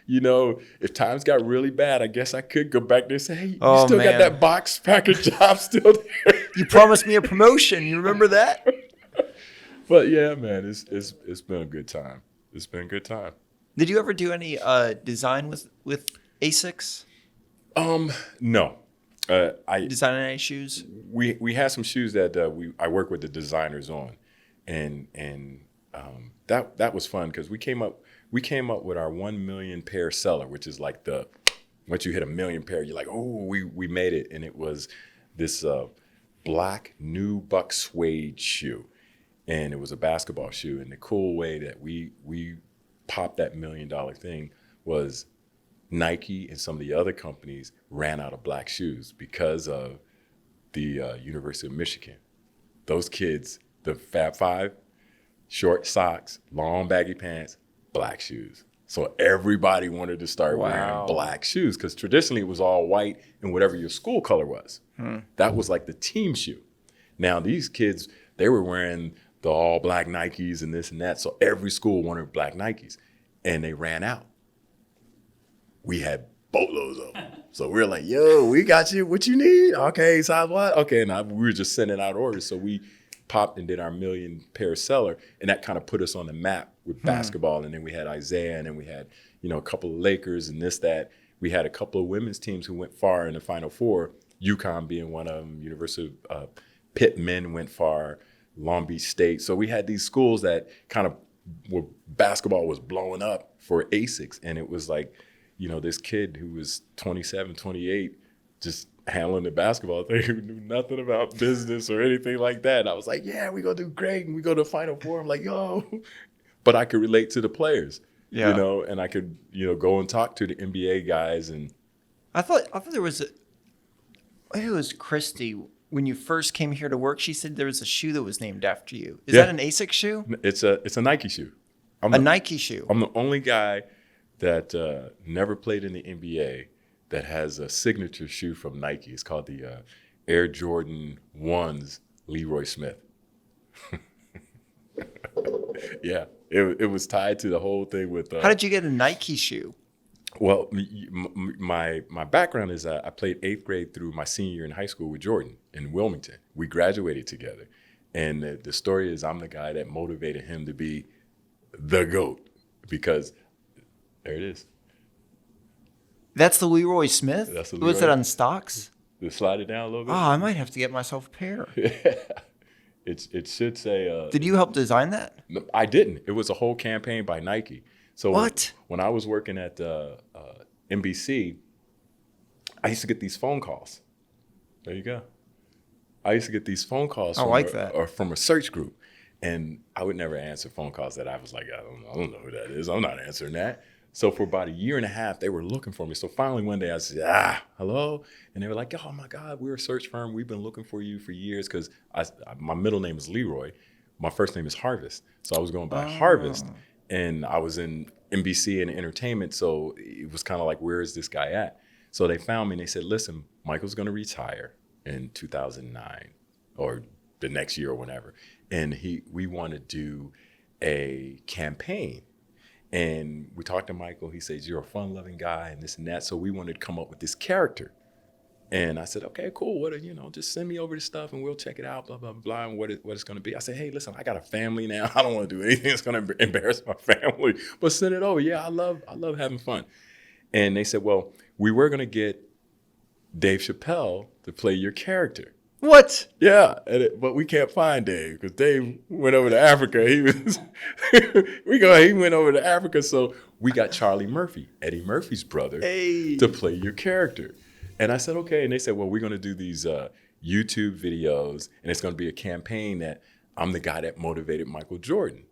you know, if times got really bad, I guess I could go back there and say, hey, you Oh, still man. got that box packer job still there. You promised me a promotion. You remember that? But yeah, man, it's been a good time. It's been a good time. Did you ever do any design with ASICS? No. I Design any shoes? we had some shoes that I work with the designers on, and that was fun because we came up with our 1 million pair seller, which is like once you hit 1 million pair, you're like, oh, we made it, and it was this black nubuck suede shoe, and it was a basketball shoe, and the cool way that we popped that $1 million thing was Nike and some of the other companies ran out of black shoes because of the University of Michigan. Those kids, the Fab Five, short socks, long baggy pants, black shoes. So everybody wanted to start Wow. wearing black shoes because traditionally it was all white and whatever your school color was. That was like the team shoe. Now these kids, they were wearing the all black Nikes and this and that. So every school wanted black Nikes and they ran out. We had boatloads of them. So we were like, yo, we got you. What you need? Okay, size what? Okay, and we were just sending out orders. So we popped and did our 1 million pair seller, and that kind of put us on the map with basketball. And then we had Isaiah, and then we had, a couple of Lakers and this, that. We had a couple of women's teams who went far in the Final Four, UConn being one of them, University of Pitt men went far, Long Beach State. So we had these schools that kind of where basketball was blowing up for ASICS, and it was like, this kid who was 27, 28, just handling the basketball thing, who knew nothing about business or anything like that. And I was like, yeah, we're going to do great. And we go to the Final Four. I'm like, yo. But I could relate to the players, Yeah. and I could, go and talk to the NBA guys. And I thought there was I think it was Christy. When you first came here to work, she said there was a shoe that was named after you. Is Yeah. that an ASICS shoe? it's a Nike shoe. A Nike shoe. I'm the only guy that never played in the NBA that has a signature shoe from Nike. It's called the Air Jordan 1s Leroy Smith. Yeah, it was tied to the whole thing with. How did you get a Nike shoe? Well, my background is I played 8th grade through my senior year in high school with Jordan in Wilmington. We graduated together. And the story is I'm the guy that motivated him to be the GOAT because there it is. That's the Leroy Smith? That's the Was Leroy. it on stocks? Just slide it down a little Oh, bit. I might have to get myself a pair. It should say. Did you help design that? No, I didn't. It was a whole campaign by Nike. So What? when I was working at NBC, I used to get these phone calls. There you go. I used to get these phone calls I like that. or from a search group, and I would never answer phone calls that I was like, I don't know who that is. I'm not answering that. So for about a year and a half, they were looking for me. So finally one day I said, hello? And they were like, oh my God, we're a search firm. We've been looking for you for years because my middle name is Leroy. My first name is Harvest. So I was going by Harvest. And I was in NBC and entertainment. So it was kind of like, where is this guy at? So they found me and they said, listen, Michael's going to retire in 2009 or the next year or whenever. And we want to do a campaign. And we talked to Michael. He says, you're a fun-loving guy and this and that. So we wanted to come up with this character. And I said, okay, cool. Just send me over the stuff and we'll check it out, blah, blah, blah, and what it's going to be. I said, hey, listen, I got a family now. I don't want to do anything that's going to embarrass my family. But send it over. Yeah, I love having fun. And they said, well, we were going to get Dave Chappelle to play your character. What? Yeah, but we can't find Dave because Dave went over to Africa. He was he went over to Africa, so we got Charlie Murphy, Eddie Murphy's brother, Hey. to play your character. And I said, okay. And they said, well, we're going to do these YouTube videos, and it's going to be a campaign that I'm the guy that motivated Michael Jordan.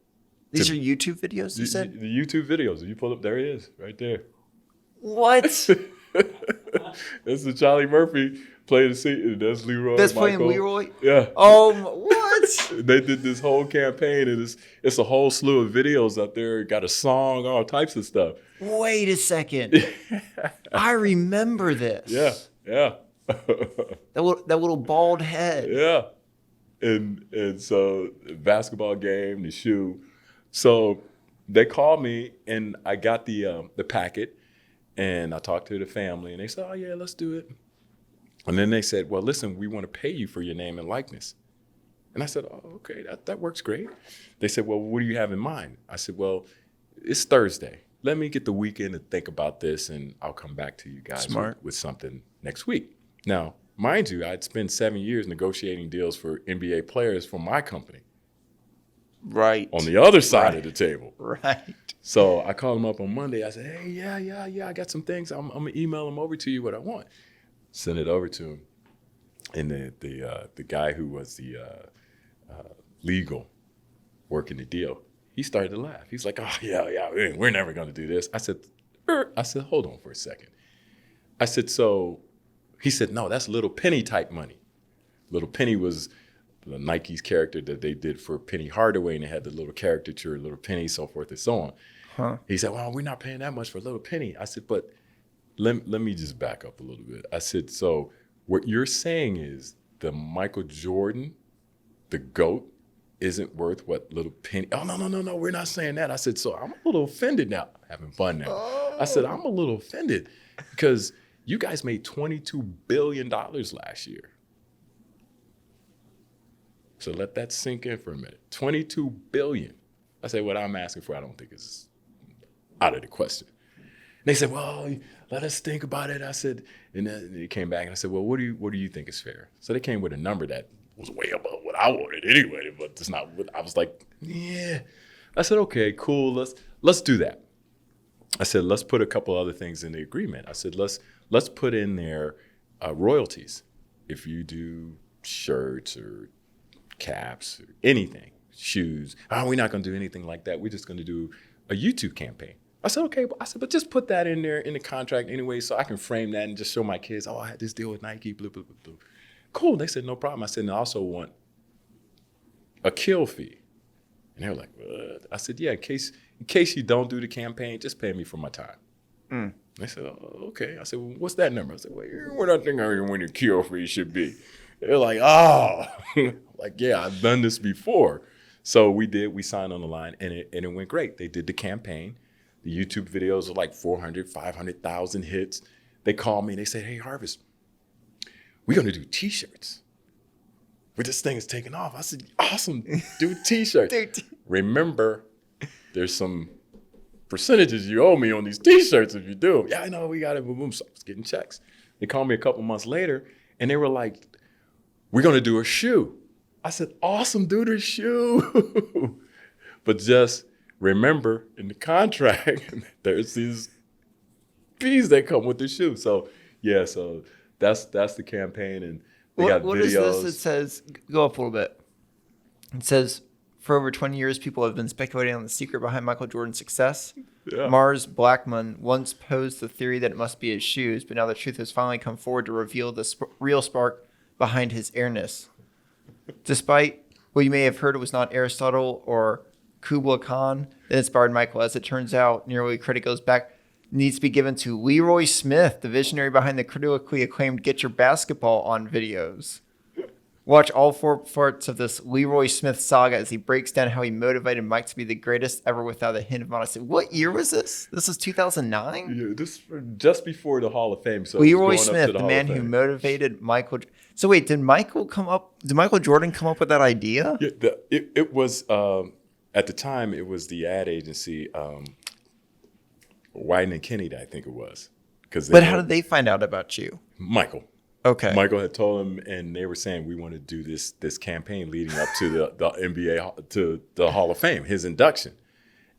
These are YouTube videos, you said? The YouTube videos. You pull up, there he is, right there. What? That's the Charlie Murphy playing the scene. That's Leroy. That's Michael. playing Leroy? Yeah. What? They did this whole campaign, and it's a whole slew of videos out there. Got a song, all types of stuff. Wait a second. I remember this. Yeah. That little bald head. Yeah. And so basketball game, the shoe. So they called me, and I got the packet, and I talked to the family, and they said, oh yeah, let's do it. And then they said, well, listen, we want to pay you for your name and likeness. And I said, oh, okay, that works great. They said, well, what do you have in mind? I said, well, it's Thursday. Let me get the weekend to think about this, and I'll come back to you guys with something next week. Now, mind you, I'd spent 7 years negotiating deals for NBA players for my company. Right. On the other side of the table. Right. So I called him up on Monday. I said, hey, yeah, I got some things. I'm going to email them over to you what I want. Send it over to him. And the guy who was the legal working the deal, he started to laugh. He's like, oh, yeah, we're never going to do this. I said, hold on for a second. I said, so he said, no, that's Little Penny type money. Little Penny was the Nike's character that they did for Penny Hardaway, and they had the little caricature, Little Penny, so forth and so on. Huh. He said, well, we're not paying that much for Little Penny. I said, but let me just back up a little bit. I said, so what you're saying is the Michael Jordan, the GOAT, isn't worth what Little Penny. Oh, no, we're not saying that. I said, so I'm a little offended now. Having fun now. Oh. I said, I'm a little offended because you guys made $22 billion last year. So let that sink in for a minute. $22 billion. I said, what I'm asking for, I don't think is out of the question. And they said, well, let us think about it. I said, and then they came back and I said, well, what do you think is fair? So they came with a number that was way above what I wanted anyway, but it's not what I was like, yeah. I said, okay, cool, let's do that. I said, let's put a couple other things in the agreement. I said, let's put in there royalties. If you do shirts or caps or anything, shoes, we're not going to do anything like that. We're just going to do a YouTube campaign. I said, okay. But just put that in there in the contract anyway so I can frame that and just show my kids, I had this deal with Nike, blah, blah, blah, blah. Cool. They said, no problem. I said, and I also want a kill fee. And they were like, what? I said, yeah, in case you don't do the campaign, just pay me for my time. They said, oh, okay. I said, well, what's that number? I said, well, we're not thinking when your kill fee should be. They're like, oh. Like, yeah, I've done this before. So we signed on the line, and it went great. They did the campaign. The YouTube videos are like 400, 500,000 hits. They called me, they said, hey, Harvest, we're going to do T-shirts. But this thing is taking off. I said, awesome, do T-shirts. Remember, there's some percentages you owe me on these T-shirts if you do. Yeah, I know, we got it. Boom. So I was getting checks. They called me a couple months later, and they were like, we're going to do a shoe. I said, awesome, do the shoe. But just remember, in the contract, there's these fees that come with the shoe. So, yeah, so that's the campaign, and they got what videos. Is this? It says, go up a little bit. It says, for over 20 years, people have been speculating on the secret behind Michael Jordan's success. Yeah. Mars Blackman once posed the theory that it must be his shoes, but now the truth has finally come forward to reveal the real spark behind his airness. Despite what you may have heard, it was not Aristotle or Kubla Khan that inspired Michael. As it turns out, nearly credit goes back, needs to be given to Leroy Smith, the visionary behind the critically acclaimed Get Your Basketball On videos. Watch all 4 parts of this Leroy Smith saga as he breaks down how he motivated Mike to be the greatest ever without a hint of modesty. What year was this? This is 2009? Yeah, this just before the Hall of Fame. So Leroy Smith, the man who motivated Michael. So wait, did Michael Jordan come up with that idea? Yeah, it was at the time. It was the ad agency, Wyden and Kennedy, I think it was. But how did they find out about you? Michael. Okay. Michael had told him, and they were saying we want to do this campaign leading up to the NBA to the Hall of Fame, his induction,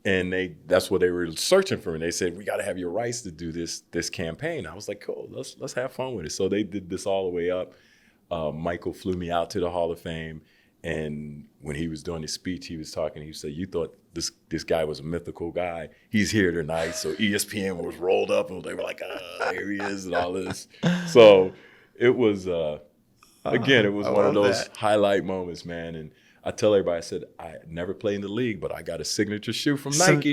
and that's what they were searching for. And they said we got to have your rights to do this campaign. I was like, cool, let's have fun with it. So they did this all the way up. Michael flew me out to the Hall of Fame, and when he was doing his speech, he was talking. He said, "You thought this guy was a mythical guy. He's here tonight." So ESPN was rolled up, and they were like, "Here he is," and all this. So it was again, it was one of those highlight moments, man. And I tell everybody, I said, I never played in the league, but I got a signature shoe from Nike.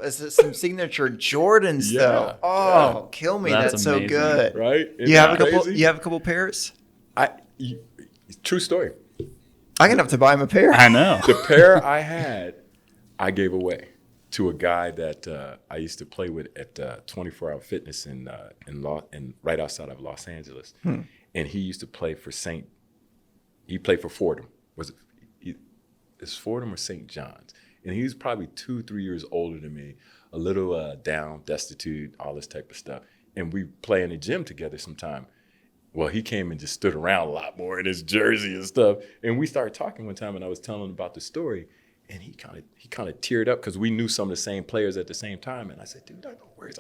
Is it some signature Jordans though? Oh, kill me! That's so amazing. good. Right? Isn't You have that a couple. crazy? You have a couple pairs. True story. I'm gonna have to buy him a pair. I know. The pair I had, I gave away to a guy that I used to play with at 24 Hour Fitness in right outside of Los Angeles, and he used to play for He played for Fordham. Is Fordham or St. John's? And he was probably 2-3 years older than me, a little down, destitute, all this type of stuff. And we play in the gym together sometime. Well, he came and just stood around a lot more in his jersey and stuff. And we started talking one time, and I was telling him about the story, and he kind of teared up because we knew some of the same players at the same time. And I said, dude, no worries.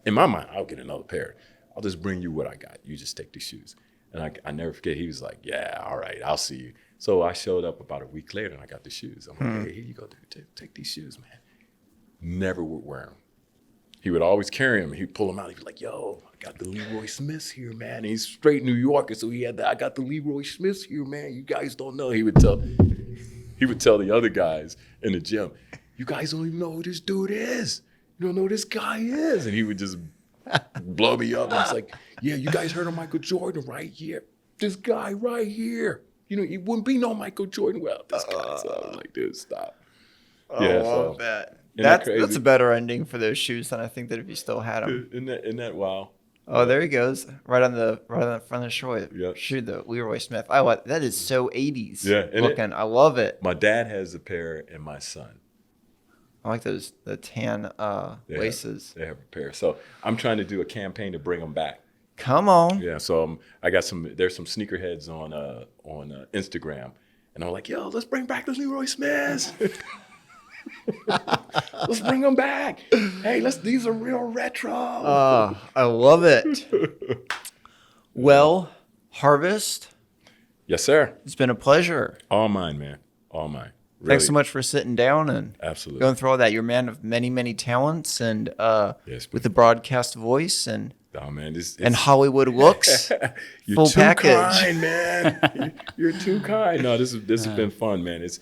In my mind, I'll get another pair. I'll just bring you what I got. You just take these shoes. And I never forget, he was like, yeah, all right, I'll see you. So I showed up about a week later, and I got the shoes. I'm like, hey, here you go, dude. Take these shoes, man. Never would wear them. He would always carry them. He'd pull them out. He'd be like, yo, I got the Leroy Smiths here, man. And he's straight New Yorker, so he had I got the Leroy Smiths here, man. You guys don't know. He would tell the other guys in the gym, you guys don't even know who this dude is. You don't know who this guy is. And he would just blow me up. And I was like, yeah, you guys heard of Michael Jordan, right? Yeah, this guy right here. You know, he wouldn't be no Michael Jordan without this guy. So I was like, dude, stop. Oh, Yeah, I so- love that. Isn't that That's crazy? a better ending for those shoes than I think that if you still had them. Isn't that wow? Oh, there he goes, right on the front of the shoe. Yep. Shoe, the Leroy Smith. That is so 80s Yeah, and looking. I love it. My dad has a pair, and my son. I like the tan They laces. They have a pair. So I'm trying to do a campaign to bring them back. Come on. Yeah. So I got there's some sneakerheads on Instagram, and I'm like, yo, let's bring back the Leroy Smiths. Let's bring them back. Hey, these are real retro. I love it. Well, Harvest, Yes, sir. it's been a pleasure. All mine, man. All mine. Really. Thanks so much for sitting down and Absolutely. going through all that. You're a man of many, many talents, and Yes, with the broadcast voice and Oh man, and Hollywood looks. You're full too package. kind, man. You're too kind. No, this has been fun, man. It's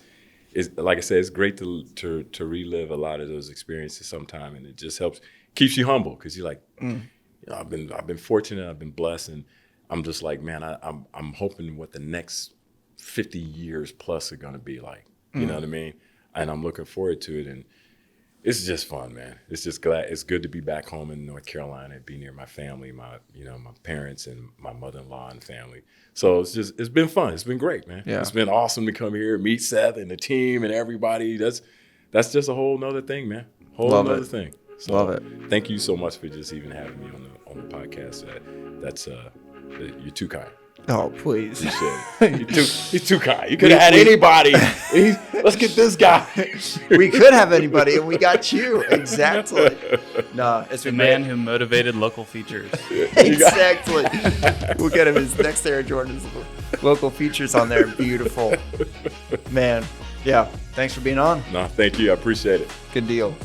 like I said, it's great to relive a lot of those experiences sometime, and it just keeps you humble because you're like, you know, I've been fortunate, I've been blessed, and I'm just like, man, I'm hoping what the next 50 years plus are gonna be like. You know what I mean? And I'm looking forward to it, and it's just fun, man. It's just it's good to be back home in North Carolina, be near my family, my parents and my mother-in-law and family. So it's been fun. It's been great, man. Yeah. It's been awesome to come here, meet Seth and the team and everybody. That's just a whole nother thing, man. Love Nother it. thing. So Love it. Thank you so much for just even having me on the podcast. You're too kind. Oh, please. He's too kind. You could have had anybody. Let's get this guy. We could have anybody, and we got you. Exactly. No, it's The been man great. who motivated local features. Exactly. We'll get him his next Air Jordan's local features on there. Beautiful. Man. Yeah. Thanks for being on. No, thank you. I appreciate it. Good deal.